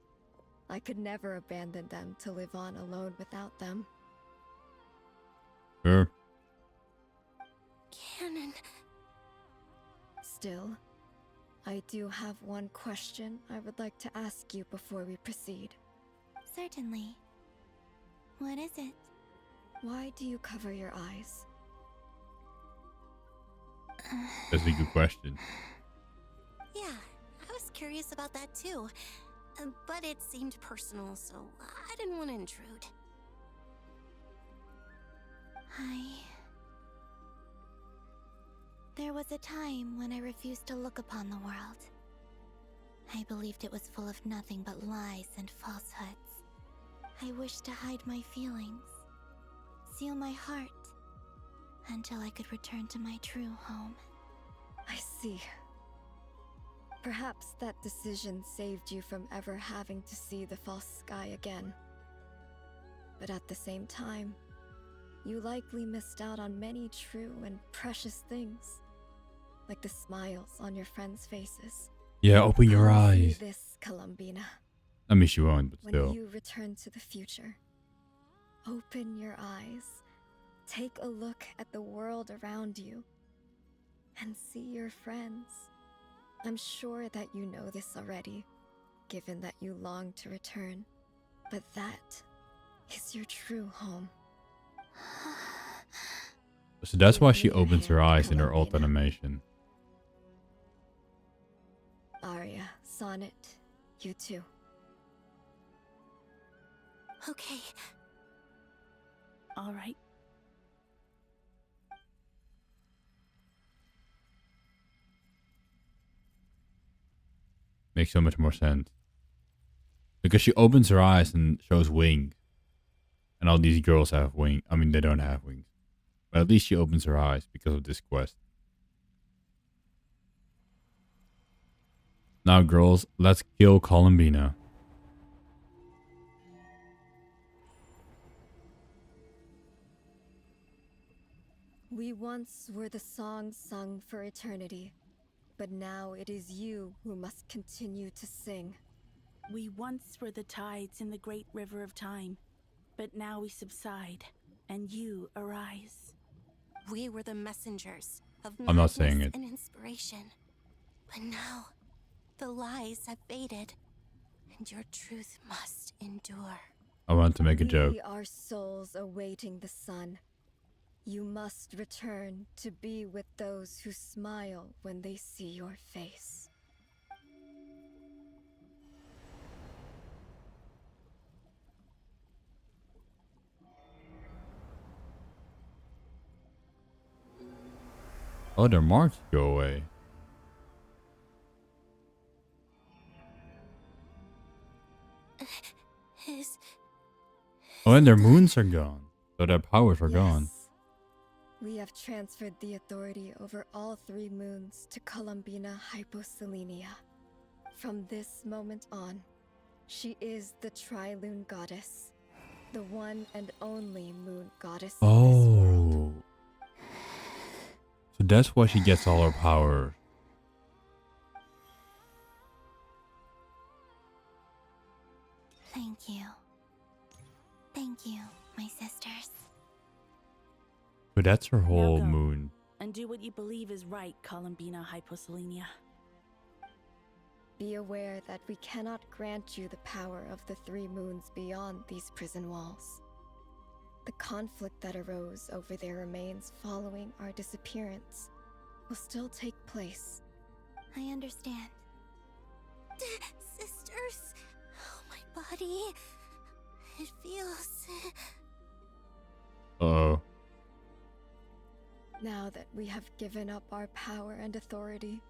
I could never abandon them to live on alone without them. Sure. Canon. Still, I do have one question I would like to ask you before we proceed. Certainly. What is it? Why do you cover your eyes? That's a good question. Yeah, I was curious about that too. But it seemed personal, so I didn't want to intrude. There was a time when I refused to look upon the world. I believed it was full of nothing but lies and falsehoods. I wished to hide my feelings, seal my heart, until I could return to my true home. I see. Perhaps that decision saved you from ever having to see the false sky again. But at the same time, you likely missed out on many true and precious things, like the smiles on your friends' faces. Yeah, open your eyes. See this, Columbina. I mean, she won't, but still. When you return to the future, open your eyes, take a look at the world around you, and see your friends. I'm sure that you know this already, given that you long to return, but that is your true home. So that's why she opens her eyes in her ult animation. Arya, Sonnet, you too. Okay. All right. Makes so much more sense. Because she opens her eyes and shows wings. And all these girls have wings. I mean, they don't have wings. But at least she opens her eyes because of this quest. Now, girls, let's kill Columbina. We once were the songs sung for eternity, but now it is you who must continue to sing. We once were the tides in the great river of time, but now we subside, and you arise. We were the messengers of I'm not saying madness it. and inspiration. But now, the lies have faded, and your truth must endure. I want to make a joke. We are souls awaiting the sun. You must return to be with those who smile when they see your face. Oh, their marks go away. Oh, and their moons are gone. So their powers are gone. We have transferred the authority over all 3 moons to Columbina Hyposelenia. From this moment on, she is the Tri-Lune Goddess, the one and only moon goddess of this world. Oh. So that's why she gets all her power. Thank you. Thank you, my sisters. So that's her whole Now go, moon. and do what you believe is right, Columbina Hyposelenia. Be aware that we cannot grant you the power of the 3 moons beyond these prison walls. The conflict that arose over their remains following our disappearance will still take place. I understand. Sisters, oh, my body. It feels. Uh-oh. Now that we have given up our power and authority,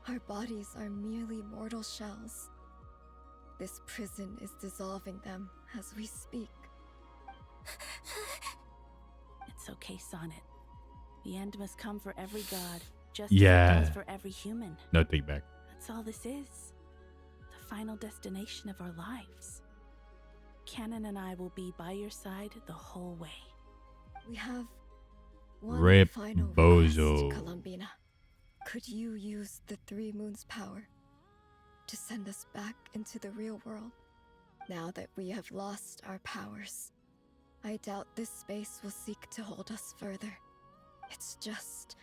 our bodies are merely mortal shells. This prison is dissolving them as we speak. It's okay, Sonnet. The end must come for every god, just Yeah. as it does for every human. No take back. That's all this is. The final destination of our lives. Cannon and I will be by your side the whole way. We have one Rip final Bozo. request, Columbina. Could you use the 3 moons' power to send us back into the real world? Now that we have lost our powers, I doubt this space will seek to hold us further. It's just...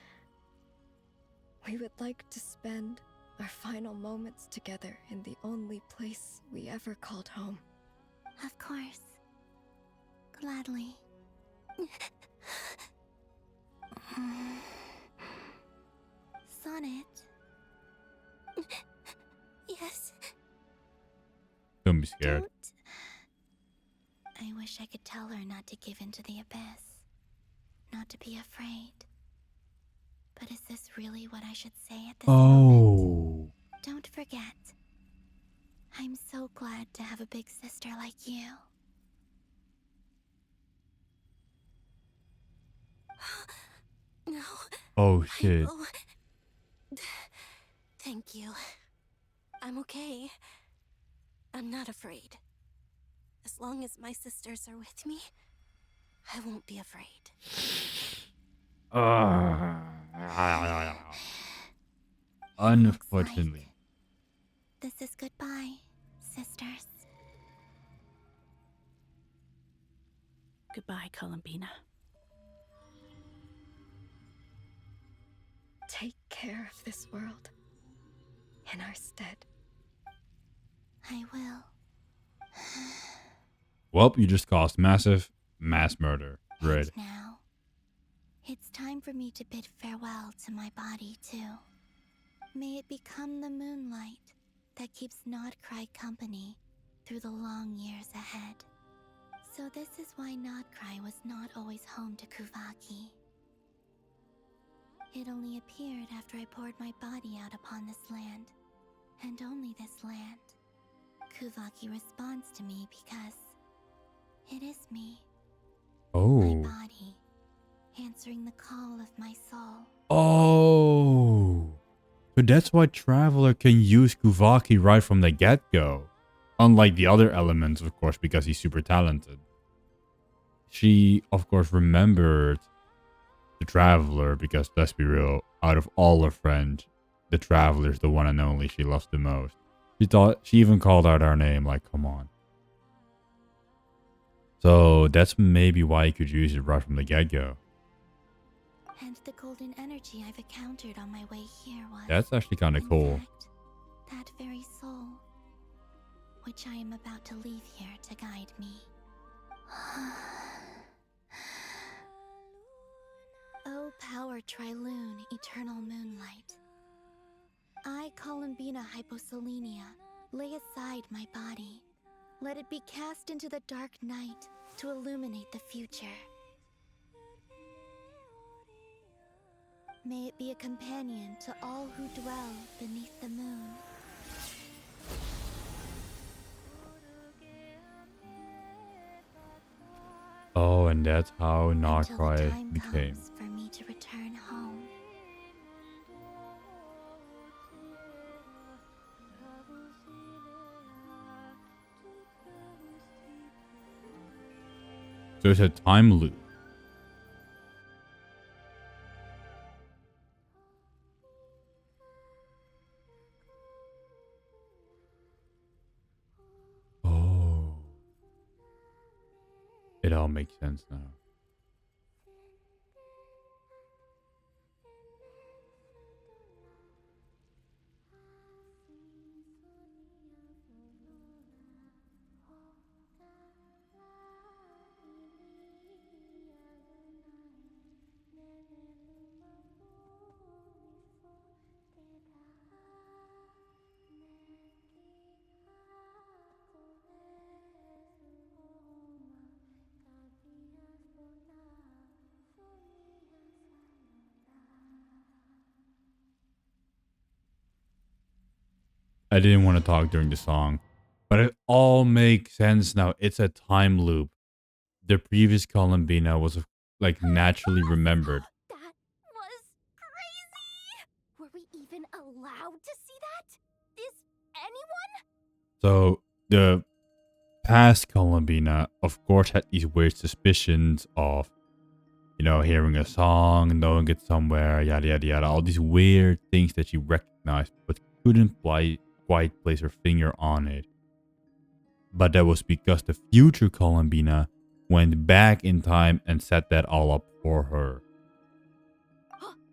we would like to spend our final moments together in the only place we ever called home. Of course. Gladly. Sonnet. Yes. Don't be scared. I wish I could tell her not to give in to the abyss. Not to be afraid. But is this really what I should say at this moment? Don't forget. I'm so glad to have a big sister like you. No. Oh shit. Thank you. I'm okay. I'm not afraid. As long as my sisters are with me, I won't be afraid. Unfortunately. This is goodbye, sisters. Goodbye, Columbina. Take care of this world in our stead. I will. Well, you just caused massive mass murder. Great. And now, it's time for me to bid farewell to my body, too. May it become the moonlight that keeps nod-krai company through the long years ahead. So this is why nod-krai was not always home to Kuvaki. It only appeared after I poured my body out upon this land, and only this land. Kuvaki responds to me because it is me. Oh. My body, answering the call of my soul. Oh. So that's why Traveler can use Kuvaki right from the get-go. Unlike the other elements, of course, because he's super talented. She, of course, remembered the Traveler because, let's be real, out of all her friends, the Traveler is the one and only she loves the most. She even called out our name, like, come on. So that's maybe why you could use it right from the get-go. And the golden energy I've encountered on my way here was... That's actually kind of cool. that very soul, which I am about to leave here to guide me. O power Tri-Lune, eternal moonlight. I, Columbina Hyposelenia, lay aside my body. Let it be cast into the dark night to illuminate the future. May it be a companion to all who dwell beneath the moon. Oh, and that's how until the nod-krai time became. comes for me to return home. So it's a time loop. Oh. It all makes sense now. I didn't want to talk during the song, but it all makes sense now. It's a time loop. The previous Columbina was like naturally remembered. Were we even allowed to see that? Is anyone? So the past Columbina, of course, had these weird suspicions of, you know, hearing a song, knowing it somewhere, yada yada yada. All these weird things that she recognized, but couldn't quite place her finger on it. But that was because the future Columbina went back in time and set that all up for her.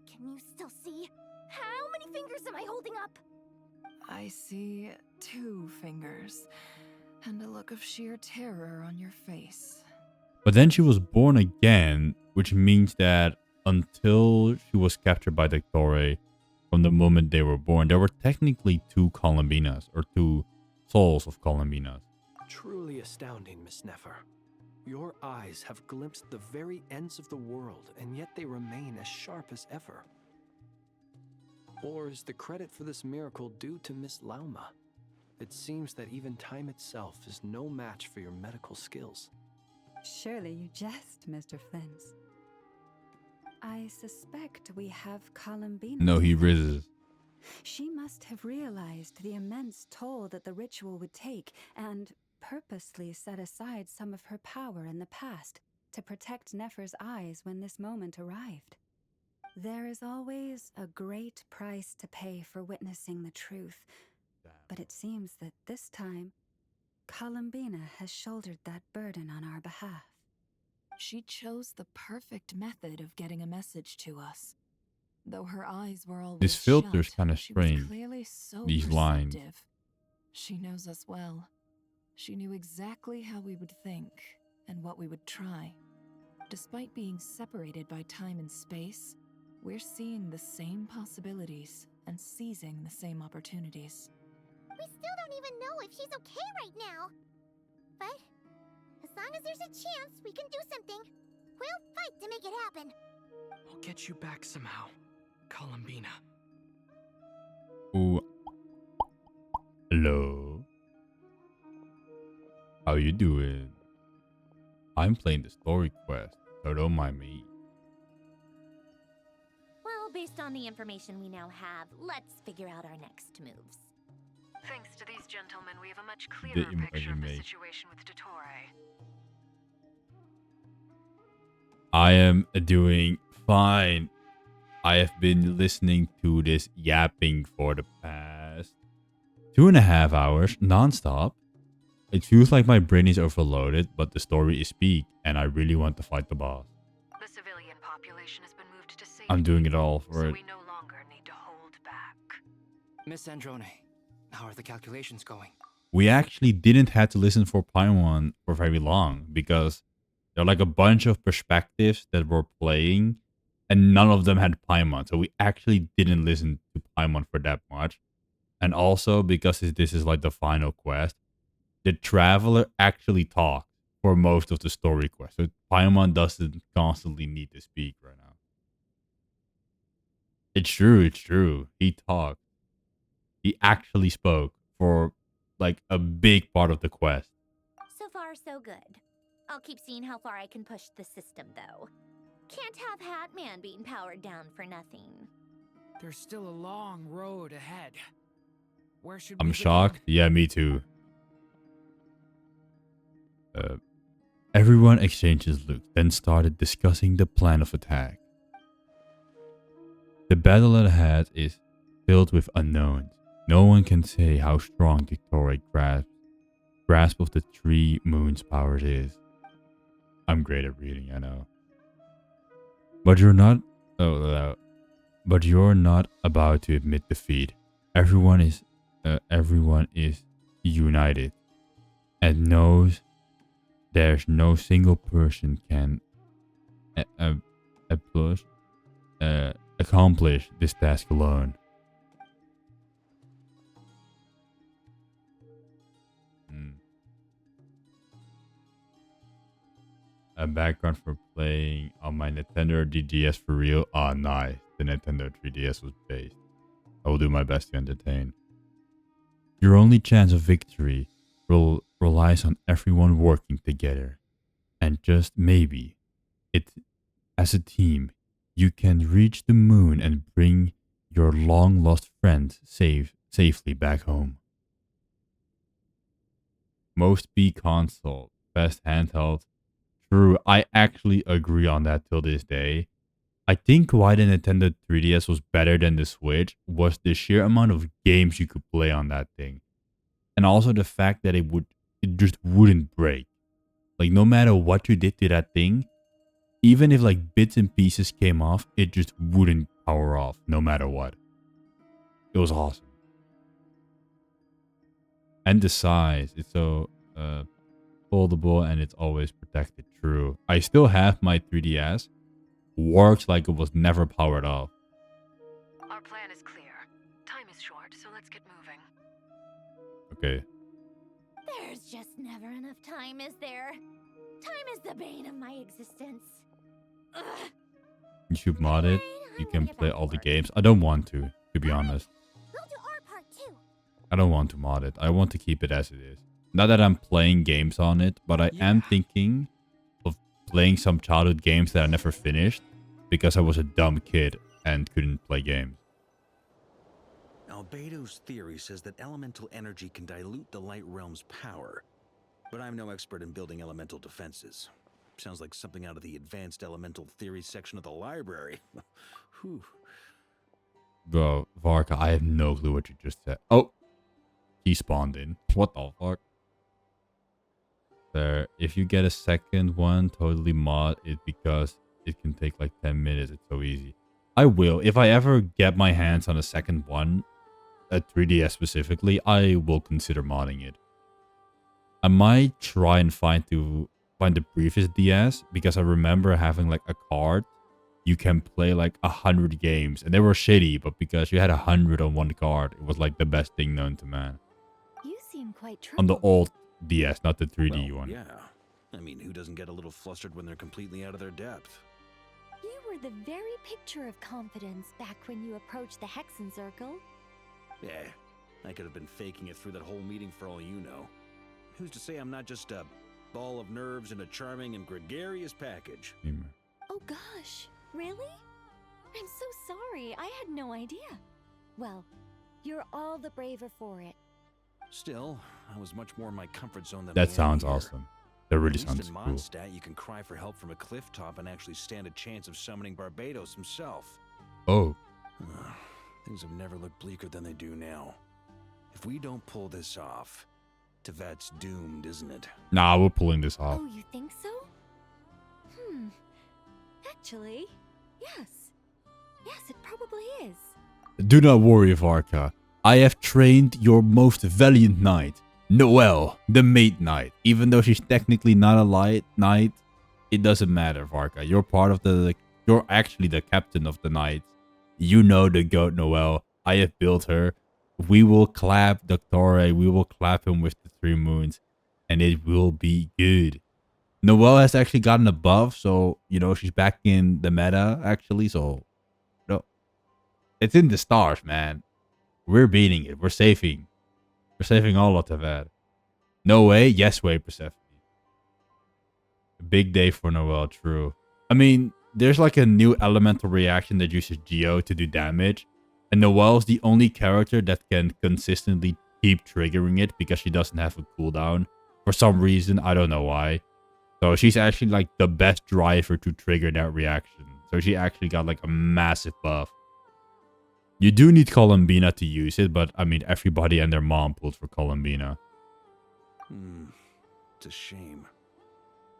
Can you still see? How many fingers am I holding up? I see 2 fingers and a look of sheer terror on your face. But then she was born again, which means that until she was captured by the Torre, from the moment they were born, there were technically 2 Columbinas, or 2 souls of Columbinas. Truly astounding, Miss Nefer. Your eyes have glimpsed the very ends of the world, and yet they remain as sharp as ever. Or is the credit for this miracle due to Miss Lauma? It seems that even time itself is no match for your medical skills. Surely you jest, Mr. Flins. I suspect we have Columbina. No, he rises. She must have realized the immense toll that the ritual would take and purposely set aside some of her power in the past to protect Nefer's eyes when this moment arrived. There is always a great price to pay for witnessing the truth, but it seems that this time, Columbina has shouldered that burden on our behalf. She chose the perfect method of getting a message to us. Though her eyes were always This filter's shut, kind of she was strange. clearly so These lines. perceptive. She knows us well. She knew exactly how we would think and what we would try. Despite being separated by time and space, we're seeing the same possibilities and seizing the same opportunities. We still don't even know if she's okay right now. But as long as there's a chance we can do something, we'll fight to make it happen. I'll get you back somehow, Columbina. Ooh. Hello. How you doing? I'm playing the story quest, so don't mind me. Well, based on the information we now have, let's figure out our next moves. Thanks to these gentlemen, we have a much The clearer emoji picture of the make. situation with Dottore. I am doing fine. I have been listening to this yapping for the past 2.5 hours non-stop. It feels like my brain is overloaded, but the story is peak, and I really want to fight the boss. The civilian population has been moved to safety. I'm doing it all for so it. we no longer need to hold back. Miss Androne, how are the calculations going? We actually didn't have to listen for Paimon for very long, because there are like a bunch of perspectives that were playing, and none of them had Paimon. So we actually didn't listen to Paimon for that much. And also, because this is like the final quest, the Traveler actually talked for most of the story quest. So Paimon doesn't constantly need to speak right now. It's true. He talked. He actually spoke for like a big part of the quest. So far, so good. I'll keep seeing how far I can push the system, though. Can't have Hatman being powered down for nothing. There's still a long road ahead. Where should we I'm begin? shocked. Yeah, me too. Everyone exchanges looks, then started discussing the plan of attack. The battle ahead is filled with unknowns. No one can say how strong Victoria's grasp of the 3 moons' powers is. I'm great at reading, I know. But you're not about to admit defeat. Everyone is united and knows there's no single person can accomplish this task alone. A background for playing on my Nintendo 3DS for real? Ah, nice. The Nintendo 3DS was based. I will do my best to entertain. Your only chance of victory relies on everyone working together. And just maybe, as a team, you can reach the moon and bring your long-lost friends safely back home. Most B console, best handheld. True, I actually agree on that till this day. I think why the Nintendo 3DS was better than the Switch was the sheer amount of games you could play on that thing. And also the fact that it just wouldn't break. Like no matter what you did to that thing, even if like bits and pieces came off, it just wouldn't power off no matter what. It was awesome. And the size, it's so foldable and it's always protected. True. I still have my 3DS. Works like it was never powered off. Our plan is clear. Time is short, so let's get moving. Okay. There's just never enough time, is there? Time is the bane of my existence. Ugh. You should mod it. You can play all the games. I don't want to be honest. We'll do our part too. I don't want to mod it. I want to keep it as it is. Not that I'm playing games on it, but I am thinking of playing some childhood games that I never finished because I was a dumb kid and couldn't play games. Albedo's theory says that elemental energy can dilute the light realm's power, but I'm no expert in building elemental defenses. Sounds like something out of the advanced elemental theory section of the library. Whew. Bro, Varka, I have no clue what you just said. Oh, he spawned in. What the fuck? There, if you get a second one, totally mod it because it can take like 10 minutes. It's so easy. I will. If I ever get my hands on a second one, a 3DS specifically, I will consider modding it. I might try and find the previous DS because I remember having like a card. You can play like 100 games and they were shitty, but because you had 100 on one card, it was like the best thing known to man. You seem quite On the old DS, not the 3D one. Yeah. I mean, who doesn't get a little flustered when they're completely out of their depth? You were the very picture of confidence back when you approached the Hexen Circle. Yeah, I could have been faking it through that whole meeting for all you know. Who's to say I'm not just a ball of nerves in a charming and gregarious package? Oh gosh, really? I'm so sorry, I had no idea. Well, you're all the braver for it. Still, I was much more in my comfort zone than That I am sounds here. awesome. That really At least sounds in cool. Mondstadt, you can cry for help from a cliff top and actually stand a chance of summoning Barbados himself. Oh. Things have never looked bleaker than they do now. If we don't pull this off, Tevat's doomed, isn't it? Nah, we're pulling this off. Oh, you think so? Actually, yes. Yes, it probably is. Do not worry, Varka. I have trained your most valiant knight, Noelle, the Maid Knight. Even though she's technically not a light knight, it doesn't matter, Varka. You're part of you're actually the captain of the knights. You know the goat Noelle. I have built her. We will clap Doctore. We will clap him with the 3 moons. And it will be good. Noelle has actually gotten a buff. So, you know, she's back in the meta, actually. So, you know, it's in the stars, man. We're beating it. We're saving. We're saving all of Tevat. No way. Yes way, Persephone. Big day for Noelle, true. I mean, there's like a new elemental reaction that uses Geo to do damage. And Noelle's the only character that can consistently keep triggering it because she doesn't have a cooldown. For some reason, I don't know why. So she's actually like the best driver to trigger that reaction. So she actually got like a massive buff. You do need Columbina to use it, but I mean, everybody and their mom pulled for Columbina. It's a shame.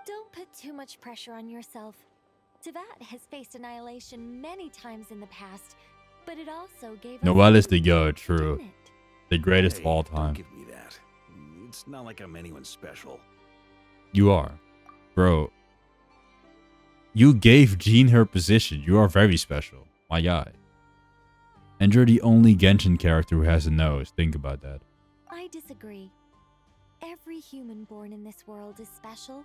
Don't put too much pressure on yourself. Tevat has faced annihilation many times in the past, but it also gave us Noelle is the GOAT, true. The greatest of all Don't time. give me that. It's not like I'm anyone special. You are. Bro. You gave Jean her position. You are very special. My guy. And you're the only Genshin character who has a nose. Think about that. I disagree. Every human born in this world is special.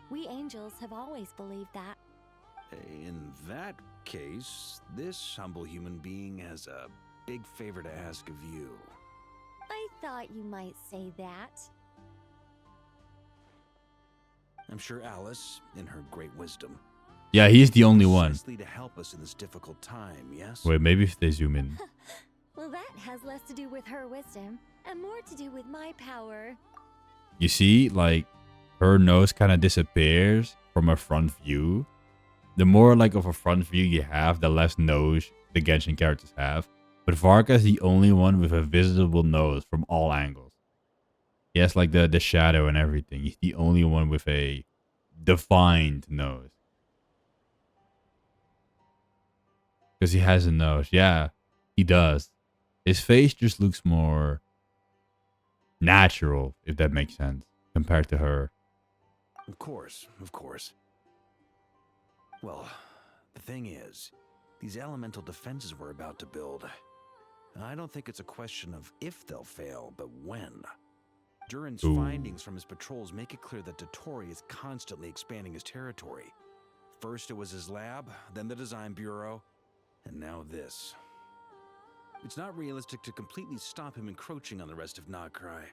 We angels have always believed that. In that case, this humble human being has a big favor to ask of you. I thought you might say that. I'm sure Alice, in her great wisdom, Yeah, he's the only one. precisely to help us in this difficult time, yes? Wait, maybe if they zoom in. Well, that has less to do with her wisdom and more to do with my power. You see, like, her nose kind of disappears from a front view. The more like of a front view you have, the less nose the Genshin characters have. But Varka is the only one with a visible nose from all angles. He has like the shadow and everything. He's the only one with a defined nose. Because he has a nose. Yeah, he does. His face just looks more natural, if that makes sense, compared to her. Of course, of course. Well, the thing is, these elemental defenses we're about to build, I don't think it's a question of if they'll fail, but when. Durin's findings from his patrols make it clear that Dotori is constantly expanding his territory. First it was his lab, then the design bureau, and now this. It's not realistic to completely stop him encroaching on the rest of nod-krai.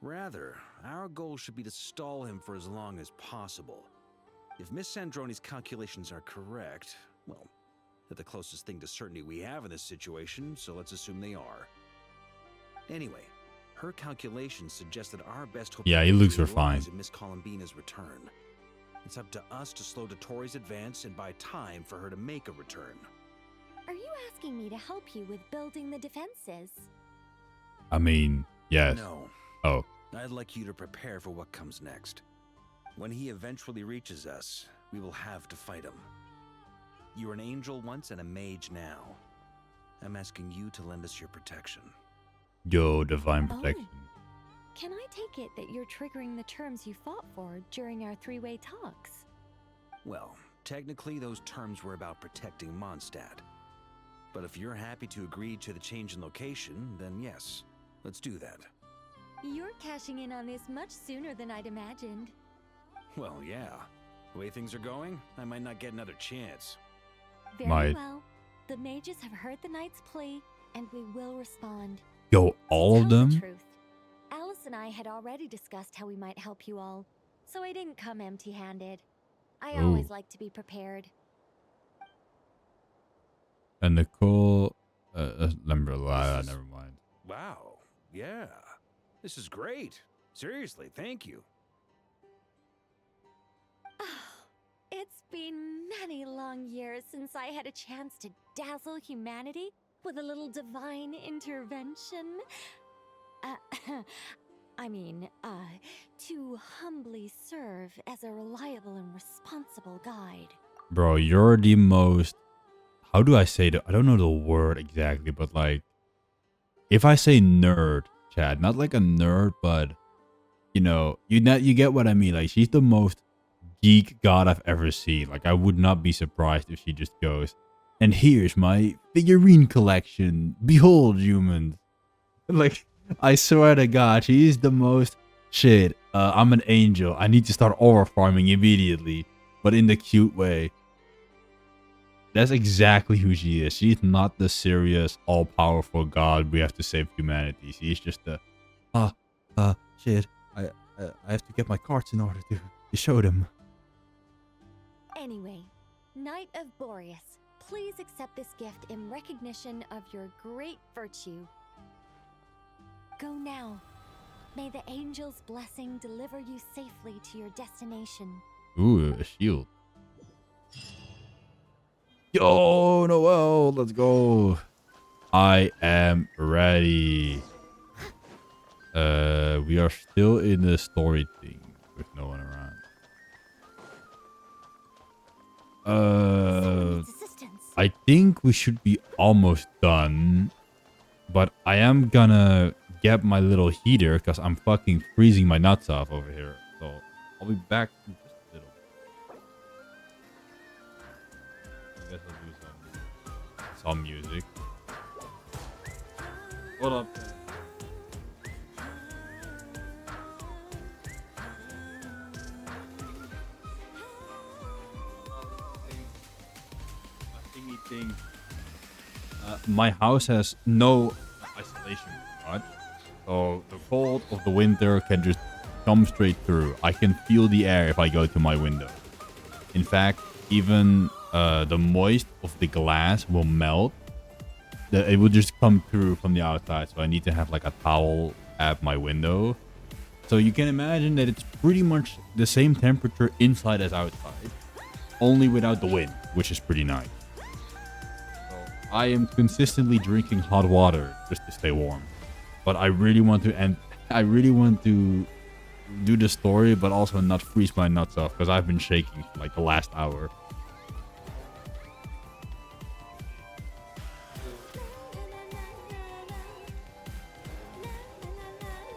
Rather, our goal should be to stall him for as long as possible. If Miss Sandroni's calculations are correct, well, they're the closest thing to certainty we have in this situation, so let's assume they are. Anyway, her calculations suggest that our best hope Yeah, he looks lies refined. in Miss Columbina's return. It's up to us to slow Dotori's advance and buy time for her to make a return. Are you asking me to help you with building the defenses? I mean, yes. No. Oh. I'd like you to prepare for what comes next. When he eventually reaches us, we will have to fight him. You were an angel once and a mage now. I'm asking you to lend us your protection. Yo, divine protection. Can I take it that you're triggering the terms you fought for during our three-way talks? Well, technically those terms were about protecting Mondstadt. But if you're happy to agree to the change in location, then yes, let's do that. You're cashing in on this much sooner than I'd imagined. Well, yeah. The way things are going, I might not get another chance. Very well. The mages have heard the knight's plea, and we will respond. Yo, all of them? Truth. Alice and I had already discussed how we might help you all, so I didn't come empty-handed. I always like to be prepared. And Nicole... never mind. Wow. Yeah. This is great. Seriously, thank you. It's been many long years since I had a chance to dazzle humanity with a little divine intervention. To humbly serve as a reliable and responsible guide. Bro, you're the most... How do I say that? I don't know the word exactly, but like... If I say nerd, Chad, not like a nerd, but... You know, you get what I mean. Like, she's the most geek god I've ever seen. Like, I would not be surprised if she just goes, and here's my figurine collection. Behold, humans. Like, I swear to God, she is the most... Shit, I'm an angel. I need to start aura farming immediately. But in the cute way. That's exactly who she is. She's not the serious, all-powerful god we have to save humanity. She's just the... shit. I have to get my cards in order to show them. Anyway, Knight of Boreas, please accept this gift in recognition of your great virtue. Go now. May the angel's blessing deliver you safely to your destination. Ooh, a shield. Yo, Noel, let's go. I am ready. We are still in the story thing with no one around. I think we should be almost done. But I am gonna get my little heater because I'm fucking freezing my nuts off over here. So I'll be back in just a little. I guess I'll do some music. Hold up. Thing. My house has no isolation, right? So the cold of the winter can just come straight through. I can feel the air if I go to my window. In fact, even the moist of the glass will melt. It will just come through from the outside. So I need to have like a towel at my window. So you can imagine that it's pretty much the same temperature inside as outside, only without the wind, which is pretty nice. I am consistently drinking hot water just to stay warm. But I really want to do the story, but also not freeze my nuts off because I've been shaking for like the last hour.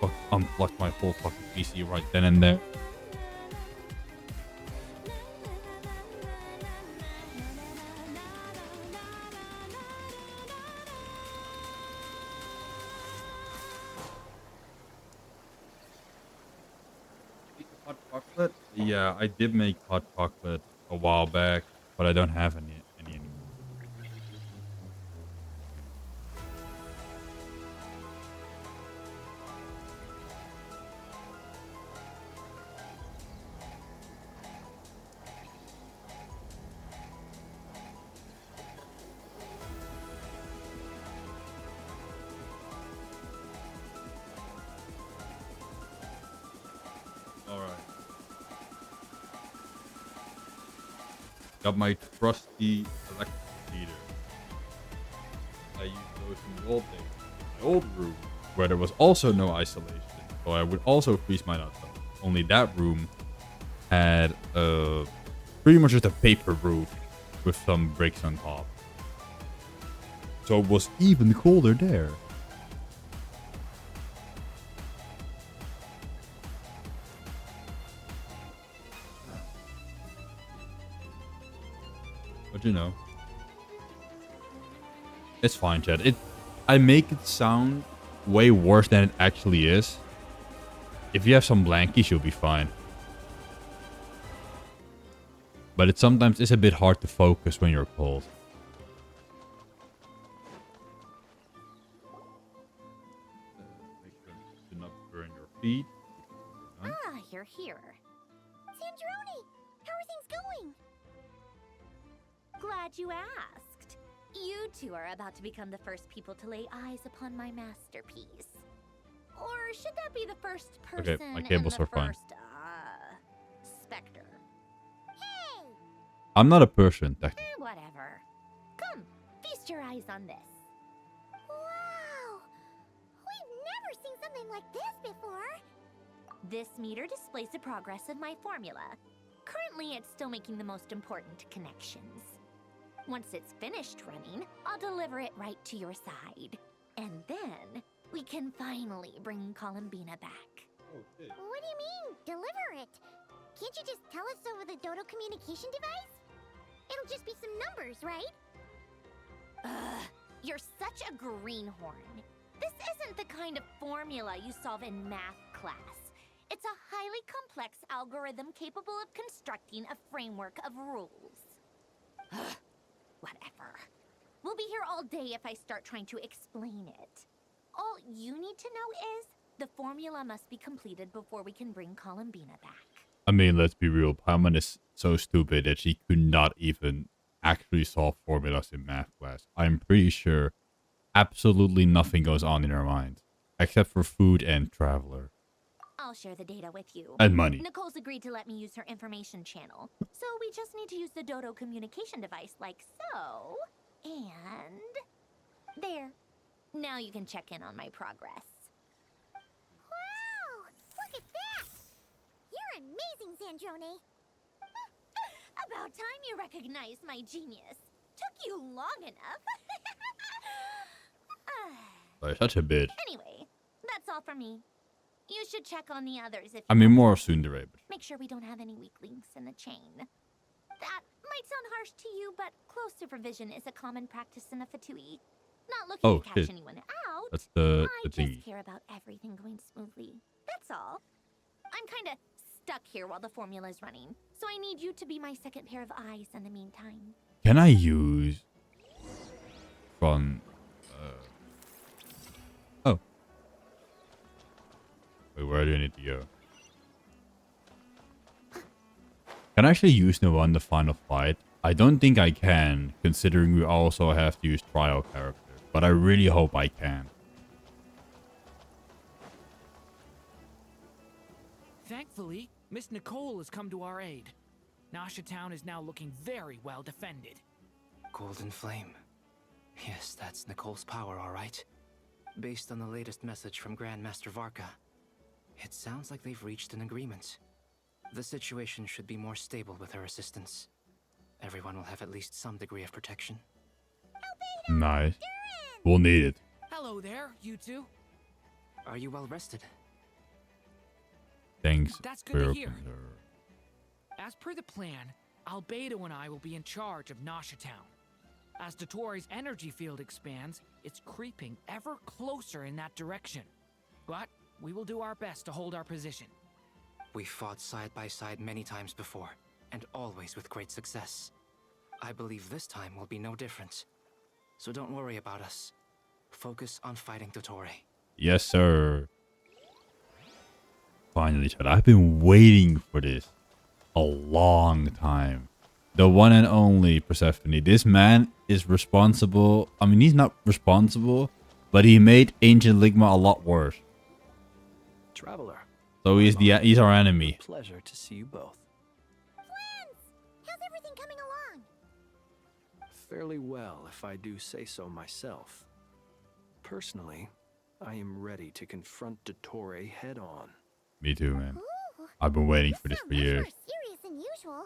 Fuck, unplugged my whole fucking PC right then and there. Yeah, I did make hot chocolate a while back, but I don't have any anymore. Got my trusty electric heater. I used those in the old days. My old room, where there was also no isolation, so I would also freeze my nuts off. Only that room had pretty much just a paper roof with some bricks on top. So it was even colder there. But you know, it's fine, Chad. I make it sound way worse than it actually is. If you have some blankies, you'll be fine. But it sometimes is a bit hard to focus when you're cold. Make sure to not burn your feet. Ah, you're here. Sandrone, how are things going? Glad you asked. You two are about to become the first people to lay eyes upon my masterpiece. Or should that be the first person Okay, my cables and the are fine. first, specter? Hey! I'm not a person, technically. Whatever. Come, feast your eyes on this. Wow! We've never seen something like this before. This meter displays the progress of my formula. Currently, it's still making the most important connections. Once it's finished running, I'll deliver it right to your side. And then, we can finally bring Columbina back. Okay. What do you mean, deliver it? Can't you just tell us over the Dodo communication device? It'll just be some numbers, right? Ugh, you're such a greenhorn. This isn't the kind of formula you solve in math class. It's a highly complex algorithm capable of constructing a framework of rules. Ugh, whatever. We'll be here all day if I start trying to explain it. All you need to know is the formula must be completed before we can bring Columbina back. I mean, let's be real. Paimon is so stupid that she could not even actually solve formulas in math class. I'm pretty sure absolutely nothing goes on in her mind except for food and traveler. I'll share the data with you. And money. Nicole's agreed to let me use her information channel. So we just need to use the Dodo communication device like so. And there. Now you can check in on my progress. Wow! Look at that! You're amazing, Zandrone. About time you recognized my genius. Took you long enough. Like, such a bitch. Anyway, that's all from me. You should check on the others if you I mean, want more to. tsundere, but Make sure we don't have any weak links in the chain. That might sound harsh to you, but close supervision is a common practice in the Fatui. Not looking oh to catch shit. anyone out. That's the I thingy. just care about everything going smoothly. That's all. I'm kind of stuck here while the formula is running, so I need you to be my second pair of eyes in the meantime. Can I use from oh. Wait, where do I need to go? Can I actually use Nova in the final fight? I don't think I can, considering we also have to use trial characters. But I really hope I can. Thankfully, Miss Nicole has come to our aid. Nasha Town is now looking very well defended. Golden Flame. Yes, that's Nicole's power, all right. Based on the latest message from Grandmaster Varka, it sounds like they've reached an agreement. The situation should be more stable with her assistance. Everyone will have at least some degree of protection. Nice. We'll need it. Hello there, you two. Are you well rested? Thanks That's for good your to hear. concern. As per the plan, Albedo and I will be in charge of Nasha Town. As Dotori's energy field expands, it's creeping ever closer in that direction. But we will do our best to hold our position. We fought side by side many times before, and always with great success. I believe this time will be no different. So don't worry about us. Focus on fighting Dotori. Yes, sir. Finally, chat. I've been waiting for this a long time. The one and only Persephone. This man is responsible. I mean, he's not responsible, but he made Ancient Ligma a lot worse. Traveler. So he's our enemy. Pleasure to see you both. Friends! How's everything coming along? Fairly well, if I do say so myself. Personally, I am ready to confront Dottore head on. Me too, man. Ooh, I've been waiting for this for much years. more serious than usual.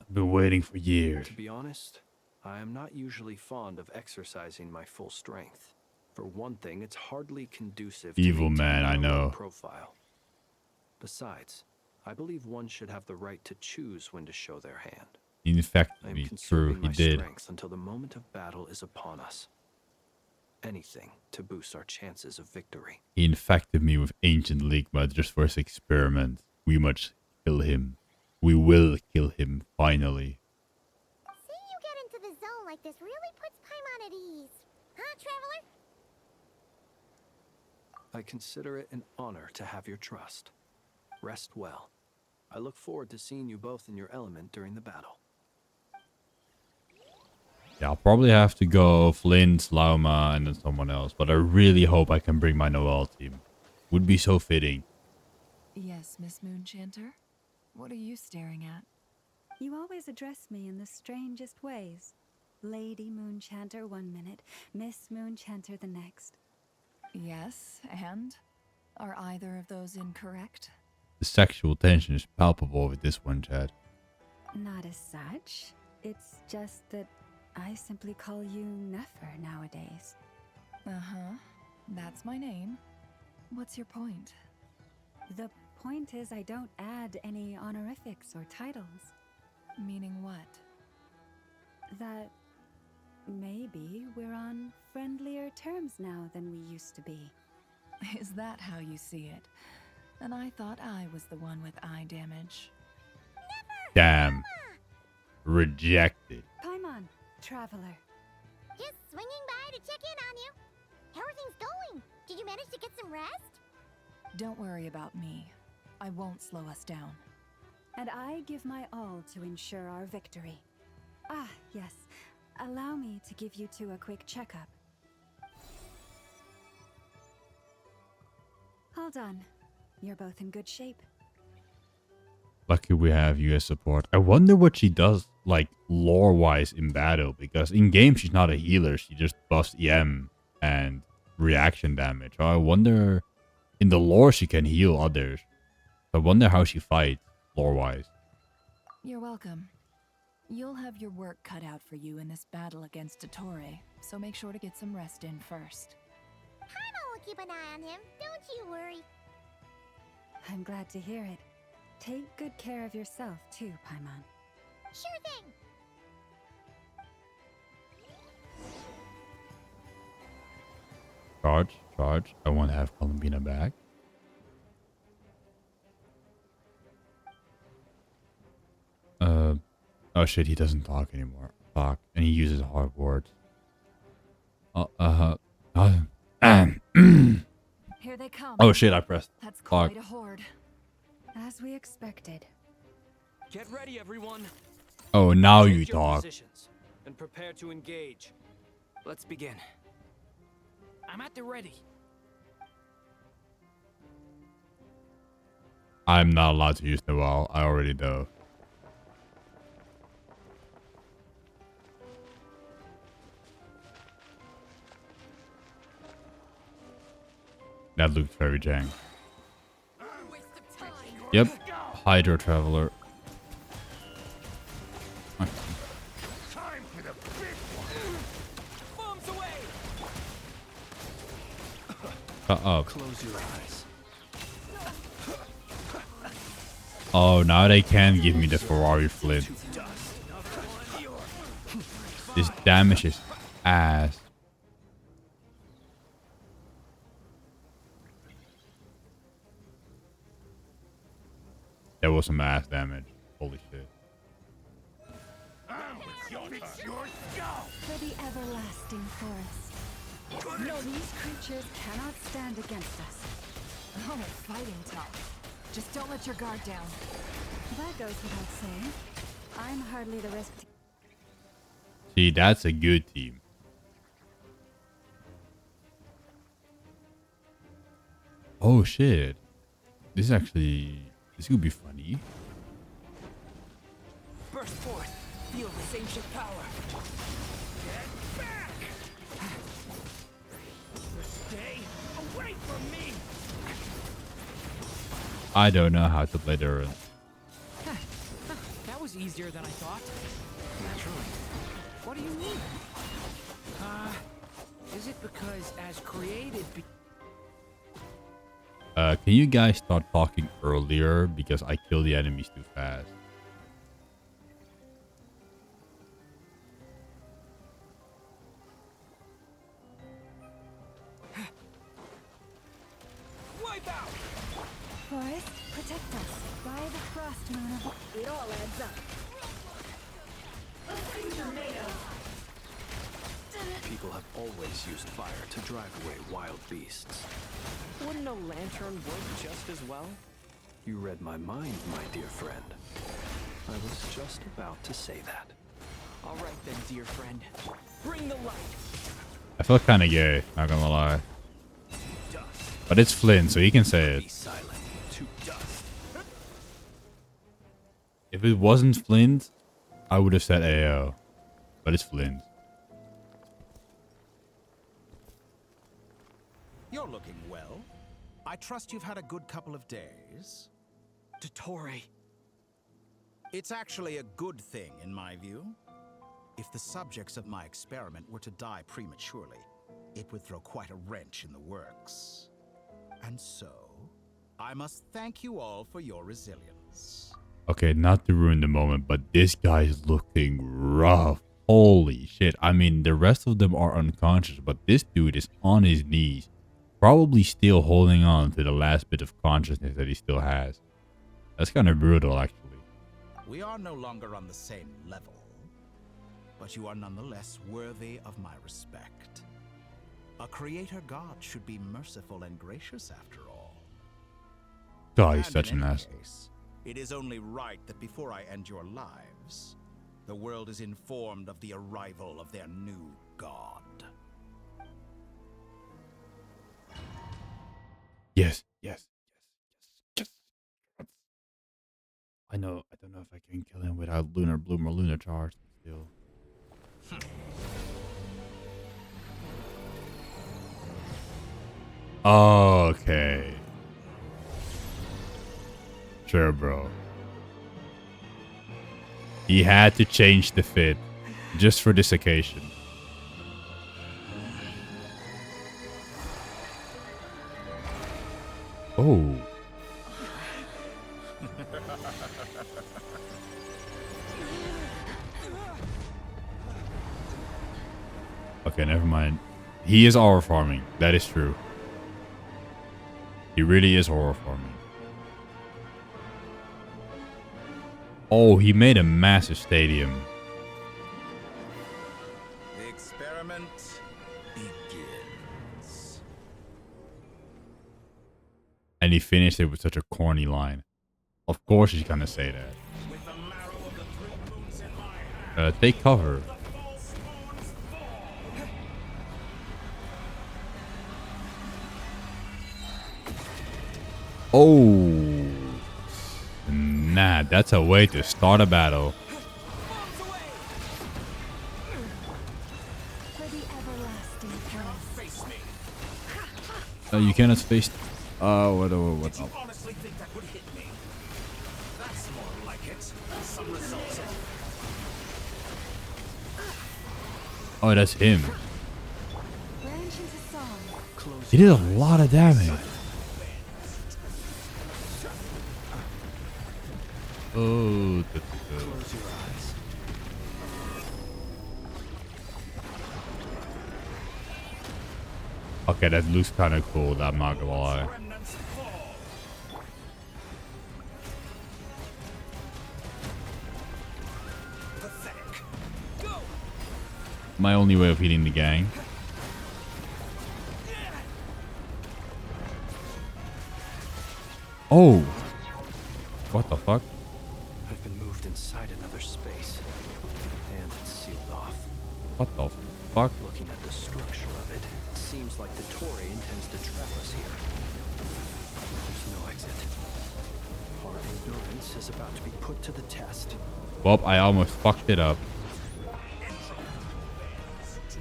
I've been waiting for years. To be honest, I am not usually fond of exercising my full strength. For one thing, it's hardly conducive Evil to man, I maintaining a low know. profile. Besides, I believe one should have the right to choose when to show their hand. He infected I am me. True, conserving he my did. strength until the moment of battle is upon us. Anything to boost our chances of victory. He infected me with Ancient Ligma just for his experiment. We must kill him. We will kill him, finally. Seeing you get into the zone like this really puts Paimon at ease. Huh, Traveler? I consider it an honor to have your trust. Rest well. I look forward to seeing you both in your element during the battle. Yeah, I'll probably have to go Flint, Lauma, and then someone else. But I really hope I can bring my Noel team. Would be so fitting. Yes, Miss Moonchanter? What are you staring at? You always address me in the strangest ways. Lady Moonchanter 1 minute, Miss Moonchanter the next. Yes, and? Are either of those incorrect? The sexual tension is palpable with this one, Chad. Not as such. It's just that I simply call you Nefer nowadays. Uh-huh. That's my name. What's your point? The point is I don't add any honorifics or titles. Meaning what? That maybe we're on friendlier terms now than we used to be. Is that how you see it? And I thought I was the one with eye damage. Damn. Rejected. Paimon, Traveler. Just swinging by to check in on you. How are things going? Did you manage to get some rest? Don't worry about me. I won't slow us down. And I give my all to ensure our victory. Ah, yes. Allow me to give you two a quick checkup. All done. You're both in good shape. Lucky we have US support. I wonder what she does, like, lore-wise in battle. Because in-game, she's not a healer. She just buffs EM and reaction damage. So I wonder... In the lore, she can heal others. I wonder how she fights, lore-wise. You're welcome. You'll have your work cut out for you in this battle against Dottore, so make sure to get some rest in first. Paimon will keep an eye on him, don't you worry. I'm glad to hear it. Take good care of yourself, too, Paimon. Sure thing. Charge. I want to have Columbina back. Oh shit, he doesn't talk anymore. Fuck. And he uses hard words. Here they come. Oh shit, I pressed. That's Fuck. quite a horde. As we expected. Get ready, everyone. Oh, now you Take your talk. positions and prepare to engage. Let's begin. I'm at the ready. I'm not allowed to use the wall. I already know. That looked very jank. Yep. Hydro Traveler. Time for the big one. Bombs away. Shut up. Close your eyes. Oh, now they can give me the Ferrari flip. This damage is ass. There was some ass damage. Holy shit. For the everlasting forest. No, these creatures cannot stand against us. Oh, fighting talk. Just don't let your guard down. That goes without saying. I'm hardly the risk to... See, that's a good team. Oh shit. This could be funny. Burst forth. Feel the same ship power. Get back! Stay away from me! I don't know how to play the run. That was easier than I thought. Naturally. What do you mean? Is it because as created Can you guys start talking earlier because I kill the enemies too fast? Wipe out. Forest, protect us. By the frost moon of... It all adds up. People have always used fire to drive away wild beasts. Wouldn't a lantern work just as well? You read my mind, my dear friend. I was just about to say that. All right then, dear friend. Bring the light. I feel kind of gay, not gonna lie. But it's Flynn, so he can say it. Be silent. To dust. If it wasn't Flint, I would have said AO. But it's Flint. You're looking well. I trust you've had a good couple of days. Dottore. It's actually a good thing, in my view. If the subjects of my experiment were to die prematurely, it would throw quite a wrench in the works. And so, I must thank you all for your resilience. Okay, not to ruin the moment, but this guy's looking rough. Holy shit. I mean, the rest of them are unconscious, but this dude is on his knees. Probably still holding on to the last bit of consciousness that he still has. That's kind of brutal, actually. We are no longer on the same level, but you are nonetheless worthy of my respect. A creator god should be merciful and gracious after all. God, he's And such in an any ass. case, it is only right that before I end your lives, the world is informed of the arrival of their new god. Yes, yes, yes, yes. I know. I don't know if I can kill him without lunar bloom or lunar charge. Still. Okay. Sure, bro. He had to change the fit just for this occasion. Oh. Okay, never mind. He is horror farming. That is true. He really is horror farming. Oh, he made a massive stadium. The experiment begins. And he finished it with such a corny line. Of course he's gonna say that. Take cover. Oh. Nah, that's a way to start a battle. You cannot face. What? Honestly think that would hit me. That's more like it. Some results of Oh, that's him. He did a lot of damage. Oh, Close your eyes. okay, that looks kind of cool. I'm not gonna lie. My only way of hitting the gang. Oh, what the fuck? I've been moved inside another space, and it's sealed off. What the fuck? Looking at the structure of it, it seems like the Tory intends to trap us here. There's no exit. Our endurance is about to be put to the test. Well, I almost fucked it up.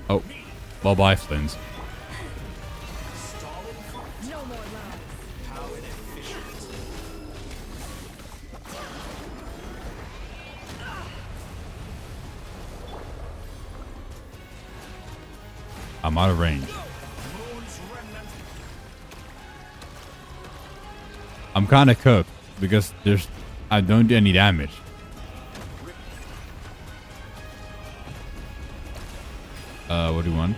Oh, well, bye, Flins. No more lies. How inefficient. I'm out of range. I'm kind of cooked because I don't do any damage. What do you want?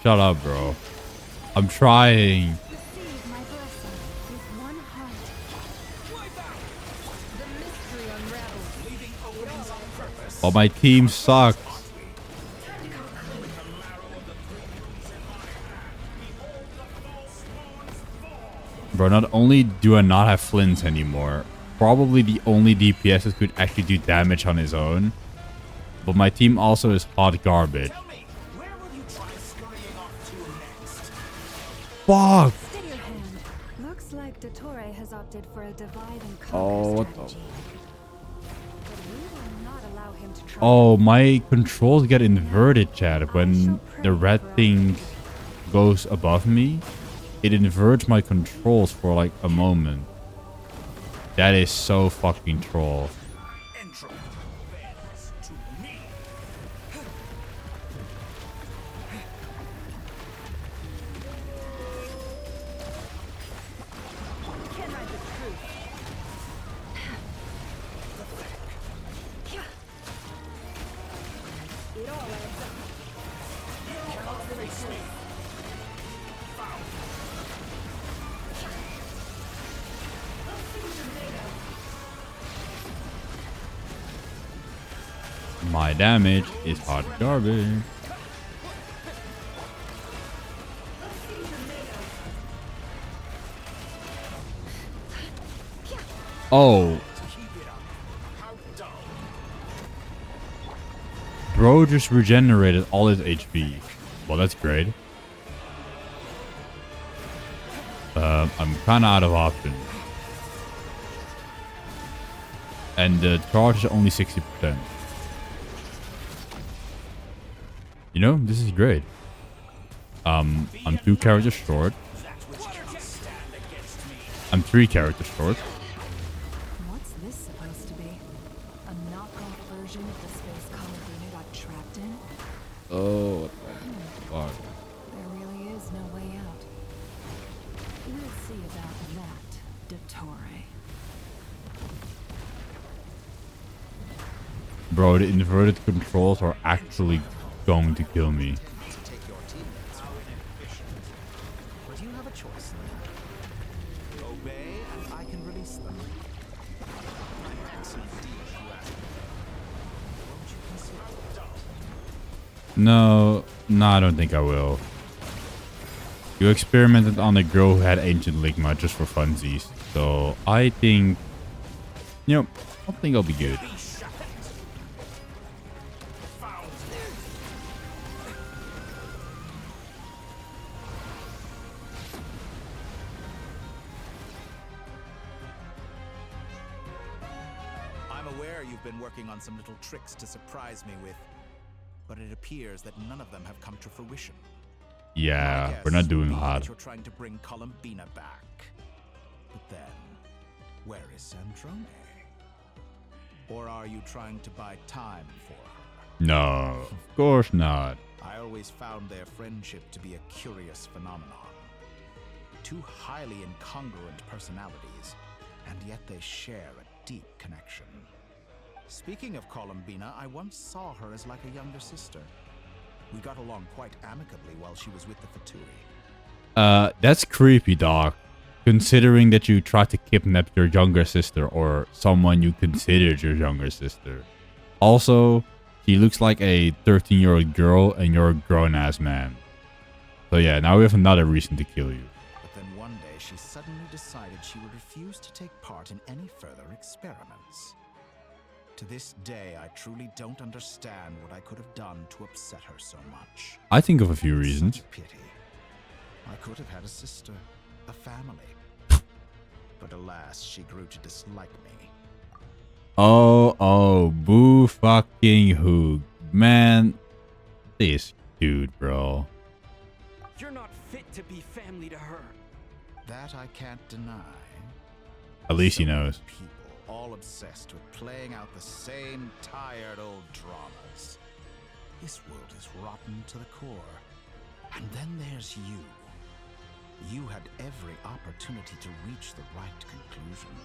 Shut up, bro. I'm trying. Oh, my team sucks. Bro, not only do I not have Flints anymore, probably the only DPS that could actually do damage on his own, but my team also is hot garbage. Fuck! Steady your hand. Looks like Dottore has opted for a divide and conquer Oh, what strategy. But we will not allow him to try. Oh, my controls get inverted, chat. When the red thing goes above me, it inverts my controls for like a moment. That is so fucking troll. Can't hide the truth. It all adds up. You cannot face me. My damage is hot garbage. Oh. Bro just regenerated all his HP. Well, that's great. I'm kind of out of options. And the charge is only 60%. You know, this is great. I'm 2 characters short. I'm 3 characters short. What's this supposed to be? A knockoff version of the space colony got trapped in? Oh, what the fuck? There really is no way out. We'll see about that, Dottore. Bro, the inverted controls are actually going to kill me. But you have a choice then. Obey and I can release them. An excellent deal, won't you consider? No, I don't think I will. You experimented on a girl who had ancient ligma just for funsies. So I think, you know, I think I'll be good. I'm aware you've been working on some little tricks to surprise me with, but it appears that none of them have come to fruition. Yeah, we're not doing hard. You're trying to bring Columbina back. But then, where is Sandrone? Or are you trying to buy time for her? No, of course not. I always found their friendship to be a curious phenomenon. Two highly incongruent personalities, and yet they share a deep connection. Speaking of Columbina, I once saw her as like a younger sister. We got along quite amicably while she was with the Fatui. That's creepy, dog. Considering that you tried to kidnap your younger sister or someone you considered your younger sister. Also, she looks like a 13-year-old girl and you're a grown-ass man. So yeah, now we have another reason to kill you. But then one day she suddenly decided she would refuse to take part in any further experiments. To this day, I truly don't understand what I could have done to upset her so much. I think of a few reasons. Pity. I could have had a sister, a family. But alas, she grew to dislike me. Oh, boo fucking who. Man, this dude, bro. You're not fit to be family to her. That I can't deny. At least he knows. People all obsessed with playing out the same tired old dramas. This world is rotten to the core. And then there's you. You had every opportunity to reach the right conclusion.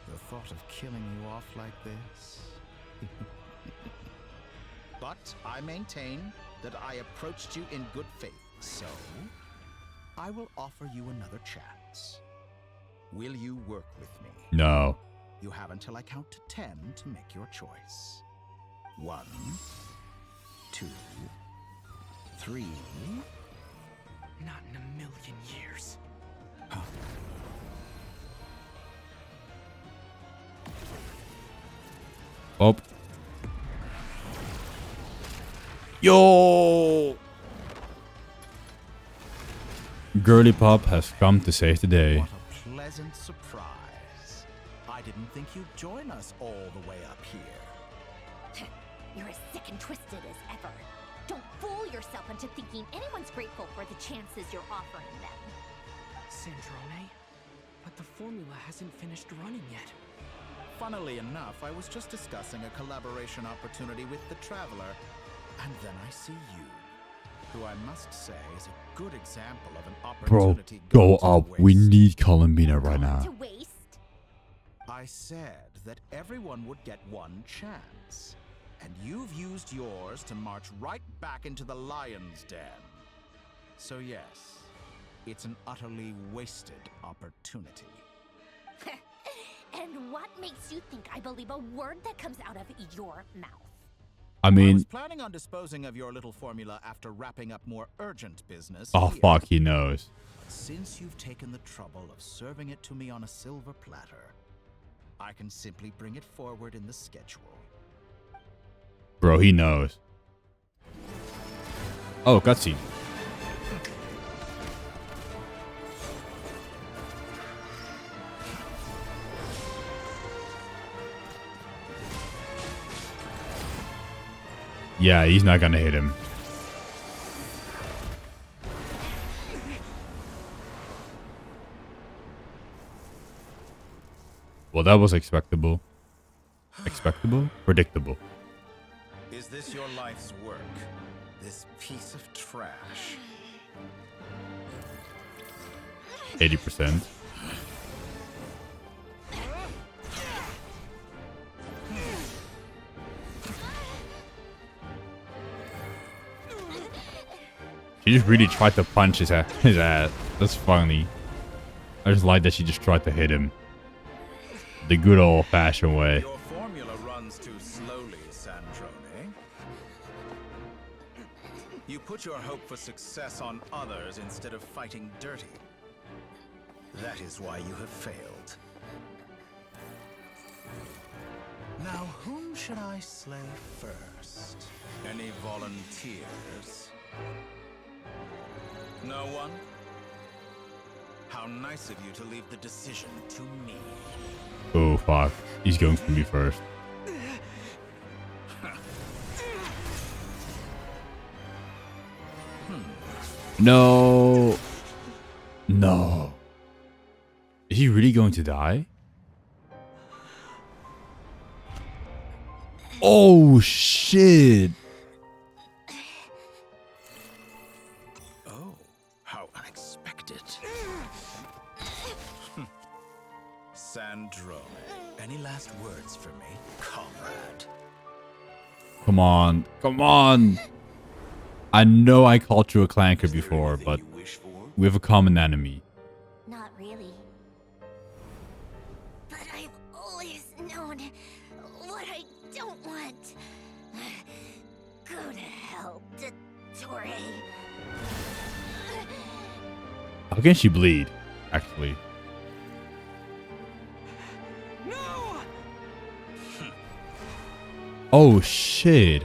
The thought of killing you off like this? But I maintain that I approached you in good faith, so I will offer you another chance. Will you work with me? No. You have until I count to 10 to make your choice. 1, 2, 3. Not in a million years. Huh. Oh. Yo! Girly Pop has come to save the day. What a pleasant surprise. I didn't think you'd join us all the way up here. You're as sick and twisted as ever. Don't fool yourself into thinking anyone's grateful for the chances you're offering them. Sandrone? But the formula hasn't finished running yet. Funnily enough, I was just discussing a collaboration opportunity with the Traveler, and then I see you, who I must say is a good example of an Bro, opportunity go gone to up. waste. We need Columbina right now. To waste? I said that everyone would get one chance, and you've used yours to march right back into the lion's den. So yes, it's an utterly wasted opportunity. And what makes you think I believe a word that comes out of your mouth? I I mean, was planning on disposing of your little formula after wrapping up more urgent business. oh here. fuck, he knows. Since you've taken the trouble of serving it to me on a silver platter, I can simply bring it forward in the schedule. Bro, he knows. Oh, cutscene. Yeah, he's not gonna hit him. Well, that was expectable. Expectable? Predictable. Is this your life's work? This piece of trash? 80%. She just really tried to punch his ass. That's funny. I just like that she just tried to hit him. The good old-fashioned way. Your formula runs too slowly, Sandrone. You put your hope for success on others instead of fighting dirty. That is why you have failed. Now, whom should I slay first? Any volunteers? No one? How nice of you to leave the decision to me. Oh, fuck. He's going for me first. No. No. Is he really going to die? Oh, shit. Oh, how unexpected. Sandrone, any last words for me, comrade? Come on. Come on. I know I called you a clanker before, but we have a common enemy. Not really. But I've always known what I don't want. Go to hell, Dottore. How can she bleed, actually? No! Oh, shit.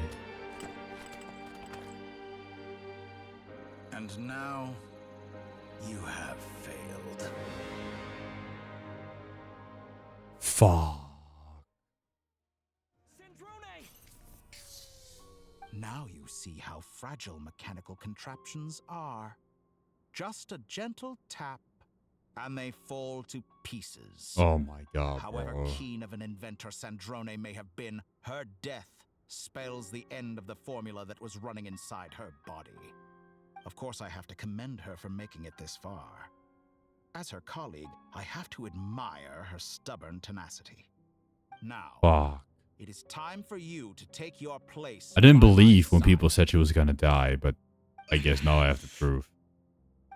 And now, you have failed. Fuck. Now you see how fragile mechanical contraptions are. Just a gentle tap, and they fall to pieces. Oh my god, However bro. keen of an inventor Sandrone may have been, her death spells the end of the formula that was running inside her body. Of course, I have to commend her for making it this far. As her colleague, I have to admire her stubborn tenacity. Now, Fuck. it is time for you to take your place. I didn't believe when people said she was gonna die, but I guess now I have the proof.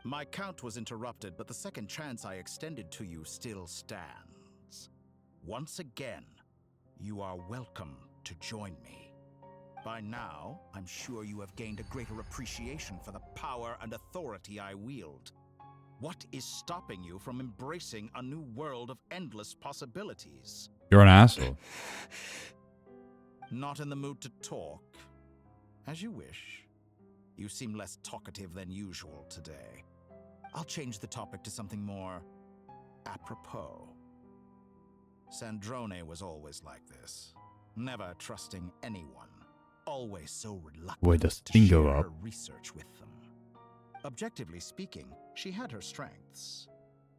My count was interrupted, but the second chance I extended to you still stands. Once again, you are welcome to join me. By now, I'm sure you have gained a greater appreciation for the power and authority I wield. What is stopping you from embracing a new world of endless possibilities? You're an asshole. Not in the mood to talk? As you wish. You seem less talkative than usual today. I'll change the topic to something more apropos. Sandrone was always like this, never trusting anyone, always so reluctant Wait, does to thing share go up? her research with them. Objectively speaking, she had her strengths.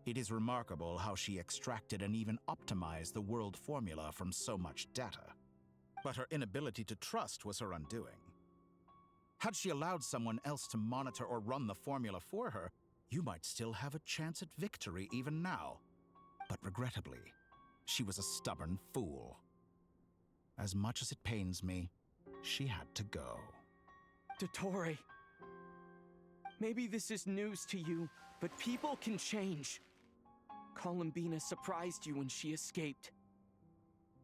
It is remarkable how she extracted and even optimized the world formula from so much data. But her inability to trust was her undoing. Had she allowed someone else to monitor or run the formula for her, you might still have a chance at victory even now. But regrettably, she was a stubborn fool. As much as it pains me, she had to go. Dottore, maybe this is news to you, but people can change. Columbina surprised you when she escaped.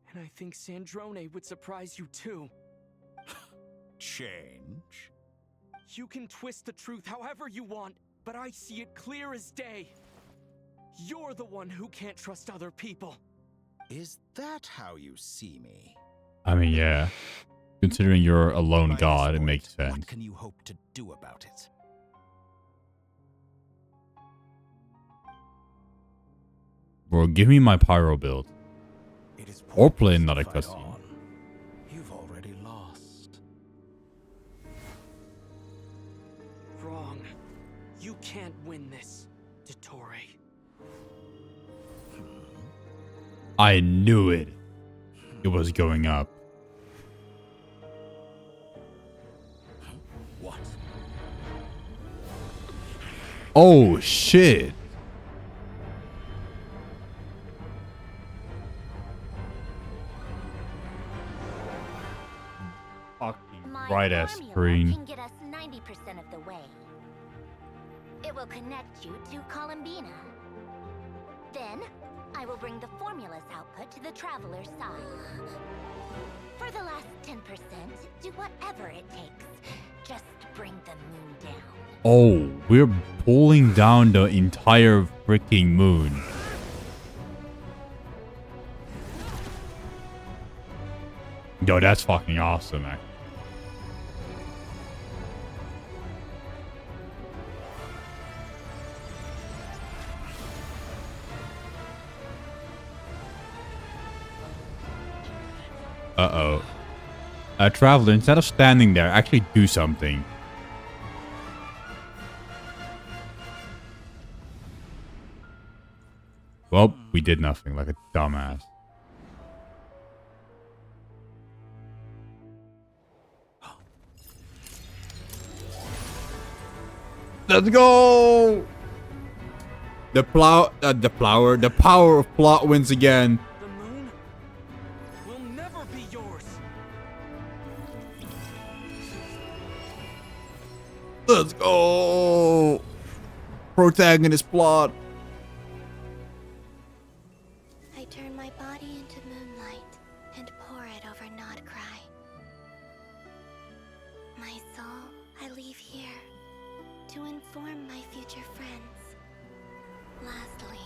And I think Sandrone would surprise you too. Change? You can twist the truth however you want, but I see it clear as day. You're the one who can't trust other people. Is that how you see me? I mean, yeah. Considering you're a lone god, it makes sense. What can you hope to do about it? Bro, give me my pyro build. Or play another cutscene. You've already lost. Wrong. You can't win this, Dottore. I knew it. It was going up. What? Oh, shit. Fucking bright ass screen. Can get us 90% of the way. It will connect you to Columbina. Then, I will bring the formula's output to the traveler's side. For the last 10%, do whatever it takes. Just bring the moon down. Oh, we're pulling down the entire freaking moon. Yo, that's fucking awesome, man. Uh-oh. Traveler, instead of standing there, actually do something. Well, we did nothing, like a dumbass. Let's go! The power of plot wins again. The moon will never be yours. Let's go! Protagonist plot. I turn my body into moonlight and pour it over nod-krai. My soul I leave here to inform my future friends. Lastly,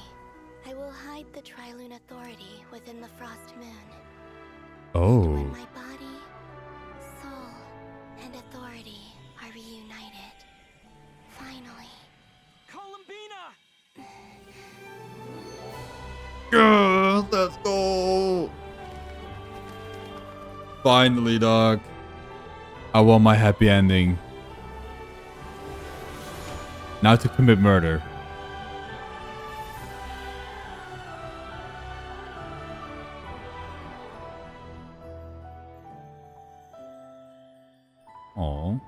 I will hide the Trilune Authority within the Frost Moon. Oh. And when my body, soul, and authority are reunited, finally. Columbina! Yeah, let's go. Finally, dog. I want my happy ending. Now to commit murder. Oh.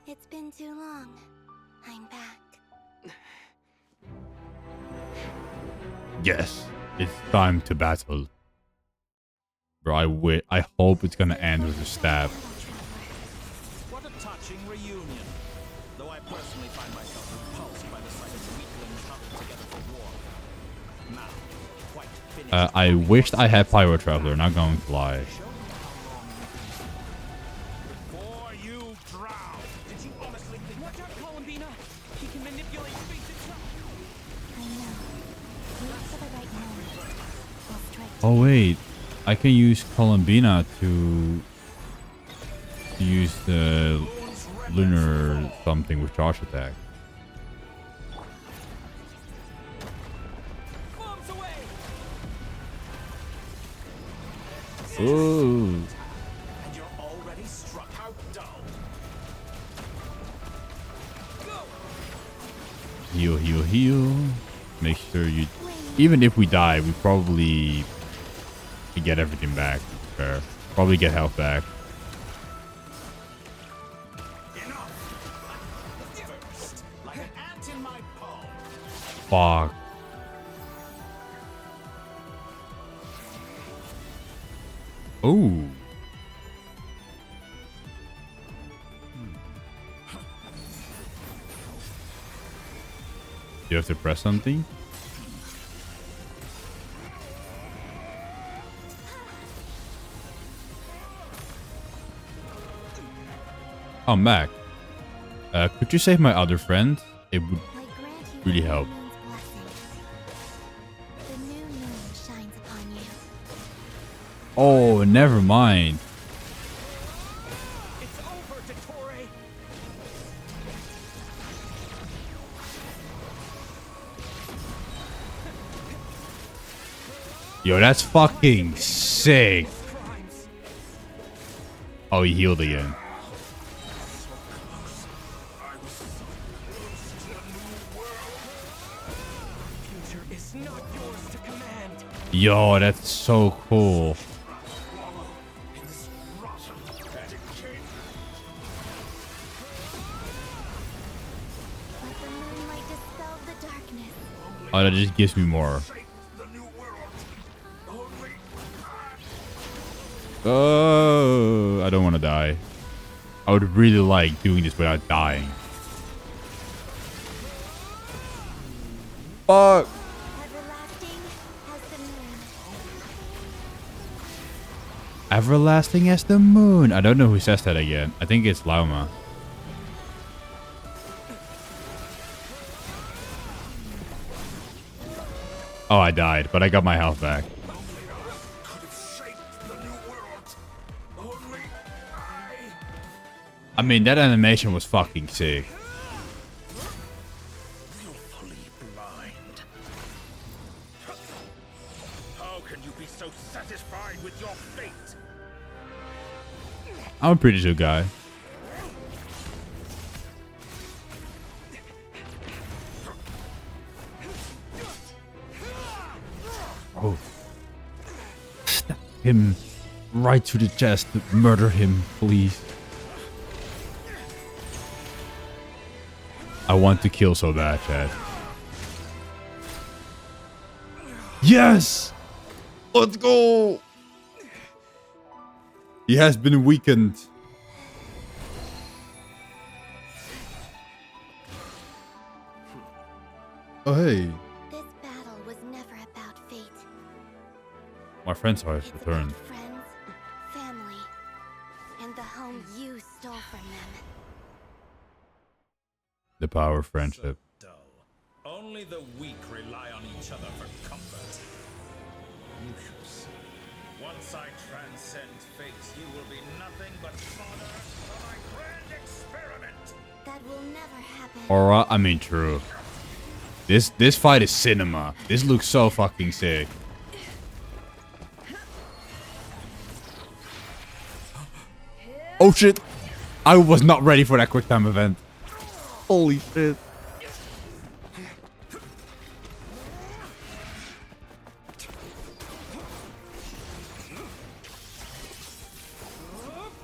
It's been too long. I'm back. Yes, it's time to battle. Bro, I hope it's gonna end with a stab. What a touching reunion. Though I personally find myself repulsed by the sight of weaklings huddled together for war. Now, quite finished. I wished I had Pyro Traveler, not going to lie. Before you drown. Did you honestly think? Watch out, Columbina! He can manipulate space itself. I know. Wait for the right moment. I'll strike. Oh wait, I can use Columbina to use the lunar something with charge attack. Bombs away! Ooh. And you're already struck. How dull. Heal, heal, heal. Make sure you... Even if we die, we probably can get everything back. Fair. Probably get health back. Like an ant in my palm. Fuck. Ooh. You have to press something? I'm back. Could you save my other friend? It would really help. The new moon shines upon you. Oh, never mind. It's over, Dottore. Yo, that's fucking sick. Oh, he healed again. Future is not yours to command. Yo, that's so cool. Let the moonlight dispel the darkness. Oh, that just gives me more. Oh, I don't want to die. I would really like doing this without dying. Fuck. Everlasting as the moon. I don't know who says that again. I think it's Lauma. Oh, I died, but I got my health back. I mean, that animation was fucking sick. Willfully blind. How can you be so satisfied with your fate? I'm a pretty chill guy. Oh. Stab him right to the chest. Murder him, please. I want to kill so bad, Chad. Yes! Let's go! He has been weakened. Oh, hey. This battle was never about fate. My friends have returned. Friends, family, and the home you stole from them. The power of friendship. Only the weak rely on each other for comfort. You shall see. Once I transcend fate, you will be nothing but fodder for my grand experiment. That will never happen. Alright, I mean, true. This fight is cinema. This looks so fucking sick. Oh shit! I was not ready for that quick time event. Holy shit.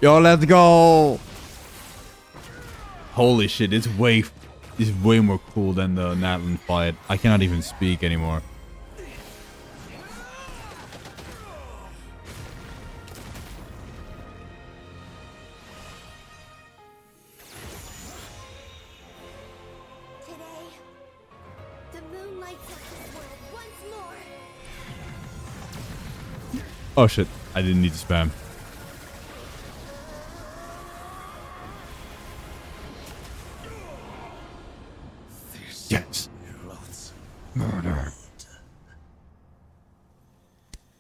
Yo, let's go. Holy shit, it's way more cool than the Natlan fight. I cannot even speak anymore. Today, the moon lights up this world once more. Oh shit, I didn't need to spam. Yes. Murder.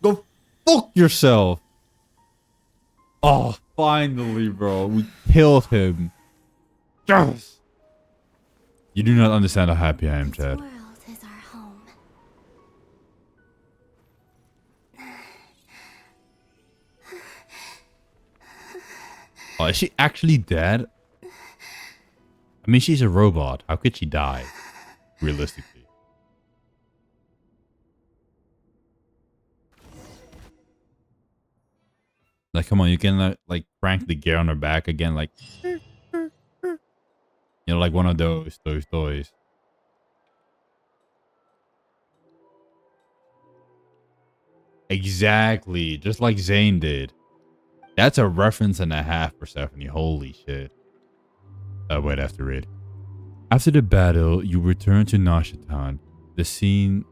Go fuck yourself. Oh, finally, bro. We killed him. Yes. You do not understand how happy I am, Chad. World is our home. Oh, is she actually dead? I mean, she's a robot. How could she die? Realistically. Like, come on, you can like crank the gear on her back again, like, you know, like one of those toys. Exactly, just like Zane did. That's a reference and a half, Persephone. Holy shit. Wait, I have to read. After the battle, you return to Nashatan. The scene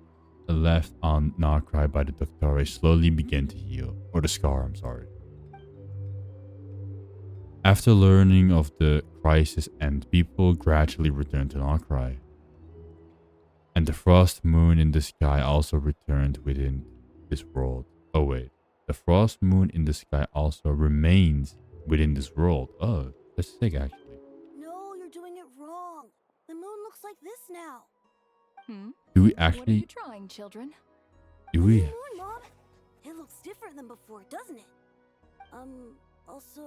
left on nod-krai by the Dottore slowly began to heal. Or the scar, I'm sorry. After learning of the crisis end, people gradually returned to nod-krai. And the frost moon in the sky also returned within this world. Oh wait, the frost moon in the sky also remains within this world. Oh, that's sick actually. No, you're doing it wrong. The moon looks like this now. Do we What are actually? you drawing, children? Do we? Moon, Mom. It looks different than before, doesn't it? Also,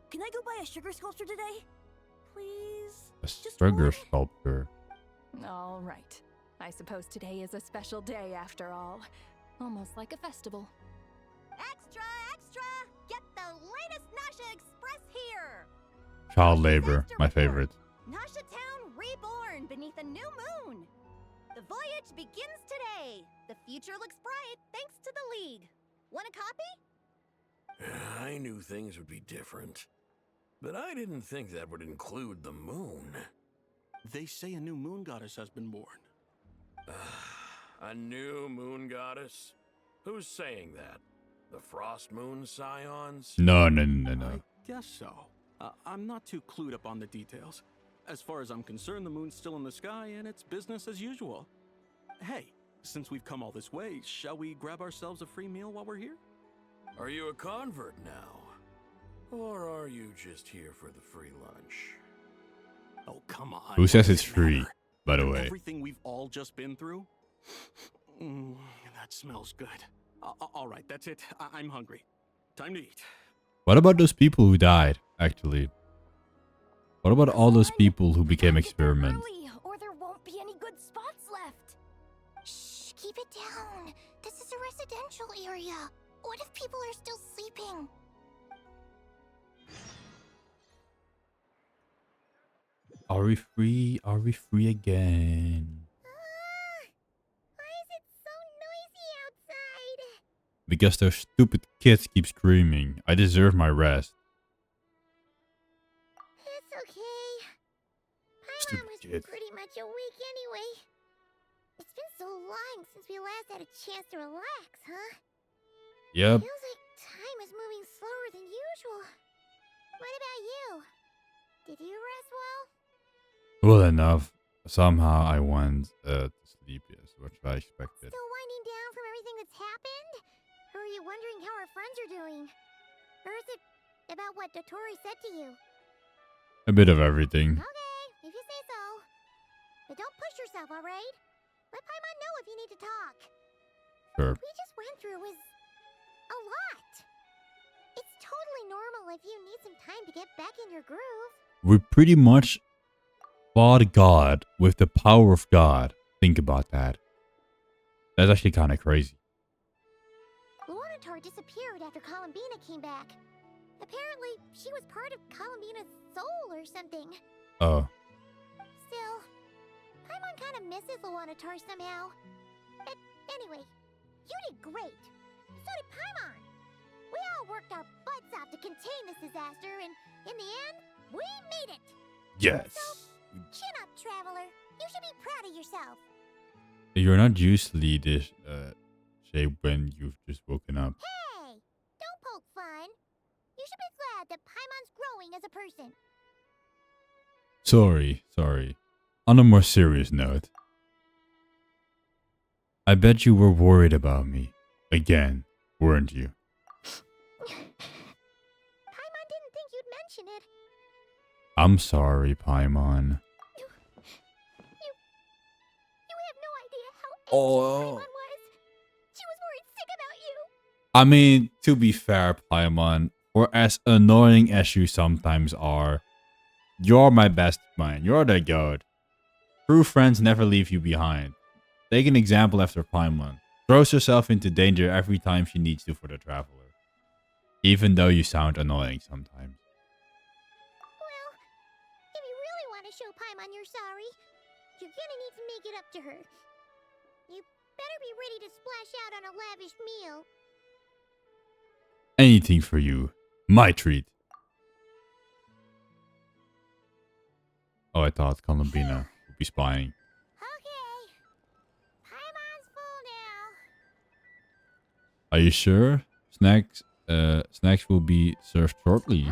can I go buy a sugar sculpture today? Please? A sugar sculpture. All right. I suppose today is a special day after all. Almost like a festival. Extra, extra! Get the latest Nasha Express here! Child labor, my favorite. Nasha Town reborn beneath a new moon! The voyage begins today! The future looks bright thanks to the League. Want a copy? I knew things would be different. But I didn't think that would include the moon. They say a new moon goddess has been born. A new moon goddess? Who's saying that? The Frost Moon Scions? No. I guess so. I'm not too clued up on the details. As far as I'm concerned, the moon's still in the sky and it's business as usual. Hey, since we've come all this way, shall we grab ourselves a free meal while we're here? Are you a convert now? Or are you just here for the free lunch? Oh, come on. Who says it's free, by the way? Everything we've all just been through? That smells good. All right, that's it. I'm hungry. Time to eat. What about those people who died, actually? What about all those people who became experiments? Or there won't be any good spots left. Shh, keep it down. This is a residential area. What if people are still sleeping? Are we free? Are we free again? Why is it so noisy outside? Because those stupid kids keep screaming. I deserve my rest. It's okay. Stupid was kids. pretty much awake anyway. It's been so long since we last had a chance to relax, huh? Yep. Feels like time is moving slower than usual. What about you? Did you rest well? Well enough. Somehow I went to sleep, yes, which I expected. Still winding down from everything that's happened? Or are you wondering how our friends are doing? Or is it about what Dotori said to you? A bit of everything. Okay, if you say so. But don't push yourself, alright? Let Paimon know if you need to talk. Sure. What we just went through was a lot. It's totally normal if you need some time to get back in your groove. We pretty much fought God with the power of God. Think about that. That's actually kind of crazy. Luanatar disappeared after Columbina came back. Apparently, she was part of Columbina's soul or something. Oh. Still, Paimon kind of misses Luanatar somehow. But anyway, you did great. So did Paimon. We all worked our butts off to contain this disaster, and in the end, we made it. Yes. So, chin up, Traveler. You should be proud of yourself. You're not usually this shape when you've just woken up. Hey, don't poke fun. You should be glad that Paimon's growing as a person. Sorry. On a more serious note, I bet you were worried about me. Again, weren't you? Paimon didn't think you'd mention it. I'm sorry, Paimon. You have no idea how Oh. Paimon was. She was worried sick about you. I mean, to be fair, Paimon, or as annoying as you sometimes are, you're my best friend. You're the goat. True friends never leave you behind. Take an example after Paimon. Throws herself into danger every time she needs to for the Traveler. Even though you sound annoying sometimes. Well, if you really want to show Paimon you're sorry, you're gonna need to make it up to her. You better be ready to splash out on a lavish meal. Anything for you. My treat. Oh, I thought Columbina would be spying. Okay. Paimon's full now. Are you sure? Snacks will be served shortly.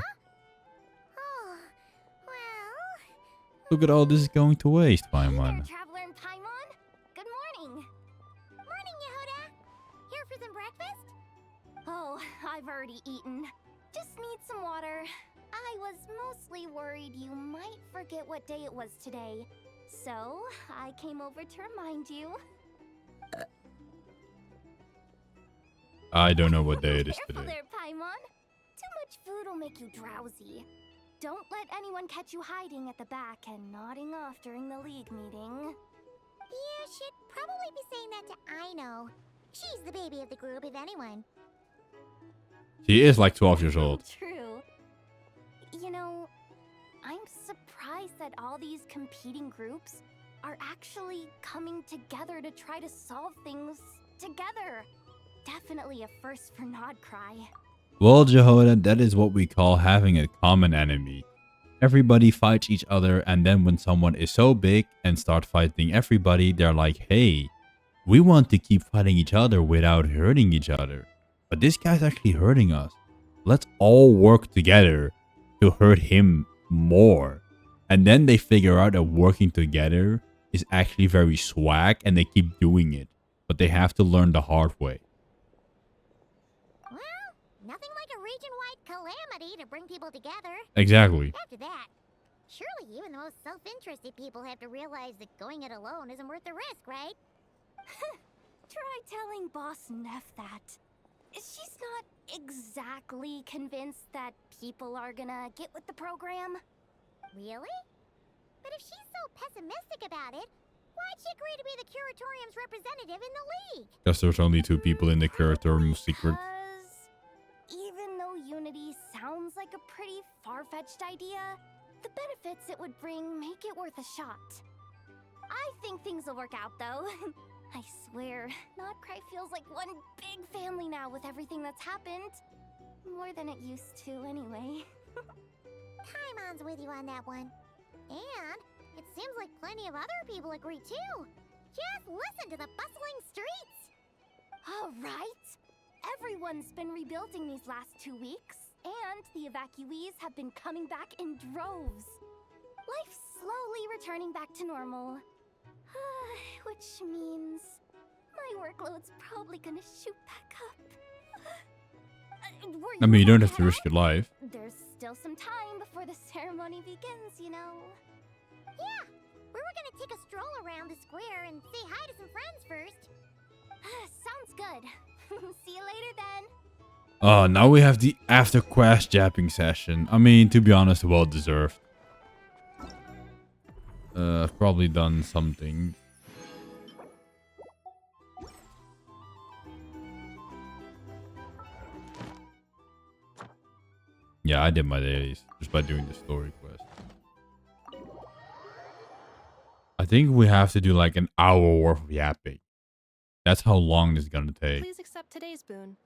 Look at all this going to waste, Paimon. Traveler and Paimon. Good morning. Morning, Yehuda. Here for some breakfast? Oh, I've already eaten. Just need some water. I was mostly worried you might forget what day it was today. So, I came over to remind you. I don't know what day it is Careful today. there, Paimon. Too much food will make you drowsy. Don't let anyone catch you hiding at the back and nodding off during the league meeting. You should probably be saying that to Aino. She's the baby of the group, if anyone. She is like 12 years old. True. You know, I'm surprised that all these competing groups are actually coming together to try to solve things together. Definitely a first for nod-krai. Well, Jehoda, that is what we call having a common enemy. Everybody fights each other, and then when someone is so big and start fighting everybody, they're like, hey, we want to keep fighting each other without hurting each other. But this guy's actually hurting us. Let's all work together to hurt him more. And then they figure out that working together is actually very swag, and they keep doing it. But they have to learn the hard way. Nothing like a region-wide calamity to bring people together. Exactly. After that, surely even the most self-interested people have to realize that going it alone isn't worth the risk, right? Try telling Boss Neff that. She's not exactly convinced that people are gonna get with the program. Really? But if she's so pessimistic about it, why'd she agree to be the Curatorium's representative in the league? Because there's only 2 people in the Curatorium secret. Even though unity sounds like a pretty far-fetched idea, the benefits it would bring make it worth a shot. I think things will work out, though. I swear, nod-krai feels like one big family now with everything that's happened. More than it used to, anyway. Paimon's with you on that one. And it seems like plenty of other people agree, too. Just listen to the bustling streets. All right. Everyone's been rebuilding these last 2 weeks, and the evacuees have been coming back in droves. Life's slowly returning back to normal. Which means my workload's probably gonna shoot back up. I mean, you don't have to risk your life. There's still some time before the ceremony begins, you know. Yeah, we were gonna take a stroll around the square and say hi to some friends first. Sounds good. See you later then. Oh, now we have the after quest japping session. I mean, to be honest, well deserved. I've probably done something. Yeah, I did my dailies just by doing the story quest. I think we have to do like an hour worth of yapping. That's how long this is gonna take. Please accept today's boon.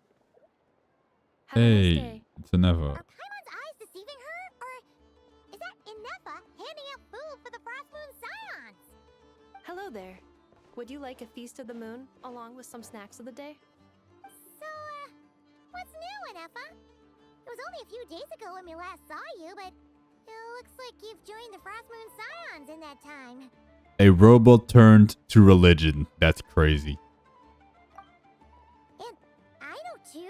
Have a nice Hey, day. it's a never. Are Paimon's eyes deceiving her? Or is that Inefa handing out food for the Frost Moon Scions? Hello there. Would you like a feast of the moon along with some snacks of the day? So, what's new, Inefa? It was only a few days ago when we last saw you, but it looks like you've joined the Frost Moon Scions in that time. A robot turned to religion. That's crazy. And I know too?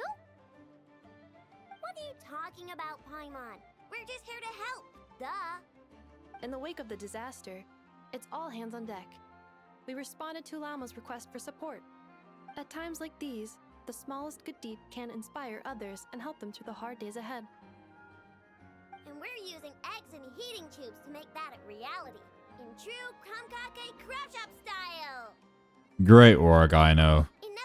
What are you talking about, Paimon? We're just here to help. Duh. In the wake of the disaster, it's all hands on deck. We responded to Llama's request for support. At times like these, the smallest good deed can inspire others and help them through the hard days ahead. And we're using eggs and heating tubes to make that a reality. In true Kromkake Craft Shop style. Great work, I know. Enough!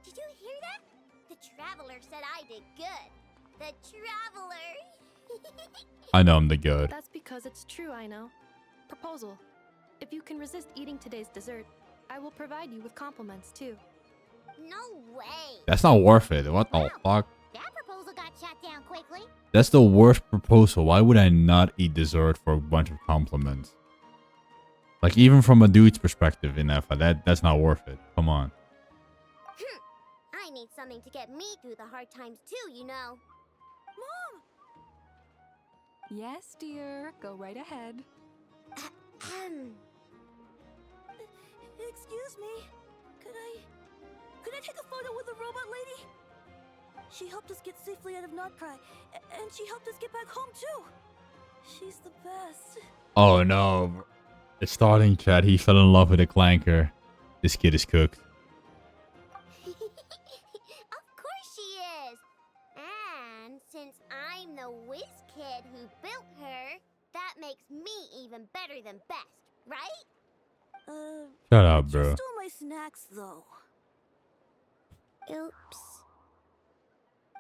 Did you hear that? The Traveler said I did good. The Traveler. I know I'm the good. That's because it's true, I know. Proposal. If you can resist eating today's dessert, I will provide you with compliments too. No way. That's not worth it. What the fuck? That proposal got shot down quickly. That's the worst proposal. Why would I not eat dessert for a bunch of compliments? Like, even from a dude's perspective in Efa, that's not worth it. Come on. I need something to get me through the hard times too, you know. Yes, dear. Go right ahead. Excuse me. Could I take a photo with the robot lady? She helped us get safely out of nod-krai, and she helped us get back home too. She's the best. Oh no. It's starting, chat. He fell in love with a clanker. This kid is cooked. Of course she is. And since I'm the whiz kid who built her, that makes me even better than best, right? Shut up, bro. Stole my snacks though. Oops.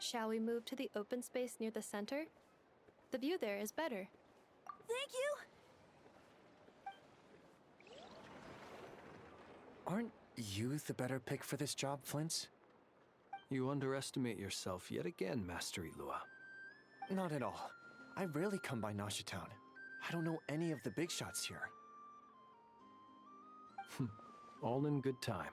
Shall we move to the open space near the center? The view there is better. Thank you. Aren't you the better pick for this job, Flint? You underestimate yourself yet again, Master Ilua. Not at all. I rarely come by Nasha Town. I don't know any of the big shots here. All in good time.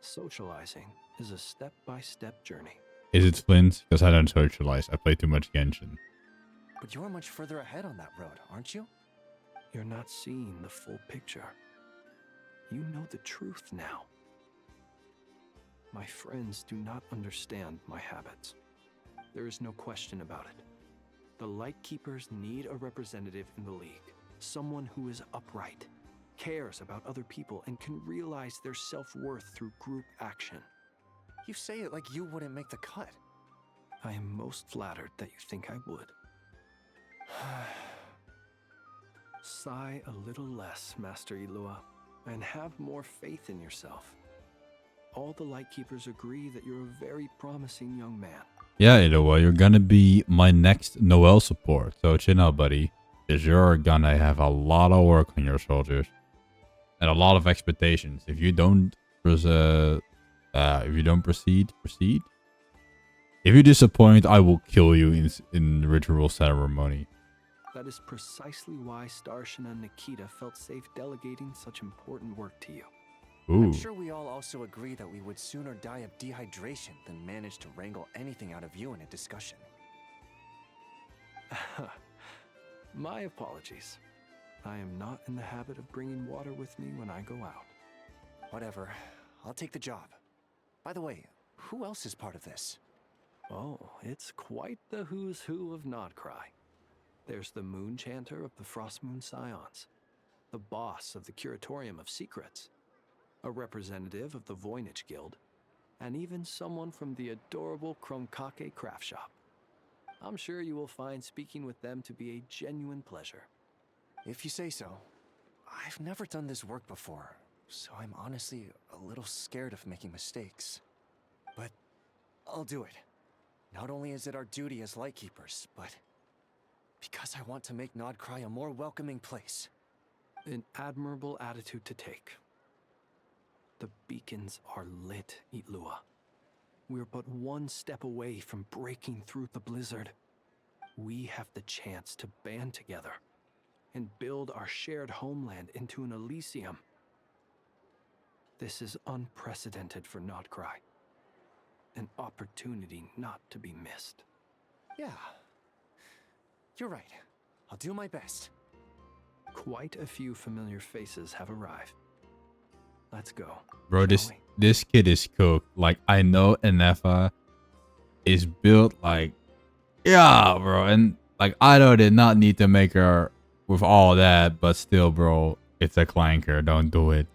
Socializing is a step-by-step journey. Is it Flint? Because I don't socialize. I play too much Genshin. But you're much further ahead on that road, aren't you? You're not seeing the full picture. You know the truth now. My friends do not understand my habits. There is no question about it. The Lightkeepers need a representative in the League. Someone who is upright, cares about other people, and can realize their self-worth through group action. You say it like you wouldn't make the cut. I am most flattered that you think I would. Sigh a little less, Master Ilua, and have more faith in yourself. All the Lightkeepers agree that you're a very promising young man. Yeah, Ilua, you're gonna be my next Noel support. So chill out, buddy. Because you're gonna have a lot of work on your shoulders. And a lot of expectations. If you don't proceed. If you disappoint, I will kill you in ritual ceremony. That is precisely why Starshina and Nikita felt safe delegating such important work to you. Ooh. I'm sure we all also agree that we would sooner die of dehydration than manage to wrangle anything out of you in a discussion. My apologies. I am not in the habit of bringing water with me when I go out. Whatever. I'll take the job. By the way, who else is part of this? Oh, it's quite the who's who of nod-krai. There's the Moon Chanter of the Frost Moon Scions, the boss of the Curatorium of Secrets, a representative of the Voynich Guild, and even someone from the adorable Kromkake craft shop. I'm sure you will find speaking with them to be a genuine pleasure. If you say so. I've never done this work before, so I'm honestly a little scared of making mistakes. But I'll do it. Not only is it our duty as Lightkeepers, but because I want to make nod-krai a more welcoming place. An admirable attitude to take. The beacons are lit, Ilua. We're but one step away from breaking through the blizzard. We have the chance to band together and build our shared homeland into an Elysium. This is unprecedented for nod-krai. An opportunity not to be missed. Yeah. You're right. I'll do my best. Quite a few familiar faces have arrived. Let's go. Bro, this kid is cooked. Like, I know Enefa is built like, yeah, bro. And like, I did not need to make her with all that, but still, bro, it's a clanker. Don't do it.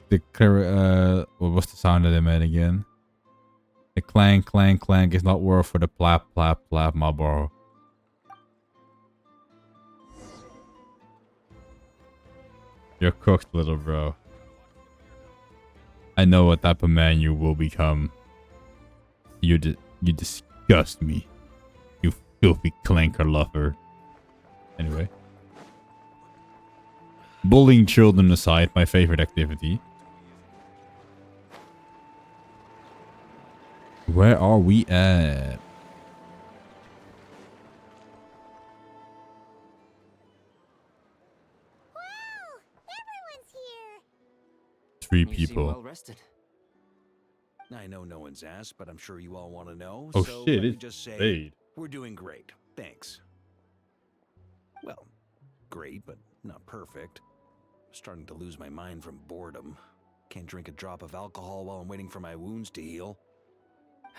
What was the sound of them made again? The clank, clank, clank is not worth for the plap, plap, plap, my bro. You're cooked, little bro. I know what type of man you will become. You disgust me. You filthy clanker lover. Anyway. Bullying children aside, my favorite activity. Where are we at? Wow! Everyone's here! 3 You seem people. well rested. I know no one's asked, but I'm sure you all want to know. Oh so shit, let me it's just say Blade. we're doing great. Thanks. Well, great, but Not perfect. Starting to lose my mind from boredom. Can't drink a drop of alcohol while I'm waiting for my wounds to heal.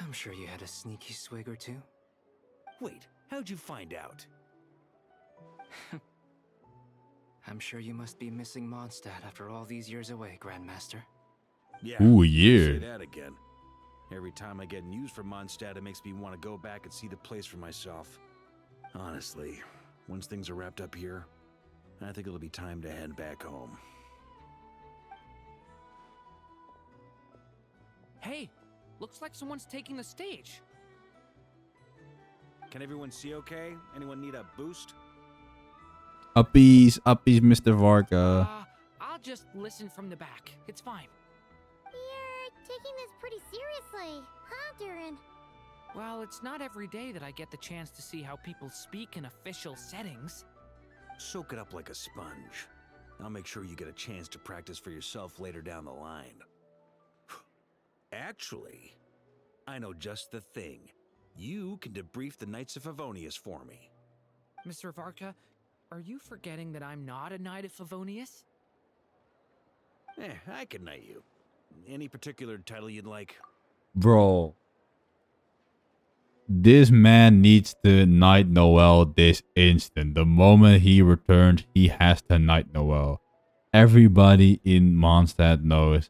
I'm sure you had a sneaky swig or two. Wait, how'd you find out? I'm sure you must be missing Mondstadt after all these years away, Grandmaster. Yeah. Ooh, Say yeah. that again. Every time I get news from Mondstadt, it makes me want to go back and see the place for myself. Honestly, once things are wrapped up here, I think it'll be time to head back home. Hey, looks like someone's taking the stage. Can everyone see okay? Anyone need a boost? Uppies, Mr. Varka. I'll just listen from the back. It's fine. You're taking this pretty seriously, huh, Durin? Well, it's not every day that I get the chance to see how people speak in official settings. Soak it up like a sponge. I'll make sure you get a chance to practice for yourself later down the line. Actually, I know just the thing. You can debrief the Knights of Favonius for me. Mr. Varka, are you forgetting that I'm not a Knight of Favonius? I can knight you. Any particular title you'd like? Bro. This man needs to knight Noel this instant. The moment he returns, he has to knight Noel. Everybody in Mondstadt knows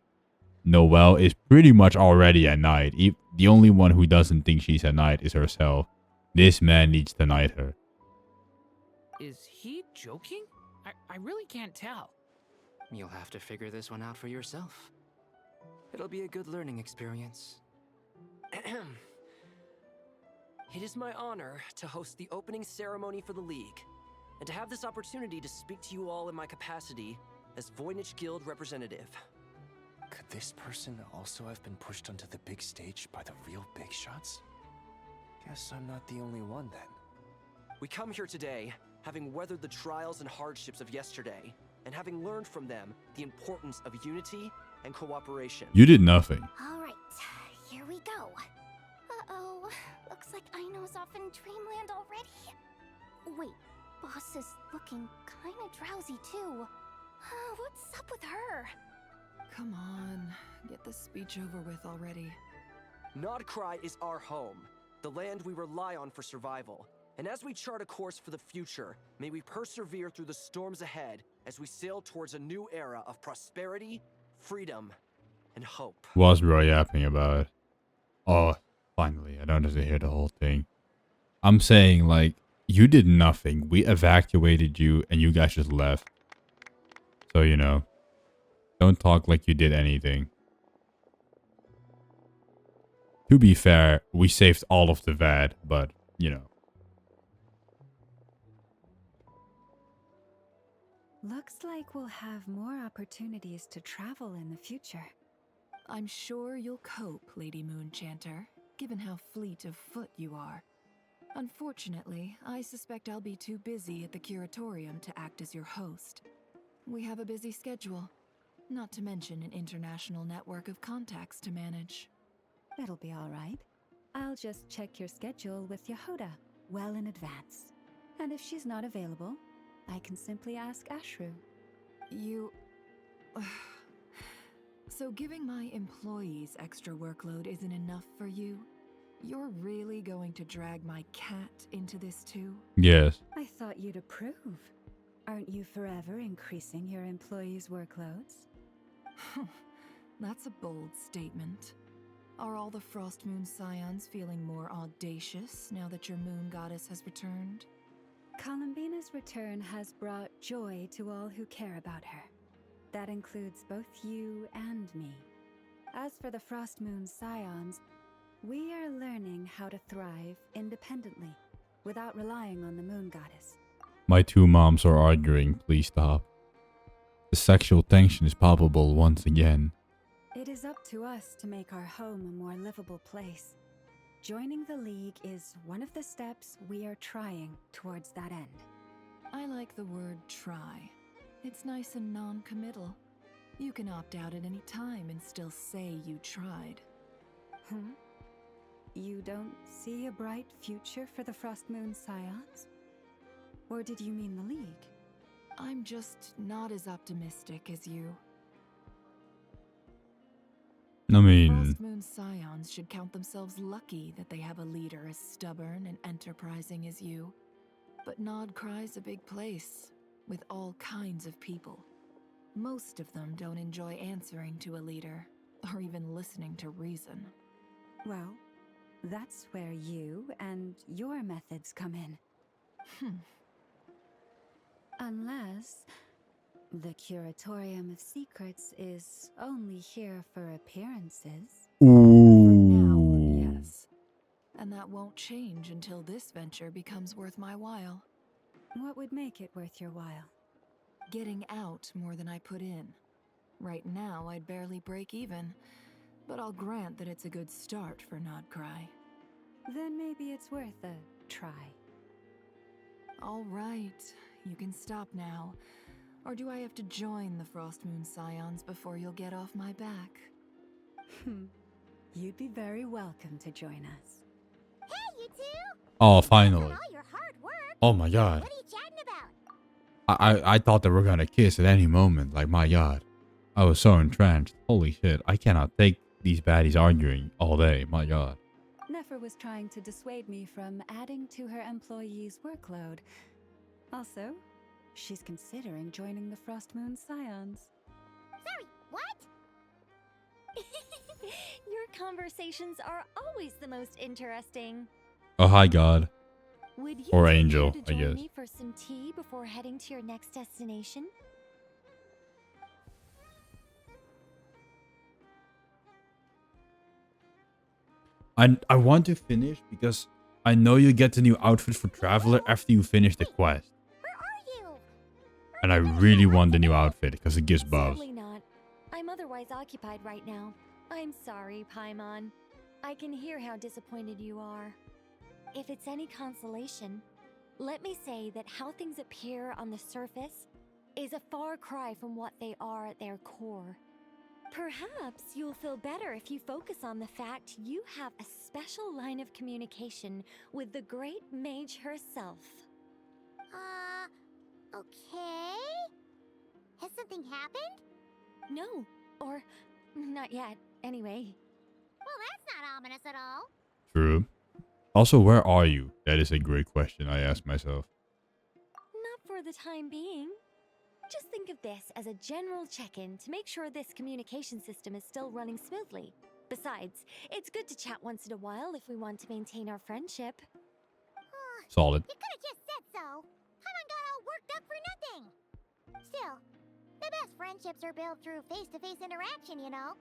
Noel is pretty much already a knight. The only one who doesn't think she's a knight is herself. This man needs to knight her. Is he joking? I really can't tell. You'll have to figure this one out for yourself. It'll be a good learning experience. It is my honor to host the opening ceremony for the League, and to have this opportunity to speak to you all in my capacity as Voynich Guild representative. Could this person also have been pushed onto the big stage by the real big shots? Guess I'm not the only one then. We come here today, having weathered the trials and hardships of yesterday, and having learned from them the importance of unity and cooperation. You did nothing. All right, here we go. Uh-oh, looks like Aino's off in Dreamland already. Wait, Boss is looking kinda drowsy too. What's up with her? Come on, get the speech over with already. Nod-krai is our home, the land we rely on for survival. And as we chart a course for the future, may we persevere through the storms ahead as we sail towards a new era of prosperity, freedom, and hope. Was bro yapping about? Oh, finally, I don't have to hear the whole thing. I'm saying, like, you did nothing. We evacuated you and you guys just left. So, you know, don't talk like you did anything. To be fair, we saved all of the VOD, but, you know. Looks like we'll have more opportunities to travel in the future. I'm sure you'll cope, Lady Moonchanter, given how fleet of foot you are. Unfortunately, I suspect I'll be too busy at the Curatorium to act as your host. We have a busy schedule, not to mention an international network of contacts to manage. It'll be all right. I'll just check your schedule with Yehoda well in advance. And if she's not available, I can simply ask Ashru. You... So giving my employees extra workload isn't enough for you? You're really going to drag my cat into this too? Yes. I thought you'd approve. Aren't you forever increasing your employees' workloads? That's a bold statement. Are all the Frost Moon Scions feeling more audacious now that your moon goddess has returned? Columbina's return has brought joy to all who care about her. That includes both you and me. As for the Frost Moon Scions, we are learning how to thrive independently, without relying on the moon goddess. My two moms are arguing. Please stop. The sexual tension is palpable once again. It is up to us to make our home a more livable place. Joining the League is one of the steps we are trying towards that end. I like the word try. It's nice and non-committal. You can opt out at any time and still say you tried. You don't see a bright future for the Frost Moon Scions? Or did you mean the League? I'm just not as optimistic as you. I mean, Frost Moon Scions should count themselves lucky that they have a leader as stubborn and enterprising as you. But nod-krai's a big place, with all kinds of people. Most of them don't enjoy answering to a leader, or even listening to reason. Well, that's where you and your methods come in. Unless the Curatorium of Secrets is only here for appearances. ooh. Yes. And that won't change until this venture becomes worth my while. What would make it worth your while? Getting out more than I put in. Right now, I'd barely break even, but I'll grant that it's a good start for nod-krai. Then maybe it's worth a try. All right, you can stop now. Or do I have to join the Frost Moon Scions before you'll get off my back? You'd be very welcome to join us. Hey, you two! Oh, finally. All your hard work. Oh my god. What are you chatting about? I thought they were gonna kiss at any moment. Like, my god. I was so entranced. Holy shit. I cannot take these baddies arguing all day. My god. Nefer was trying to dissuade me from adding to her employees' workload. Also, she's considering joining the Frost Moon Scions. Sorry, what? Your conversations are always the most interesting. Oh, hi, God. Would you Or two angel, care to I join guess. me for some tea before heading to your next destination? I want to finish because I know you get the new outfit for Traveler after you finish the quest. Where are you? And I really want the new outfit because it gives buffs. Certainly not. I'm otherwise occupied right now. I'm sorry, Paimon. I can hear how disappointed you are. If it's any consolation, let me say that how things appear on the surface is a far cry from what they are at their core. Perhaps you'll feel better if you focus on the fact you have a special line of communication with the great mage herself. Okay? Has something happened? No, or not yet, anyway. Well, that's not ominous at all. True. Also, where are you? That is a great question I ask myself. Not for the time being. Just think of this as a general check-in to make sure this communication system is still running smoothly. Besides, it's good to chat once in a while if we want to maintain our friendship. Solid. You could have just said so. Paimon got all worked up for nothing. Still, the best friendships are built through face-to-face interaction, you know.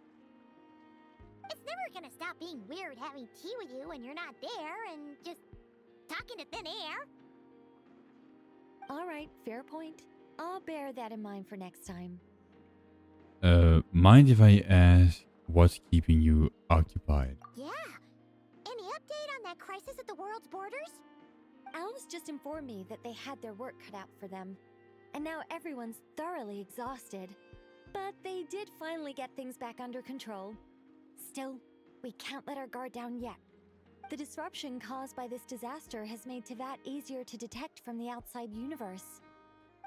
It's never gonna stop being weird having tea with you when you're not there and just talking to thin air. All right, fair point. I'll bear that in mind for next time. Mind if I ask what's keeping you occupied? Yeah. Any update on that crisis at the world's borders? Elves just informed me that they had their work cut out for them. And now everyone's thoroughly exhausted. But they did finally get things back under control. Still, we can't let our guard down yet. The disruption caused by this disaster has made Tevat easier to detect from the outside universe.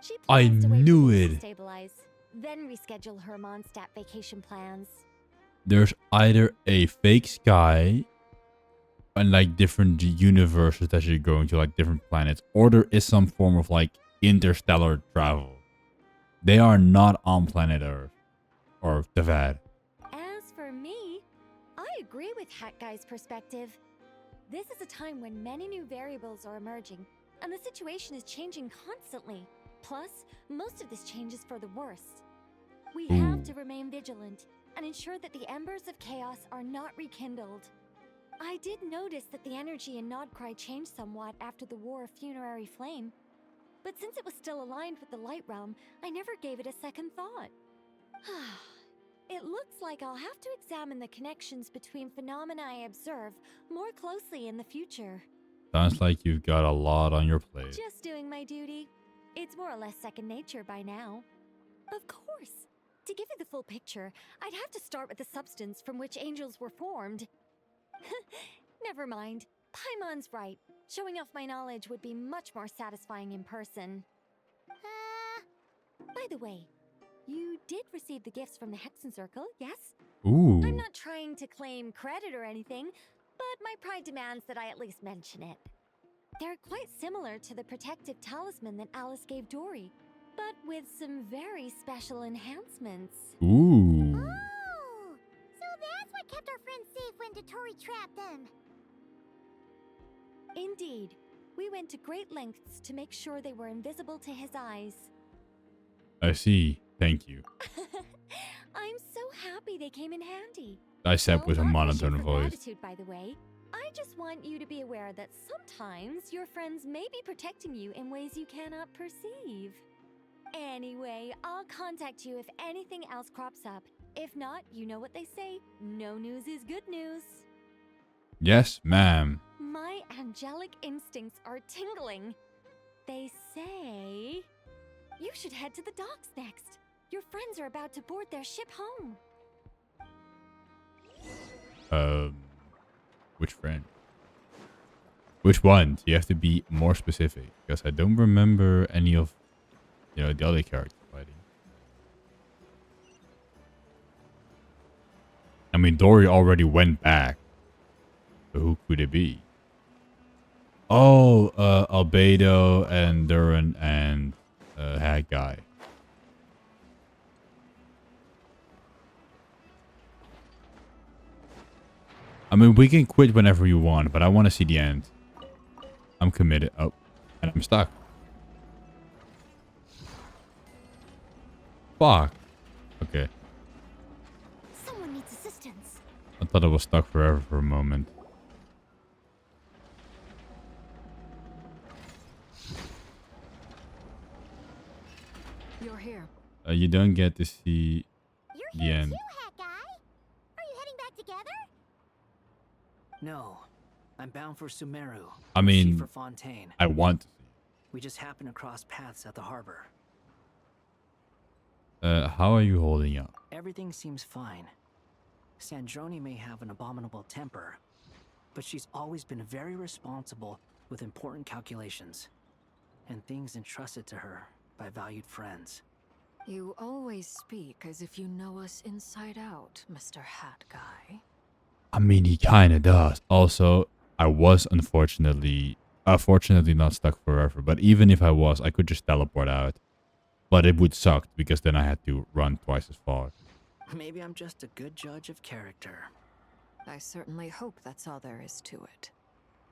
She plans to wait knew for things it. to stabilize, then reschedule her Mondstadt vacation plans. There's either a fake sky and like different universes that you're going to, like different planets, or there is some form of like interstellar travel. They are not on planet Earth or Tevat. As for me, I agree with Hat Guy's perspective. This is a time when many new variables are emerging, and the situation is changing constantly. Plus, most of this change is for the worse. We have to remain vigilant and ensure that the embers of chaos are not rekindled. I did notice that the energy in nod-krai changed somewhat after the War of Funerary Flame, but since it was still aligned with the Light Realm, I never gave it a second thought. It looks like I'll have to examine the connections between phenomena I observe more closely in the future. Sounds like you've got a lot on your plate. Just doing my duty. It's more or less second nature by now. Of course. To give you the full picture, I'd have to start with the substance from which angels were formed. Never mind. Paimon's right. Showing off my knowledge would be much more satisfying in person. By the way, you did receive the gifts from the Hexen Circle, yes? Ooh. I'm not trying to claim credit or anything, but my pride demands that I at least mention it. They're quite similar to the protective talisman that Alice gave Dory, but with some very special enhancements. Ooh. Oh, so that's what kept our friends safe when Dotori trapped them. Indeed. We went to great lengths to make sure they were invisible to his eyes. I see. Thank you. I'm so happy they came in handy. I said with a not monotone wishing for voice. gratitude, by the way. I just want you to be aware that sometimes your friends may be protecting you in ways you cannot perceive. Anyway, I'll contact you if anything else crops up. If not, you know what they say. No news is good news. Yes, ma'am. My angelic instincts are tingling. They say you should head to the docks next. Your friends are about to board their ship home. Which friend? Which ones? You have to be more specific because I don't remember any of, the other characters fighting. I mean, Dory already went back. So who could it be? Oh, Albedo and Duran and Hat Guy. I mean, we can quit whenever you want, but I want to see the end. I'm committed. Oh, and I'm stuck. Fuck. Okay. Someone needs assistance. I thought I was stuck forever for a moment. You're here. You don't get to see the end. Hat Guy? Are you heading back together? No, I'm bound for Sumeru. I mean, for Fontaine. I want to see. We just happened to cross paths at the harbor. How are you holding up? Everything seems fine. Sandrone may have an abominable temper, but she's always been very responsible with important calculations and things entrusted to her by valued friends. You always speak as if you know us inside out, Mr. Hat Guy. I mean, he kind of does. Also, I was unfortunately not stuck forever. But even if I was, I could just teleport out. But it would suck because then I had to run twice as far. Maybe I'm just a good judge of character. I certainly hope that's all there is to it.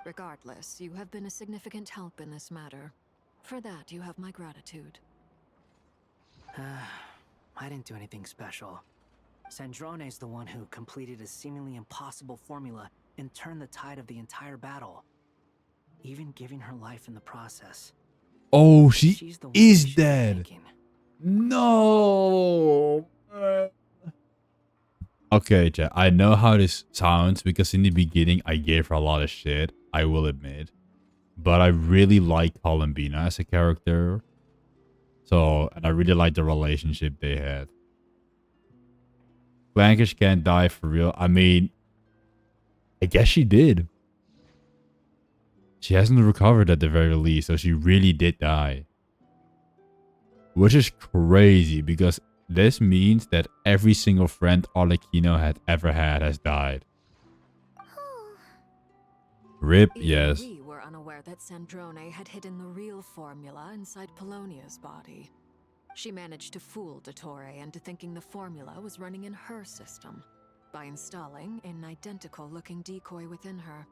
Regardless, you have been a significant help in this matter. For that, you have my gratitude. I didn't do anything special. Sandrone's the one who completed a seemingly impossible formula and turned the tide of the entire battle, even giving her life in the process. Oh, she is dead. No. Okay, Jack. I know how this sounds because in the beginning I gave her a lot of shit, I will admit. But I really like Columbina as a character. So, and I really like the relationship they had. Blankish can't die for real. I mean, I guess she did. She hasn't recovered at the very least, so she really did die. Which is crazy because this means that every single friend Arlecchino had ever had has died. RIP, yes. We were unaware that Sandrone had hidden the real formula inside Polonia's body. She managed to fool Dottore into thinking the formula was running in her system by installing an identical-looking decoy within her.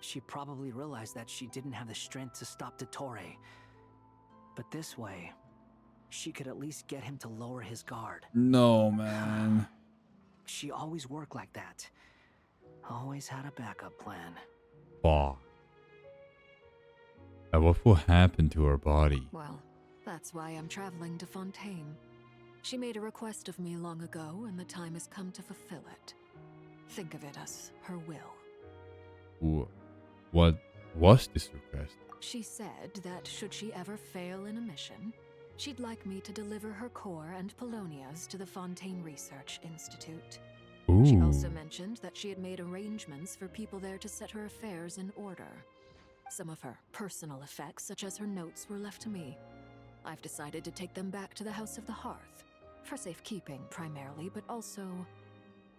She probably realized that she didn't have the strength to stop Dottore. But this way, she could at least get him to lower his guard. No, man. She always worked like that. Always had a backup plan. Fuck. And what will happen to her body? Well, that's why I'm traveling to Fontaine. She made a request of me long ago, and the time has come to fulfill it. Think of it as her will. What was this request? She said that should she ever fail in a mission, she'd like me to deliver her core and Polonia's to the Fontaine Research Institute. Ooh. She also mentioned that she had made arrangements for people there to set her affairs in order. Some of her personal effects, such as her notes, were left to me. I've decided to take them back to the House of the Hearth. For safekeeping, primarily, but also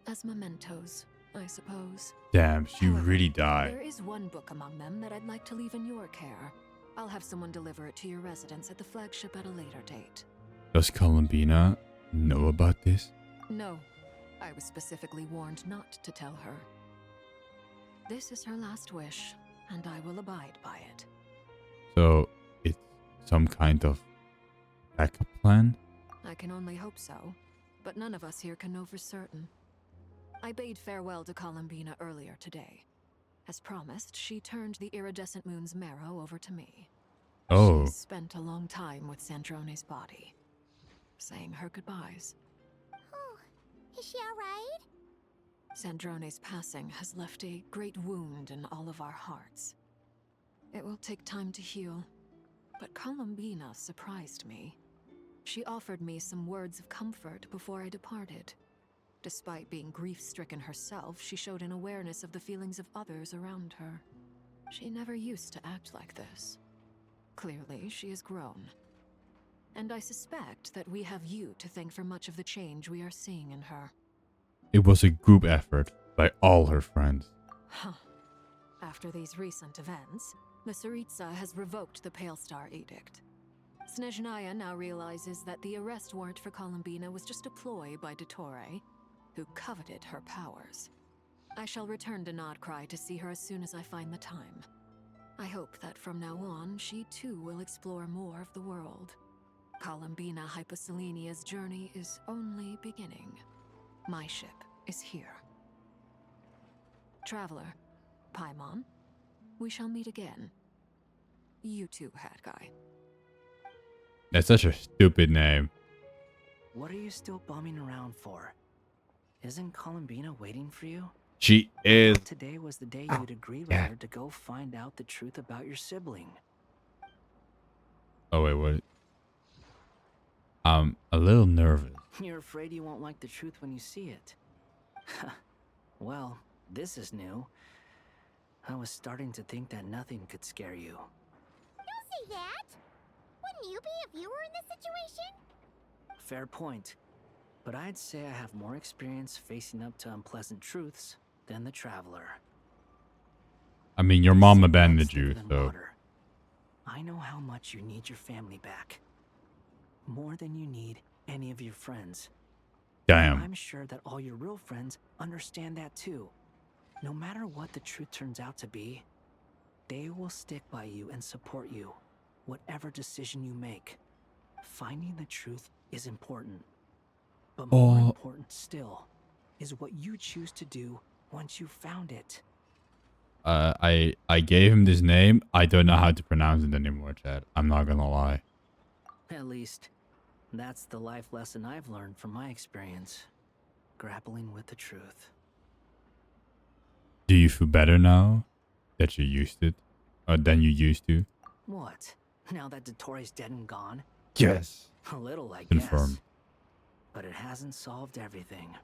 as mementos, I suppose. Damn, she However, really died. There is one book among them that I'd like to leave in your care. I'll have someone deliver it to your residence at the flagship at a later date. Does Columbina know about this? No, I was specifically warned not to tell her. This is her last wish, and I will abide by it. So, it's some kind of backup plan? I can only hope so, but none of us here can know for certain. I bade farewell to Columbina earlier today. As promised, she turned the iridescent moon's marrow over to me. Oh. She spent a long time with Sandrone's body, saying her goodbyes. Oh, is she alright? Sandrone's passing has left a great wound in all of our hearts. It will take time to heal, but Columbina surprised me. She offered me some words of comfort before I departed. Despite being grief-stricken herself, she showed an awareness of the feelings of others around her. She never used to act like this. Clearly, she has grown. And I suspect that we have you to thank for much of the change we are seeing in her. It was a group effort by all her friends. Huh. After these recent events, the Tsaritsa has revoked the Pale Star Edict. Snezhnaya now realizes that the arrest warrant for Columbina was just a ploy by Dottore, who coveted her powers. I shall return to Nod-krai to see her as soon as I find the time. I hope that from now on, she too will explore more of the world. Columbina Hyposelenia's journey is only beginning. My ship is here. Traveler, Paimon, we shall meet again. You too, Hat Guy. That's such a stupid name. What are you still bumming around for? Isn't Columbina waiting for you? She is. Today was the day you'd agree with her to go find out the truth about your sibling. Oh, wait, what? I'm a little nervous. You're afraid you won't like the truth when you see it. Well, this is new. I was starting to think that nothing could scare you. Don't say that! Wouldn't you be if you were in this situation? Fair point. But I'd say I have more experience facing up to unpleasant truths than the traveler. I mean, your mom abandoned you, so... Water. I know how much you need your family back. More than you need any of your friends. Damn. I'm sure that all your real friends understand that too. No matter what the truth turns out to be, they will stick by you and support you, whatever decision you make. Finding the truth is important. But more important still is what you choose to do once you've found it. I gave him this name. I don't know how to pronounce it anymore, Chad. I'm not gonna lie. At least, that's the life lesson I've learned from my experience. Grappling with the truth. Do you feel better now that you used it? Or than you used to? What? Now that Dottore's dead and gone? Yes. A little, I Confirmed. guess. But it hasn't solved everything.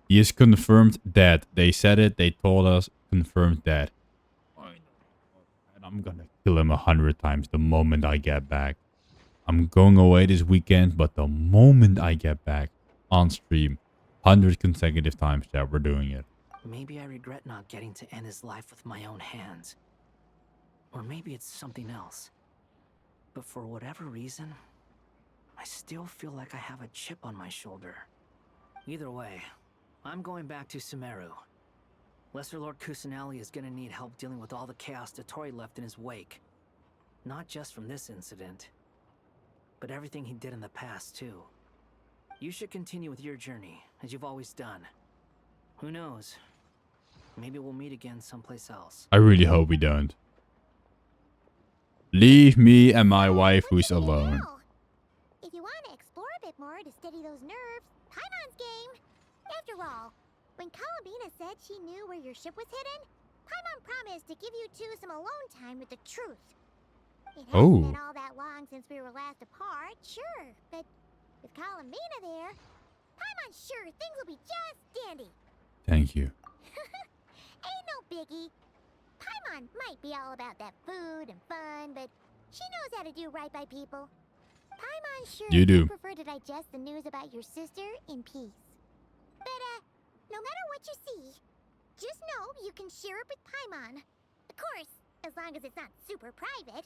He is confirmed dead. They said it. They told us. Confirmed dead. And I'm gonna kill him 100 times the moment I get back. I'm going away this weekend, but the moment I get back on stream, 100 consecutive times, Chad, we're doing it. Maybe I regret not getting to end his life with my own hands. Or maybe it's something else. But for whatever reason, I still feel like I have a chip on my shoulder. Either way, I'm going back to Sumeru. Lesser Lord Kusanali is gonna need help dealing with all the chaos Dottore left in his wake. Not just from this incident, but everything he did in the past too. You should continue with your journey, as you've always done. Who knows? Maybe we'll meet again someplace else. I really hope we don't. Leave me and my wife who's alone. If you want to explore a bit more to steady those nerves, Paimon's game. After all, when Columbina said she knew where your ship was hidden, Paimon promised to give you two some alone time with the truth. It hasn't been all that long since we were last apart, sure, but with Columbina there, Paimon's sure things will be just dandy. Thank you. Ain't no biggie. Paimon might be all about that food and fun, but she knows how to do right by people. Paimon's sure You do. prefer to digest the news about your sister in peace. But, no matter what you see, just know you can share it with Paimon. Of course, as long as it's not super private.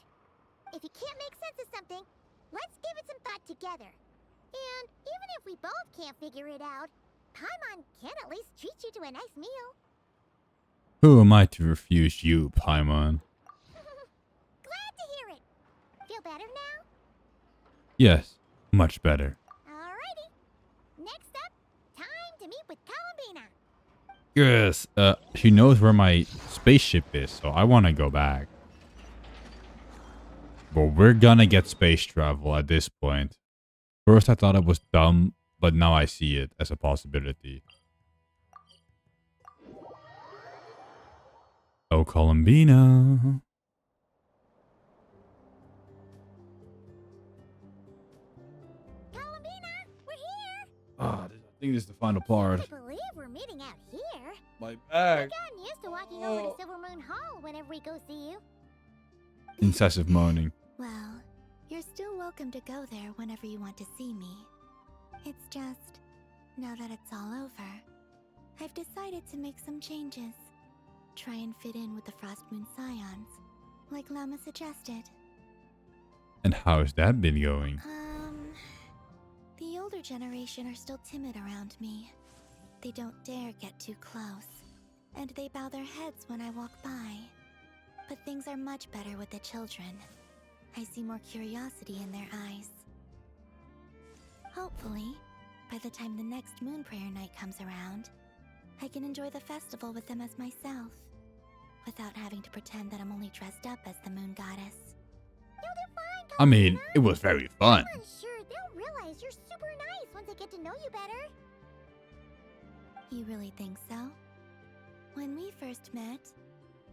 If you can't make sense of something, let's give it some thought together. And even if we both can't figure it out, Paimon can at least treat you to a nice meal. Who am I to refuse you, Paimon? Glad to hear it. Feel better now? Yes, much better. Alrighty. Next up, time to meet with Columbina. Yes, she knows where my spaceship is, so I want to go back. But we're gonna get space travel at this point. First I thought it was dumb, but now I see it as a possibility. Oh, Columbina. Columbina, we're here. I think this is the final part. I believe we're meeting out here. My bag. We've gotten used to walking over to Silver Moon Hall whenever we go see you. Incessive moaning. Well, you're still welcome to go there whenever you want to see me. It's just, now that it's all over, I've decided to make some changes. Try and fit in with the Frost Moon Scions, like Llama suggested. And how's that been going? The older generation are still timid around me. They don't dare get too close, and they bow their heads when I walk by. But things are much better with the children. I see more curiosity in their eyes. Hopefully, by the time the next Moon Prayer Night comes around, I can enjoy the festival with them as myself, without having to pretend that I'm only dressed up as the Moon Goddess. I mean, it was very fun. I'm sure they'll realize you're super nice once they get to know you better. You really think so? When we first met,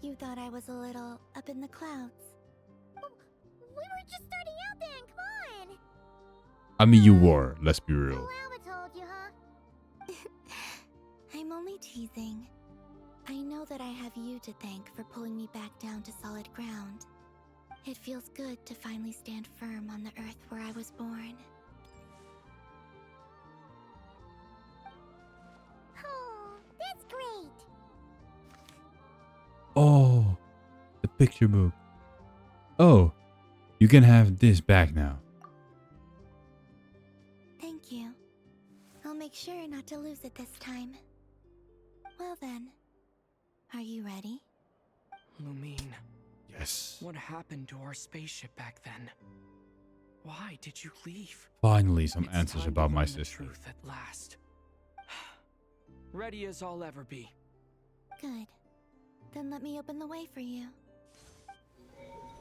you thought I was a little up in the clouds. We were just starting out then, come on! I mean, you were, let's be real. Llama told you, huh? I'm only teasing. I know that I have you to thank for pulling me back down to solid ground. It feels good to finally stand firm on the earth where I was born. Oh, that's great! Oh, the picture book. Oh, you can have this back now. Thank you. I'll make sure not to lose it this time. Well then, are you ready? Lumine. Yes. What happened to our spaceship back then? Why did you leave? Finally, some It's answers time about to my learn the sister. truth at last. Ready as I'll ever be. Good. Then let me open the way for you.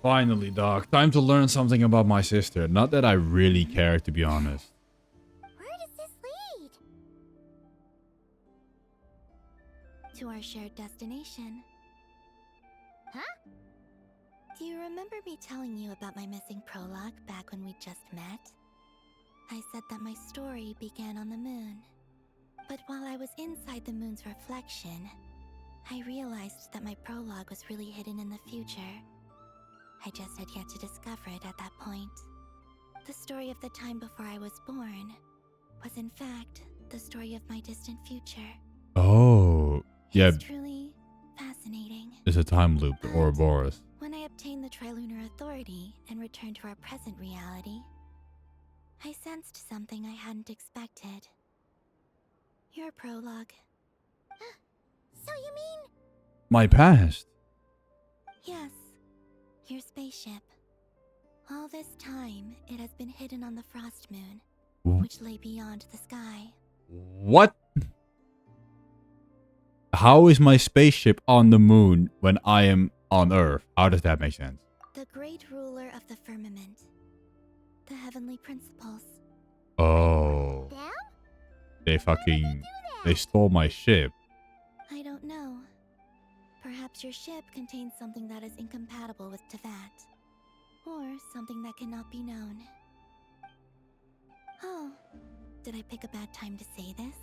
Finally, dog. Time to learn something about my sister. Not that I really care, to be honest. Where does this lead? To our shared destination. Huh? Do you remember me telling you about my missing prologue back when we just met? I said that my story began on the moon. But while I was inside the moon's reflection, I realized that my prologue was really hidden in the future. I just had yet to discover it at that point. The story of the time before I was born was in fact the story of my distant future. Oh, yeah. It's truly fascinating. It's a time loop, the Ouroboros. When I obtained the Trilunar Authority and returned to our present reality, I sensed something I hadn't expected. Your prologue. So you mean... My past. Yes, your spaceship. All this time, it has been hidden on the Frost Moon, which lay beyond the sky. What? How is my spaceship on the moon when I am on Earth? How does that make sense? The great ruler of the firmament. The heavenly principles. Oh. They stole my ship. I don't know. Perhaps your ship contains something that is incompatible with Tevat. Or something that cannot be known. Oh, did I pick a bad time to say this?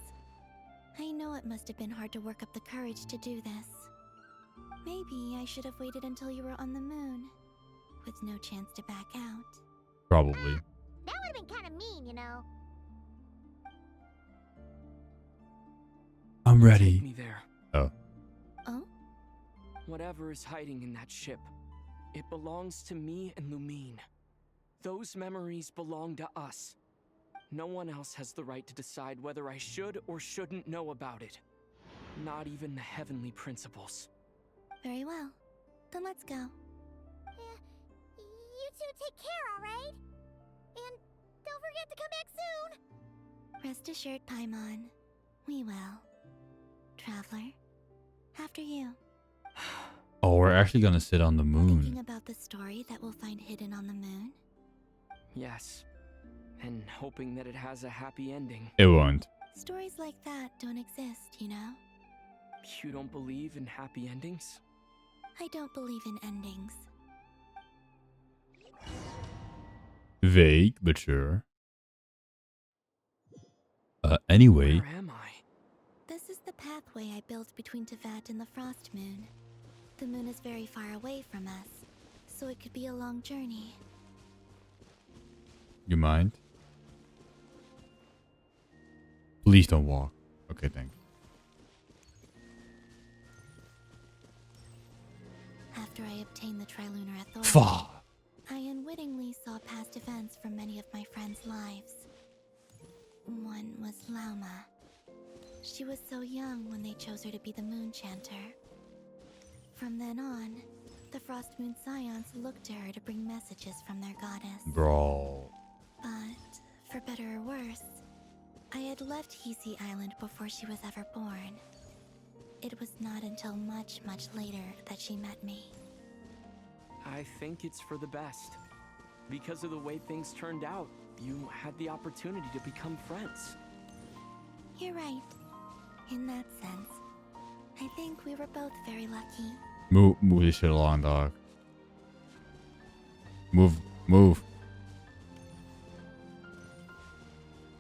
I know it must have been hard to work up the courage to do this. Maybe I should have waited until you were on the moon, with no chance to back out. Probably. That would have been kind of mean, you know. I'm ready. Take me there. Oh. Oh? Whatever is hiding in that ship, it belongs to me and Lumine. Those memories belong to us. No one else has the right to decide whether I should or shouldn't know about it. Not even the heavenly principles. Very well. Then let's go. You two take care, alright? And don't forget to come back soon! Rest assured, Paimon. We will. Traveler, after you. Oh, we're actually gonna sit on the Thinking moon. about the story that we'll find hidden on the moon? Yes. And hoping that it has a happy ending. It won't. Stories like that don't exist, you know? You don't believe in happy endings? I don't believe in endings. Vague, but sure. Anyway. Where am I? This is the pathway I built between Teyvat and the Frost Moon. The moon is very far away from us, so it could be a long journey. You mind? Please don't walk. Okay, thanks. After I obtained the Trilunar Authority, Fuck. I unwittingly saw past events from many of my friends' lives. One was Lauma. She was so young when they chose her to be the Moon Chanter. From then on, the Frost Moon Scions looked to her to bring messages from their goddess. Bro. But, for better or worse, I had left Hisi Island before she was ever born. It was not until much, much later that she met me. I think it's for the best. Because of the way things turned out, you had the opportunity to become friends. You're right. In that sense, I think we were both very lucky. Move this shit along, dog. Move.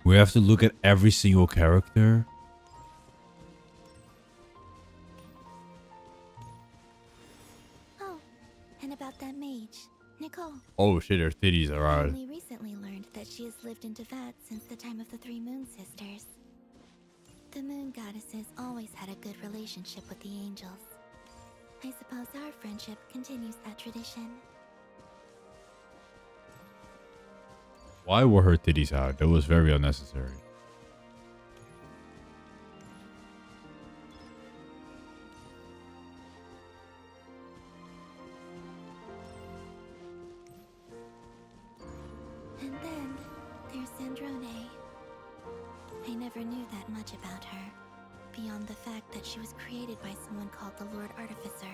We have to look at every single character. Oh, and about that mage, Nicole. Oh shit, her titties are I out. only recently learned that she has lived in Teyvat since the time of the Three Moon Sisters. The Moon Goddesses always had a good relationship with the angels. I suppose our friendship continues that tradition. Why were her titties out? That was very unnecessary. And then there's Sandrone. I never knew that much about her, beyond the fact that she was created by someone called the Lord Artificer.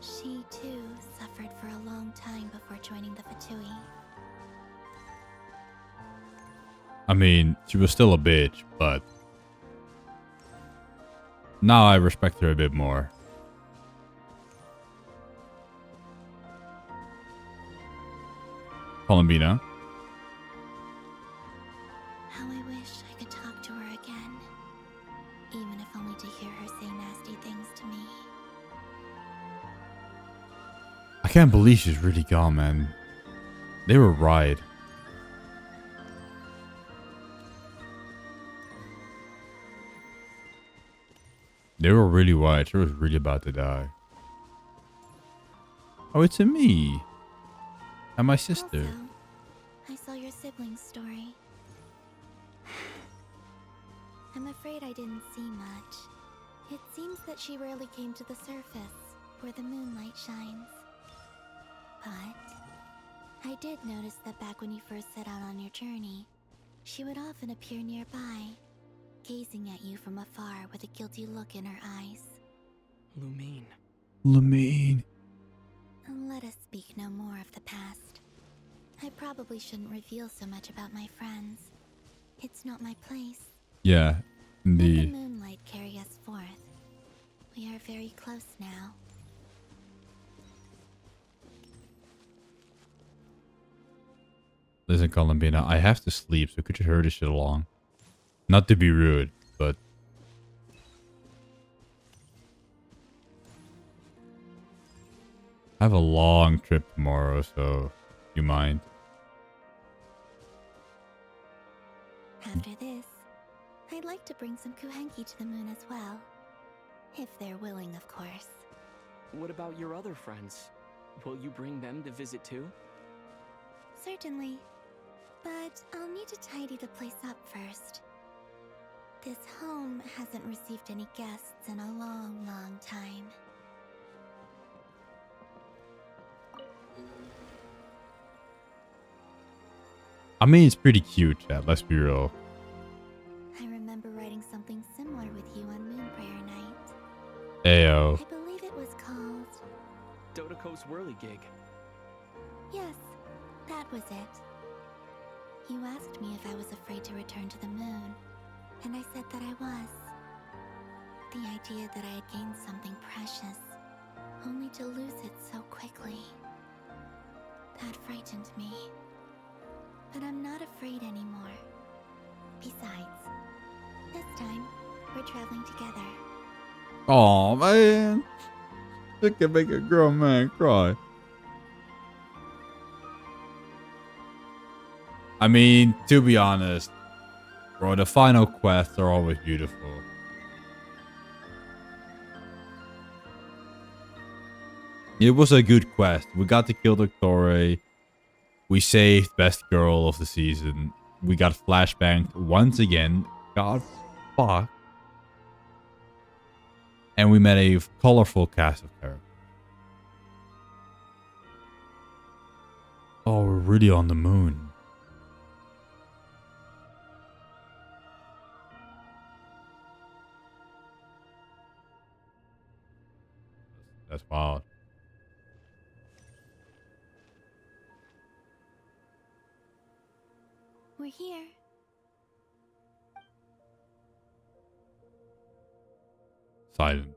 She, too, suffered for a long time before joining the Fatui. I mean, she was still a bitch, but now I respect her a bit more. Columbina. How I wish I could talk to her again, even if only to hear her say nasty things to me. I can't believe she's really gone, man. They were right. They were really right. She was really about to die. Oh, it's a me. And my sister. Also, I saw your sibling's story. I'm afraid I didn't see much. It seems that she rarely came to the surface, where the moonlight shines. But I did notice that back when you first set out on your journey, she would often appear nearby, gazing at you from afar with a guilty look in her eyes. Lumine. Lumine. Let us speak no more of the past. I probably shouldn't reveal so much about my friends. It's not my place. Yeah, Let indeed. the moonlight carry us forth. We are very close now. Listen, Columbina, I have to sleep, so could you hurry this shit along? Not to be rude, but I have a long trip tomorrow, so you mind? after this, I'd like to bring some kuhenki to the moon as well. If they're willing, of course. What about your other friends? Will you bring them to visit too? Certainly. But I'll need to tidy the place up first. This home hasn't received any guests in a long, long time. I mean, it's pretty cute, Chad. Let's be real. I remember writing something similar with you on Moon Prayer Night. Ayo. I believe it was called... Dodoko's Whirly Gig. Yes, that was it. You asked me if I was afraid to return to the moon, and I said that I was. The idea that I had gained something precious, only to lose it so quickly. That frightened me. But I'm not afraid anymore. Besides, this time, we're traveling together. Oh man. It can make a grown man cry. I mean, to be honest, bro, the final quests are always beautiful. It was a good quest. We got to kill the Nod-krai. We saved best girl of the season. We got flashbanged once again. God fuck. And we met a colorful cast of characters. Oh, we're really on the moon. That's wild. We're here. Silence.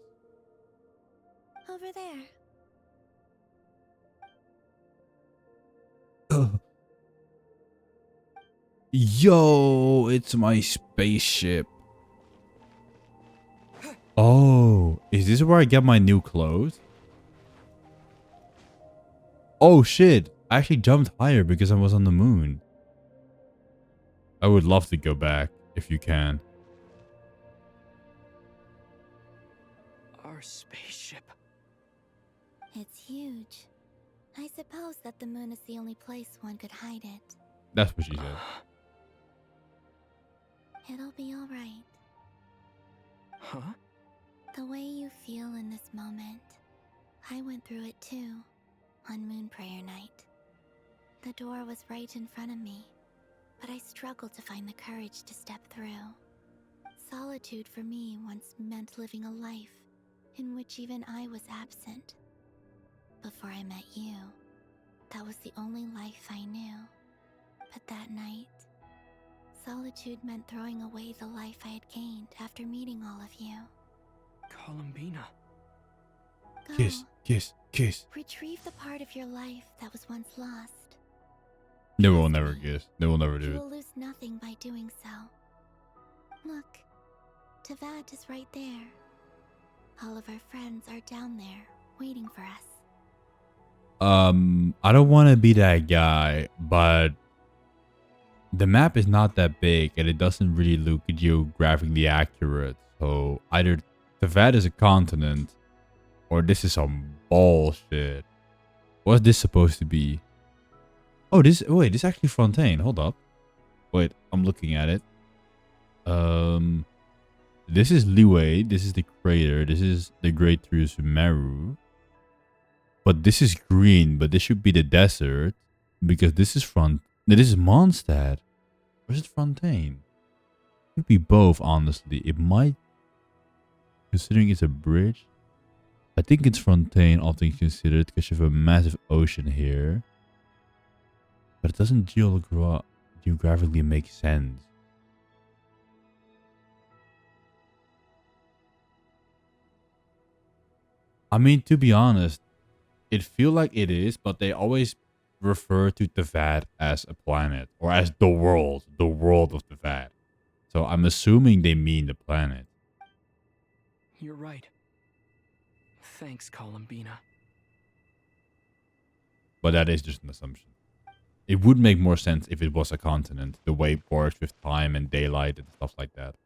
Over there. Yo, it's my spaceship. Oh, is this where I get my new clothes? Oh shit, I actually jumped higher because I was on the moon. I would love to go back if you can. Our spaceship. It's huge. I suppose that the moon is the only place one could hide it. That's what she said. It'll be alright. Huh? The way you feel in this moment, I went through it too, on Moon Prayer Night. The door was right in front of me, but I struggled to find the courage to step through. Solitude for me once meant living a life in which even I was absent. Before I met you, that was the only life I knew. But that night, solitude meant throwing away the life I had gained after meeting all of you. Columbina. Go. Kiss, kiss, kiss. Retrieve the part of your life that was once lost. They will never kiss. They will never do You it. will lose nothing by doing so. Look, Tavad is right there. All of our friends are down there, waiting for us. I don't want to be that guy, but the map is not that big and it doesn't really look geographically accurate. So either Tavad is a continent or this is some bullshit. What's this supposed to be? Oh, this is actually Fontaine. Hold up. Wait, I'm looking at it. This is Liwei. This is the crater. This is the Great Sumeru. But this is green, but this should be the desert because this is this is Mondstadt. Or is it Fontaine? It could be both, honestly. It might, considering it's a bridge. I think it's Fontaine, all things considered, because you have a massive ocean here. But it doesn't geographically make sense. I mean, to be honest, it feels like it is, but they always refer to Tavad as a planet or as the world of Tavad. So I'm assuming they mean the planet. You're right. Thanks, Columbina. But that is just an assumption. It would make more sense if it was a continent, the way it works with time and daylight and stuff like that.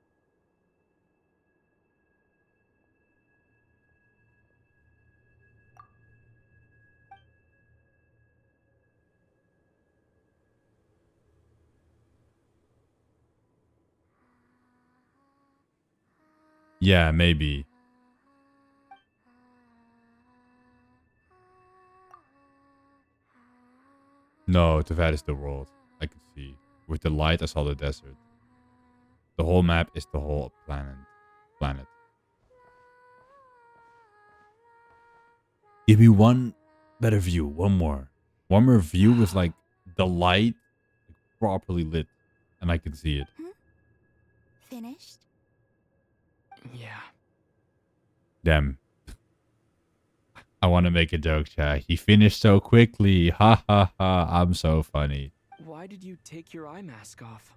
Yeah, maybe. No, Tavad is the world. I can see. With the light, I saw the desert. The whole map is the whole planet. Give me one better view. One more. One more view with like the light properly lit. And I can see it. Finished? Yeah. Damn. I want to make a joke, chat. He finished so quickly. Ha ha ha. I'm so funny. Why did you take your eye mask off?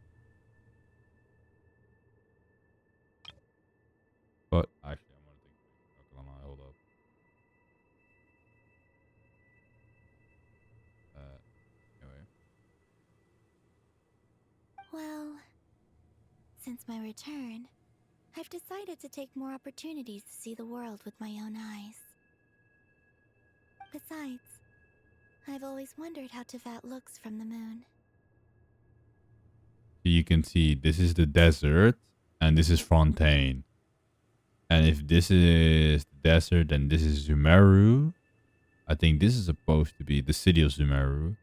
But actually, I'm gonna think. Hold up. Anyway. Well, since my return, I've decided to take more opportunities to see the world with my own eyes. Besides, I've always wondered how Teyvat looks from the moon. You can see this is the desert and this is Fontaine. And if this is the desert and this is Zumeru, I think this is supposed to be the city of Zumeru.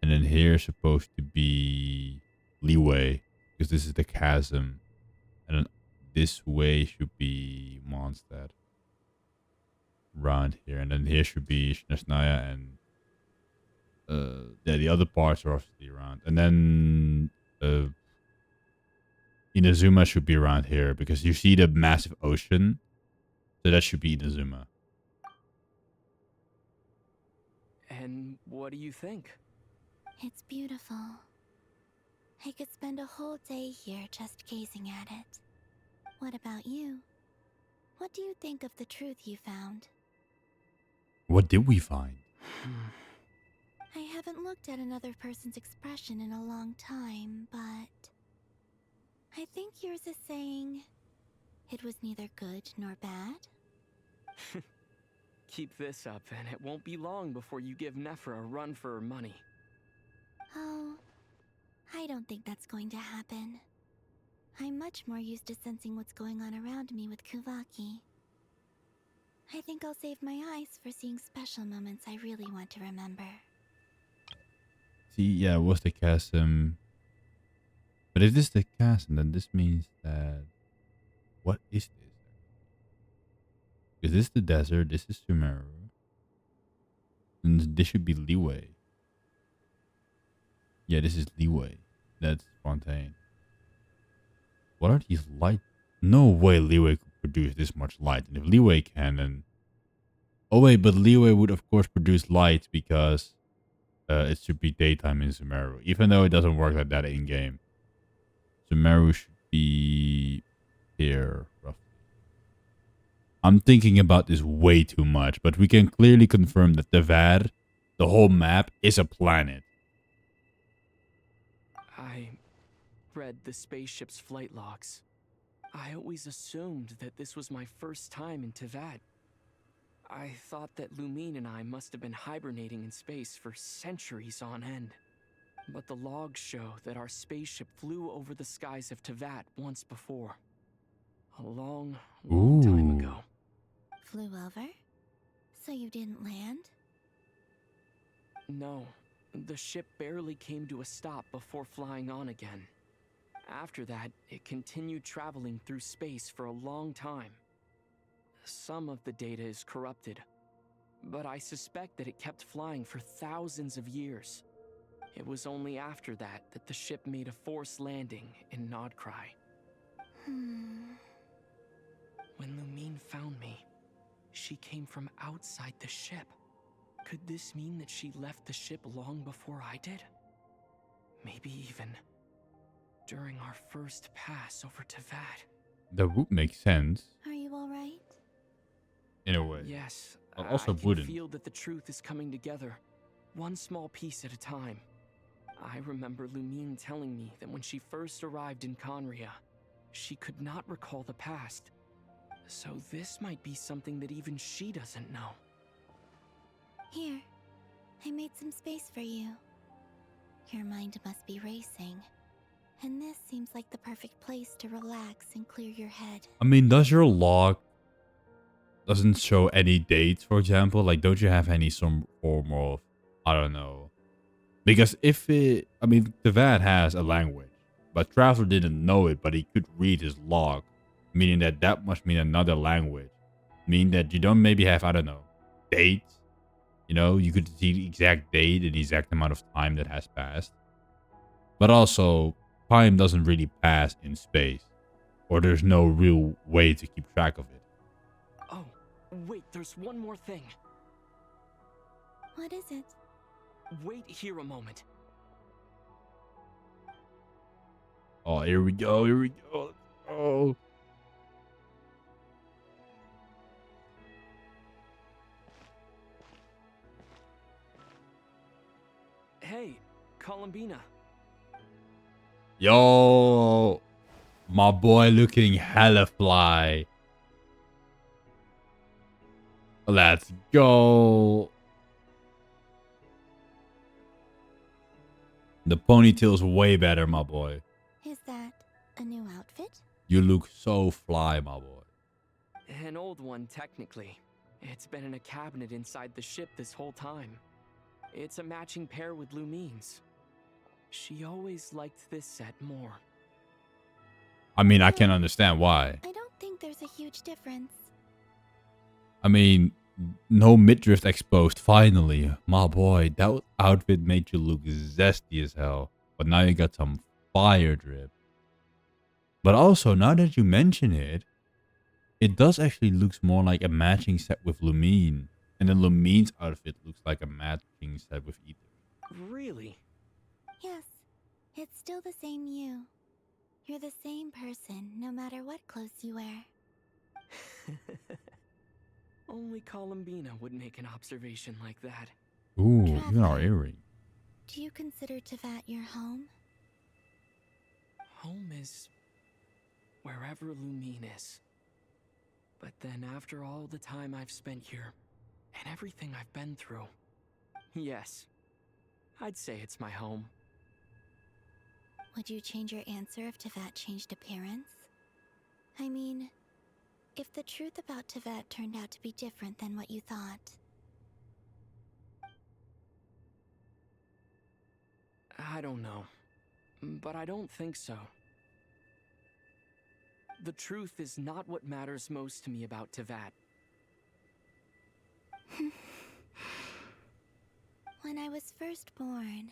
And then here is supposed to be Leeway, because this is the chasm. And then this way should be Mondstadt. Around here. And then here should be Snasnaya and yeah, the other parts are obviously around. And then Inazuma should be around here because you see the massive ocean. So that should be Inazuma. And what do you think? It's beautiful. I could spend a whole day here just gazing at it. What about you? What do you think of the truth you found? What did we find? I haven't looked at another person's expression in a long time, but I think yours is saying it was neither good nor bad. Keep this up, and it won't be long before you give Nephra a run for her money. Oh, I don't think that's going to happen. I'm much more used to sensing what's going on around me with Kuvaki. I think I'll save my eyes for seeing special moments I really want to remember. See, yeah, it was the chasm. But if this is the chasm, then this means that... What is this? Because this is the desert, this is Sumeru. And this should be Leeway. Yeah, this is Leeway. That's Fontaine. What are these light? No way Leeway could produce this much light. And if Leeway can, then... Oh wait, but Leeway would of course produce light because it should be daytime in Sumeru. Even though it doesn't work like that in-game. Sumeru should be here, roughly. I'm thinking about this way too much, but we can clearly confirm that Teyvat, the whole map, is a planet. I read the spaceship's flight logs. I always assumed that this was my first time in Teyvat. I thought that Lumine and I must have been hibernating in space for centuries on end. But the logs show that our spaceship flew over the skies of Teyvat once before. A long time ago. Flew over? So you didn't land? No, the ship barely came to a stop before flying on again. After that, it continued traveling through space for a long time. Some of the data is corrupted, but I suspect that it kept flying for thousands of years. It was only after that that the ship made a forced landing in Nod-krai. When Lumine found me, she came from outside the ship. Could this mean that she left the ship long before I did? Maybe even during our first pass over Teyvat. That would make sense. Are you alright? In a way. Yes, But also I can wouldn't. feel that the truth is coming together. one small piece at a time. I remember Lumine telling me that when she first arrived in Conria, she could not recall the past. So this might be something that even she doesn't know. Here, I made some space for you. Your mind must be racing, and this seems like the perfect place to relax and clear your head. I mean, does your log doesn't show any dates, for example? Like, don't you have any some form of, I don't know. Because if it, I mean, Tevat has a language, but Traveler didn't know it, but he could read his log, meaning that that must mean another language. Meaning that you don't maybe have, I don't know, dates. You know, you could see the exact date and the exact amount of time that has passed. But also, time doesn't really pass in space, or there's no real way to keep track of it. Oh, wait, there's one more thing. What is it? Wait here a moment. Oh, here we go, here we go. Oh. Hey, Columbina. Yo, my boy looking hella fly. Let's go. The ponytail's way better, my boy. Is that a new outfit? You look so fly, my boy. An old one, technically. It's been in a cabinet inside the ship this whole time. It's a matching pair with Lumine's. She always liked this set more. I mean, I can understand why. I don't think there's a huge difference. I mean, no midriff exposed, finally. My boy, that outfit made you look zesty as hell. But now you got some fire drip. But also, now that you mention it, it does actually looks more like a matching set with Lumine. And then Lumine's outfit looks like a matching set with Ether. Really? Yes, it's still the same you. You're the same person, no matter what clothes you wear. Only Columbina would make an observation like that. Ooh, even our earring. Do you consider Tevat your home? Home is wherever Lumine is. But then after all the time I've spent here, and everything I've been through, yes, I'd say it's my home. Would you change your answer if Tevat changed appearance? I mean, if the truth about Tevat turned out to be different than what you thought. I don't know, but I don't think so. The truth is not what matters most to me about Tevat. When I was first born,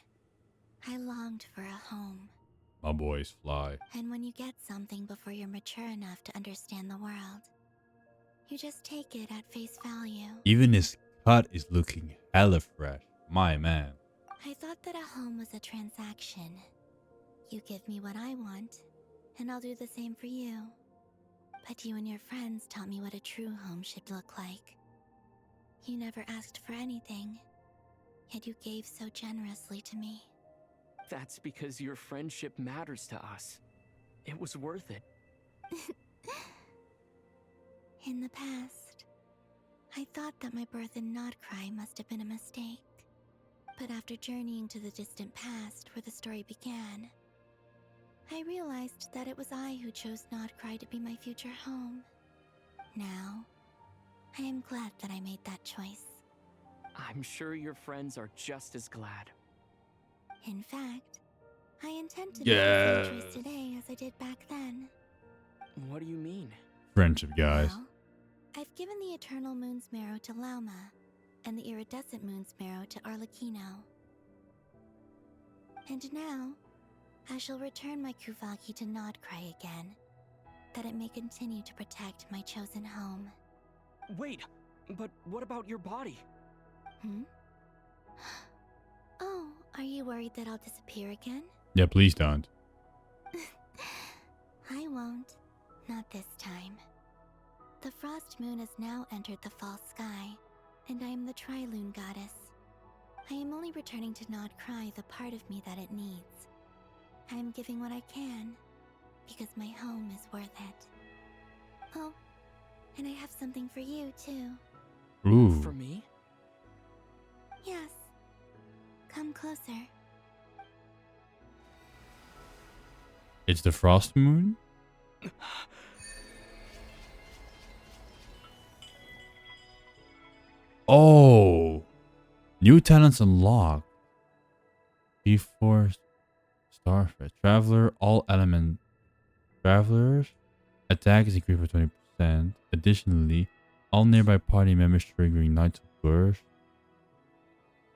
I longed for a home. My boys fly. And when you get something before you're mature enough to understand the world, you just take it at face value. Even his cut is looking hella fresh. My man. I thought that a home was a transaction. You give me what I want, and I'll do the same for you. But you and your friends taught me what a true home should look like. You never asked for anything, yet you gave so generously to me. That's because your friendship matters to us. It was worth it. In the past, I thought that my birth in nod-krai must have been a mistake. But after journeying to the distant past where the story began, I realized that it was I who chose nod-krai to be my future home. Now, I am glad that I made that choice. I'm sure your friends are just as glad. In fact, I intend to make the same choice today as I did back then. What do you mean? Friendship, guys. Well, I've given the Eternal Moon's Marrow to Lauma, and the Iridescent Moon's Marrow to Arlecchino. And now, I shall return my Kuvagi to nod-krai again, that it may continue to protect my chosen home. Wait, but what about your body? Oh, are you worried that I'll disappear again? Yeah, please don't. I won't. Not this time. The Frost Moon has now entered the false sky, and I am the Tri-Lune goddess. I am only returning to nod-krai the part of me that it needs. I am giving what I can, because my home is worth it. Oh, and I have something for you, too. Ooh. For me? Yes. Come closer. It's the Frost Moon? Oh! New talents unlocked. P4 Starfire. Traveler, all element travelers. Attack is increased by 20%. Additionally, all nearby party members triggering Knights of Burst.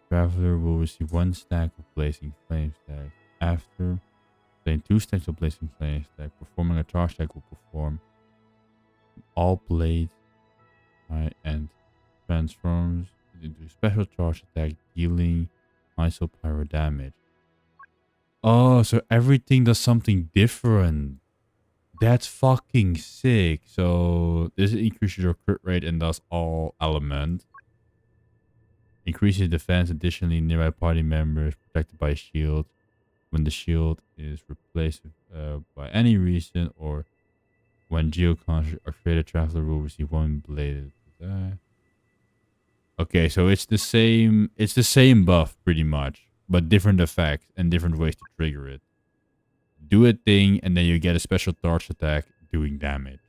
Traveler will receive 1 stack of Blazing Flame stack. After playing 2 stacks of Blazing Flame stack, performing a charge stack will perform all blades and transforms into special charge attack, dealing isopyro damage. Oh, so everything does something different. That's fucking sick. So this increases your crit rate and does all element. Increases defense. Additionally, nearby party members protected by a shield. When the shield is replaced by any reason, or when geoconscious or created, traveler will receive 1 bladed. Okay, so it's the same buff pretty much, but different effects and different ways to trigger it. Do a thing and then you get a special charge attack doing damage.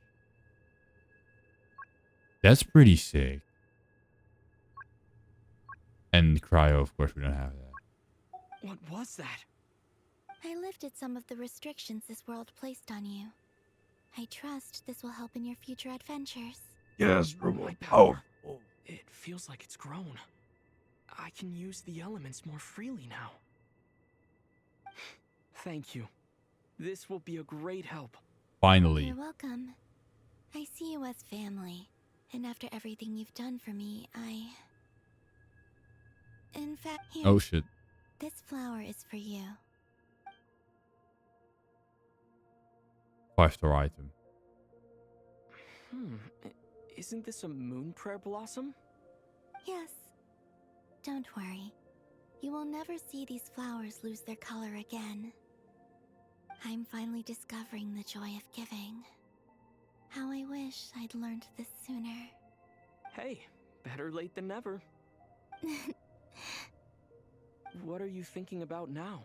That's pretty sick. And cryo, of course, we don't have that. What was that? I lifted some of the restrictions this world placed on you. I trust this will help in your future adventures. Yes, My power. It feels like it's grown. I can use the elements more freely now. Thank you. This will be a great help. Finally. You're welcome. I see you as family, and after everything you've done for me, In fact, here. Oh shit. This flower is for you. 5-star item. Isn't this a moon prayer blossom? Yes. Don't worry. You will never see these flowers lose their color again. I'm finally discovering the joy of giving. How I wish I'd learned this sooner. Hey, better late than never. What are you thinking about now?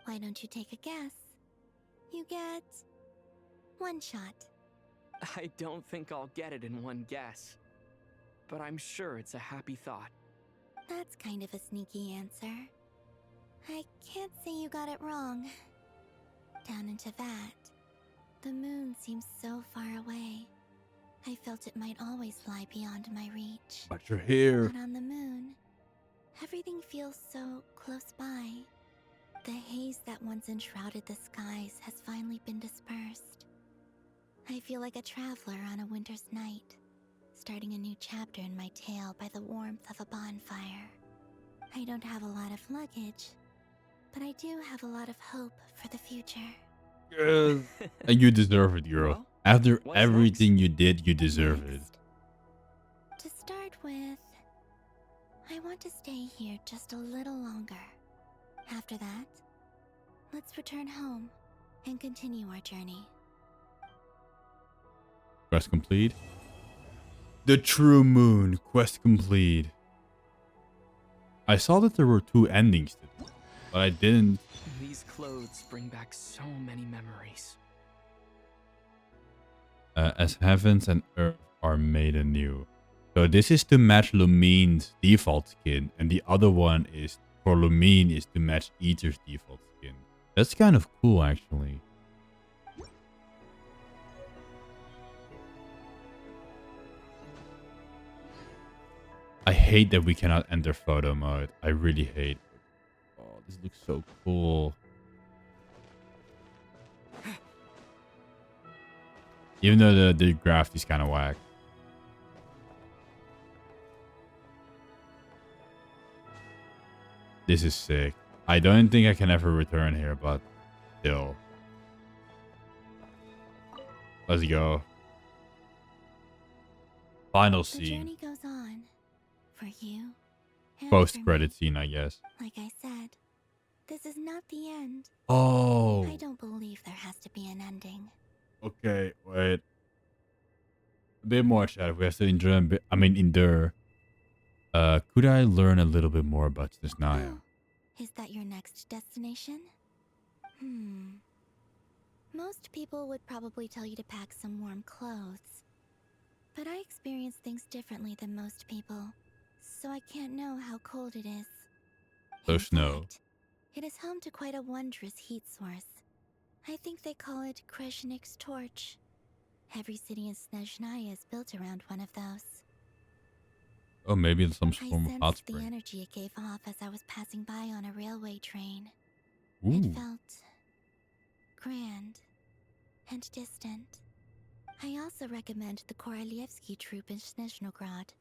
Why don't you take a guess? You get 1 shot. I don't think I'll get it in 1 guess. But I'm sure it's a happy thought. That's kind of a sneaky answer. I can't say you got it wrong. Down into that, the moon seems so far away. I felt it might always lie beyond my reach. But you're here. But on the moon, everything feels so close by. The haze that once enshrouded the skies has finally been dispersed. I feel like a traveler on a winter's night, starting a new chapter in my tale by the warmth of a bonfire. I don't have a lot of luggage, but I do have a lot of hope for the future. Yes. And you deserve it, girl. Well, after everything you did, you deserve it. To start with, I want to stay here just a little longer. After that, let's return home and continue our journey. Quest complete. The True Moon. Quest complete. I saw that there were 2 endings to this, but I didn't. These clothes bring back so many memories. As heavens and earth are made anew. So this is to match Lumine's default skin, and the other one is for Lumine is to match Ether's default skin. That's kind of cool, actually. I hate that we cannot enter photo mode. I really hate it. Oh, this looks so cool. Even though the graph is kind of whack. This is sick. I don't think I can ever return here, but still. Let's go. Final The scene. journey goes on for you post-credit scene, I guess. Like I said, this is not the end. Oh. I don't believe there has to be an ending. Okay, wait. A bit more, chat. We have to endure. Endure. Could I learn a little bit more about Snezhnaya? Is that your next destination? Most people would probably tell you to pack some warm clothes. But I experience things differently than most people, so I can't know how cold it is. So snow. It is home to quite a wondrous heat source. I think they call it Kreshnik's torch. Every city in Snezhnaya is built around one of those. Oh, maybe it's some I form of hot sensed the spring. energy it gave off as I was passing by on a railway train. Ooh. It felt grand and distant. I also recommend the Korolievsky troupe in Snezhnograd.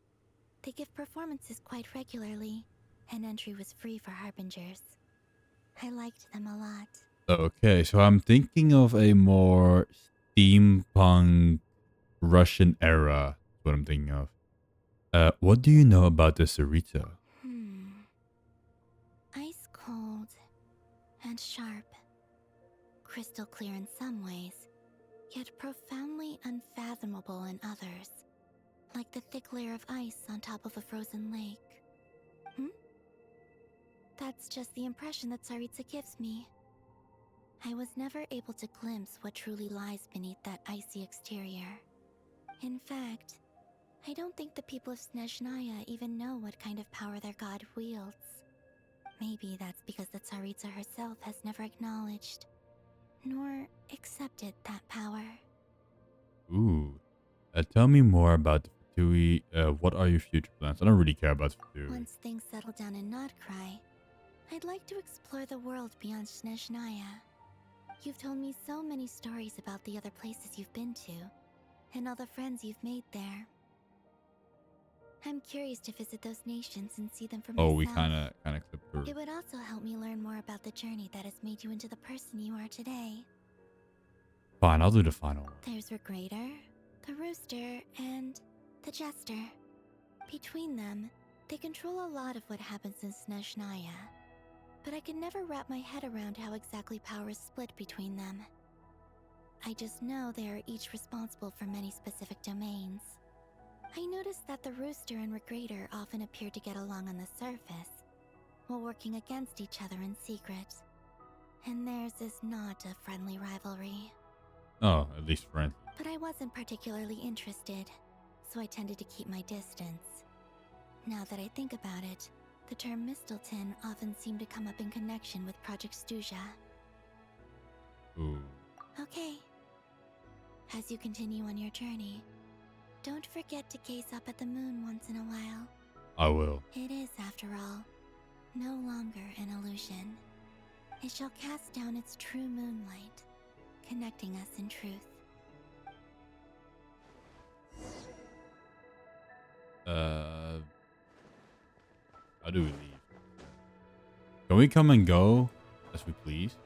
They give performances quite regularly, and entry was free for harbingers. I liked them a lot. Okay, so I'm thinking of a more steampunk Russian era. That's what I'm thinking of. What do you know about the Sarita? Ice cold and sharp. Crystal clear in some ways, yet profoundly unfathomable in others. Like the thick layer of ice on top of a frozen lake. That's just the impression that Tsaritsa gives me. I was never able to glimpse what truly lies beneath that icy exterior. In fact, I don't think the people of Snezhnaya even know what kind of power their god wields. Maybe that's because the Tsaritsa herself has never acknowledged, nor accepted that power. Ooh. Tell me more about the Fatui. What are your future plans? I don't really care about Fatui. Once things settle down in nod-krai, I'd like to explore the world beyond Snezhnaya. You've told me so many stories about the other places you've been to, and all the friends you've made there. I'm curious to visit those nations and see them for myself. Oh, we kind of clipped through. It would also help me learn more about the journey that has made you into the person you are today. Fine, I'll do the final one. There's Regrator, the Rooster, and the Jester. Between them, they control a lot of what happens in Snezhnaya. But I can never wrap my head around how exactly power is split between them. I just know they are each responsible for many specific domains. I noticed that the Rooster and Regrator often appear to get along on the surface, while working against each other in secret. And theirs is not a friendly rivalry. Oh, at least friend. But I wasn't particularly interested, so I tended to keep my distance. Now that I think about it, the term Mistelton often seemed to come up in connection with Project Stuja. Ooh. Okay. As you continue on your journey, don't forget to gaze up at the moon once in a while. I will. It is, after all, no longer an illusion. It shall cast down its true moonlight, connecting us in truth. How do we leave? Can we come and go as we please?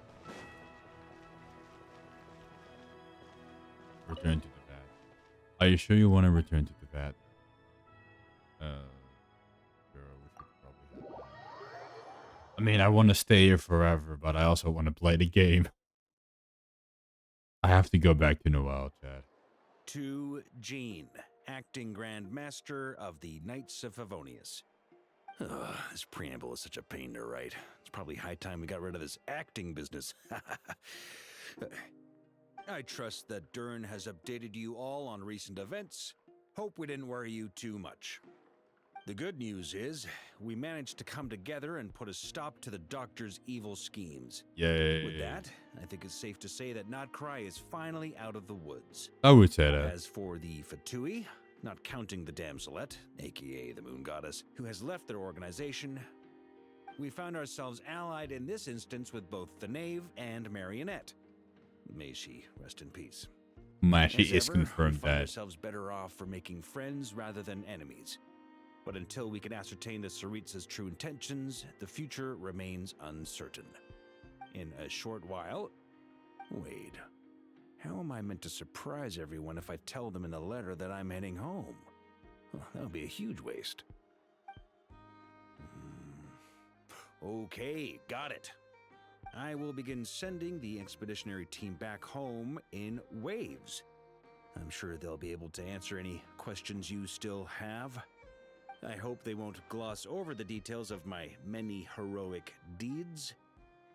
Return to the vat. Are you sure you want to return to the vat? Sure, we should probably have that. I mean, I want to stay here forever, but I also want to play the game. I have to go back to Noel, Chad. To Jean, acting Grand Master of the Knights of Favonius. This preamble is such a pain to write. It's probably high time we got rid of this acting business. I trust that Dern has updated you all on recent events. Hope we didn't worry you too much. The good news is, we managed to come together and put a stop to the Doctor's evil schemes. Yay. With that, I think it's safe to say that nod-krai is finally out of the woods. I would say that. As for the Fatui, not counting the damselette, aka the moon goddess, who has left their organization, we found ourselves allied in this instance with both the Knave and Marionette. May she rest in peace. Man, she As is ever, confirmed we find that. ourselves better off for making friends rather than enemies. But until we can ascertain the Tsaritsa's true intentions, the future remains uncertain. In a short while... Wait. How am I meant to surprise everyone if I tell them in the letter that I'm heading home? Well, that would be a huge waste. Okay, got it. I will begin sending the expeditionary team back home in waves. I'm sure they'll be able to answer any questions you still have. I hope they won't gloss over the details of my many heroic deeds.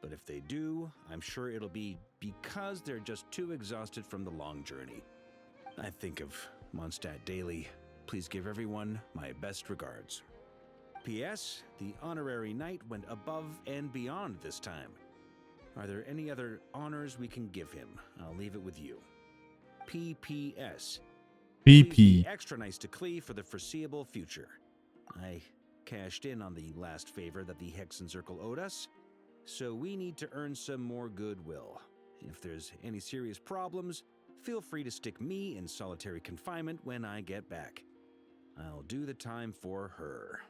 But if they do, I'm sure it'll be because they're just too exhausted from the long journey. I think of Mondstadt daily. Please give everyone my best regards. P.S. The honorary knight went above and beyond this time. Are there any other honors we can give him? I'll leave it with you. P.P.S. Please be extra nice to Klee for the foreseeable future. I cashed in on the last favor that the Hexen Circle owed us, so we need to earn some more goodwill. If there's any serious problems, feel free to stick me in solitary confinement when I get back. I'll do the time for her.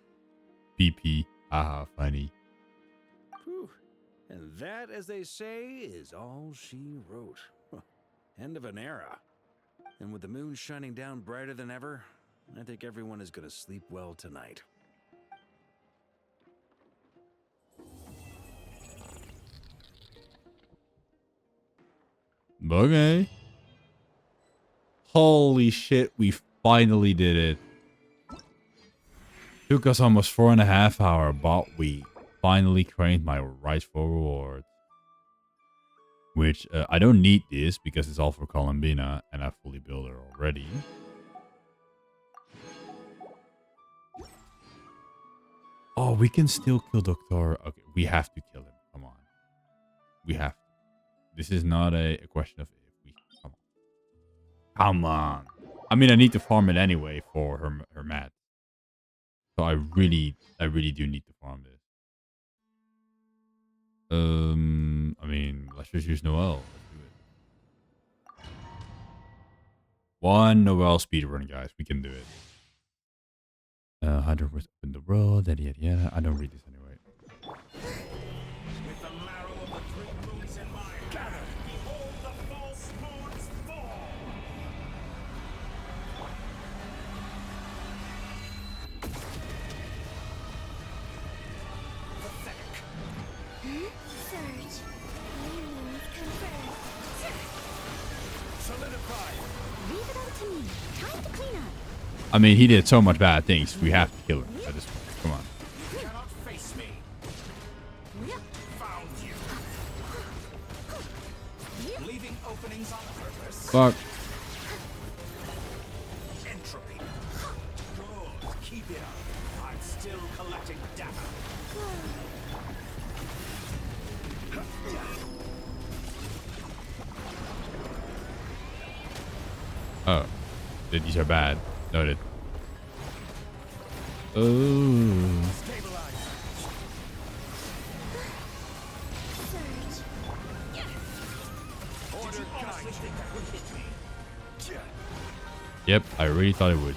PP. Haha, funny. Whew. And that, as they say, is all she wrote. End of an era. And with the moon shining down brighter than ever, I think everyone is going to sleep well tonight. Okay. Holy shit, we finally did it. Took us almost 4.5 hours, but we finally claimed my rightful reward. Which, I don't need this because it's all for Columbina and I fully built her already. Oh, we can still kill Doctor. Okay, we have to kill him. Come on. We have to. This is not a question of if. We come on. Come on. I mean, I need to farm it anyway for her mat. So I really do need to farm this. I mean, let's just use Noel. Let's do it. One Noel speedrun, guys. We can do it. 100 was in the world. Yada yada yada. I don't read this anyway. With the marrow of the three moons in my gather, behold the false moons fall. Surge. New moons confirmed. Solidify. Leave it up to me. Time to clean up. I mean, he did so much bad things. We have to kill him at this point. Come on. You cannot face me. Found you. Leaving openings on purpose. Fuck. Entropy. Good. Keep it up. I'm still collecting data. Oh. These are bad. Noted. Oh. Yep, I really thought it would.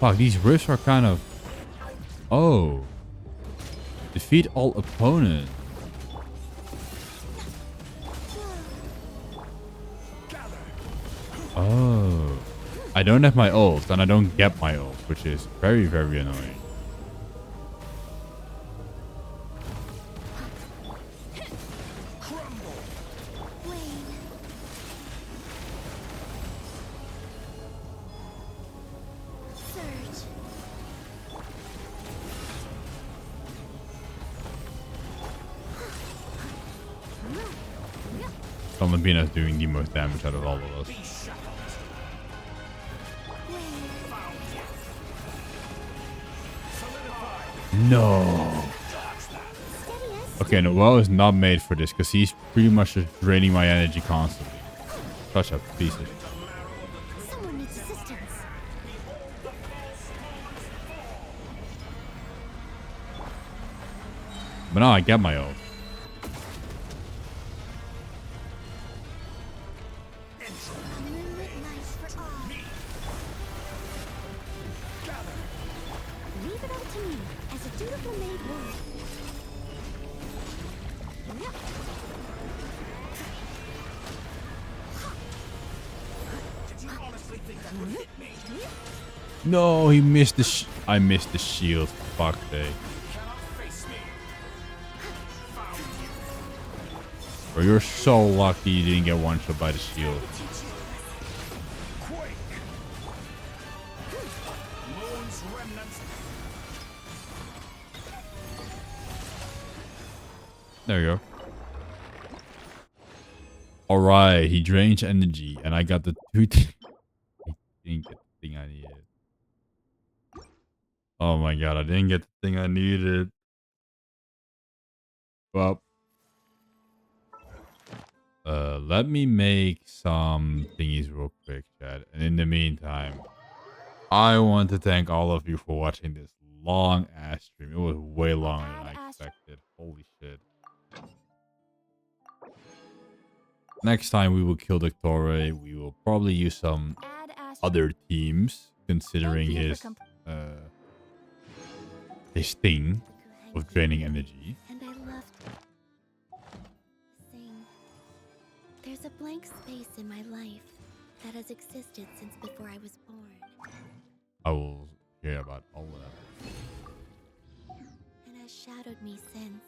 Fuck, these rifts are kind of... Oh. Defeat all opponents. Oh. I don't have my ult, and I don't get my ult, which is very, very annoying. Columbina's doing the most damage out of all of us. No. Okay, Noel is not made for this because he's pretty much just draining my energy constantly. Such a piece of shit. Someone needs assistance. But now I get my ult. Leave it up to me as a dutiful maid would. No, he missed the I missed the shield. Fuck they. Bro, you're so lucky you didn't get one shot by the shield. There you go. Alright, he drains energy, and I got the two I didn't get the thing I needed. Oh my god, I didn't get the thing I needed. Well. Let me make some thingies real quick, chat. And in the meantime, I want to thank all of you for watching this long ass stream. It was way longer than I expected. Holy shit. Next time we will kill Doctore. We will probably use some other teams, considering his thing of draining energy. And I loved sing. There's a blank space in my life that has existed since before I was born. I will hear about all of that. And has shadowed me since.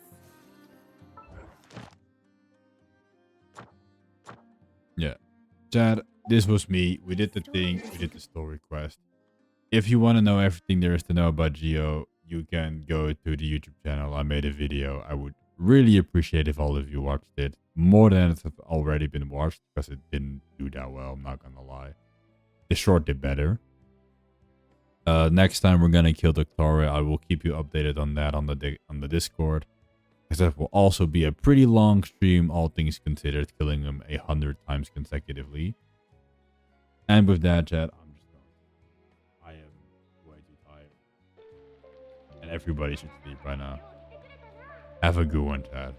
Yeah. Chad, this was me. We did the thing. We did the story quest. If you want to know everything there is to know about Geo, you can go to the YouTube channel. I made a video. I would really appreciate if all of you watched it. More than it's already been watched, because it didn't do that well, I'm not gonna lie. The short did better. Next time we're gonna kill Doctore. I will keep you updated on that on the Discord. Because that will also be a pretty long stream, all things considered, killing him 100 times consecutively. And with that, chat, I'm just going. I am way too tired. And everybody should sleep by now. Have a good one, chat.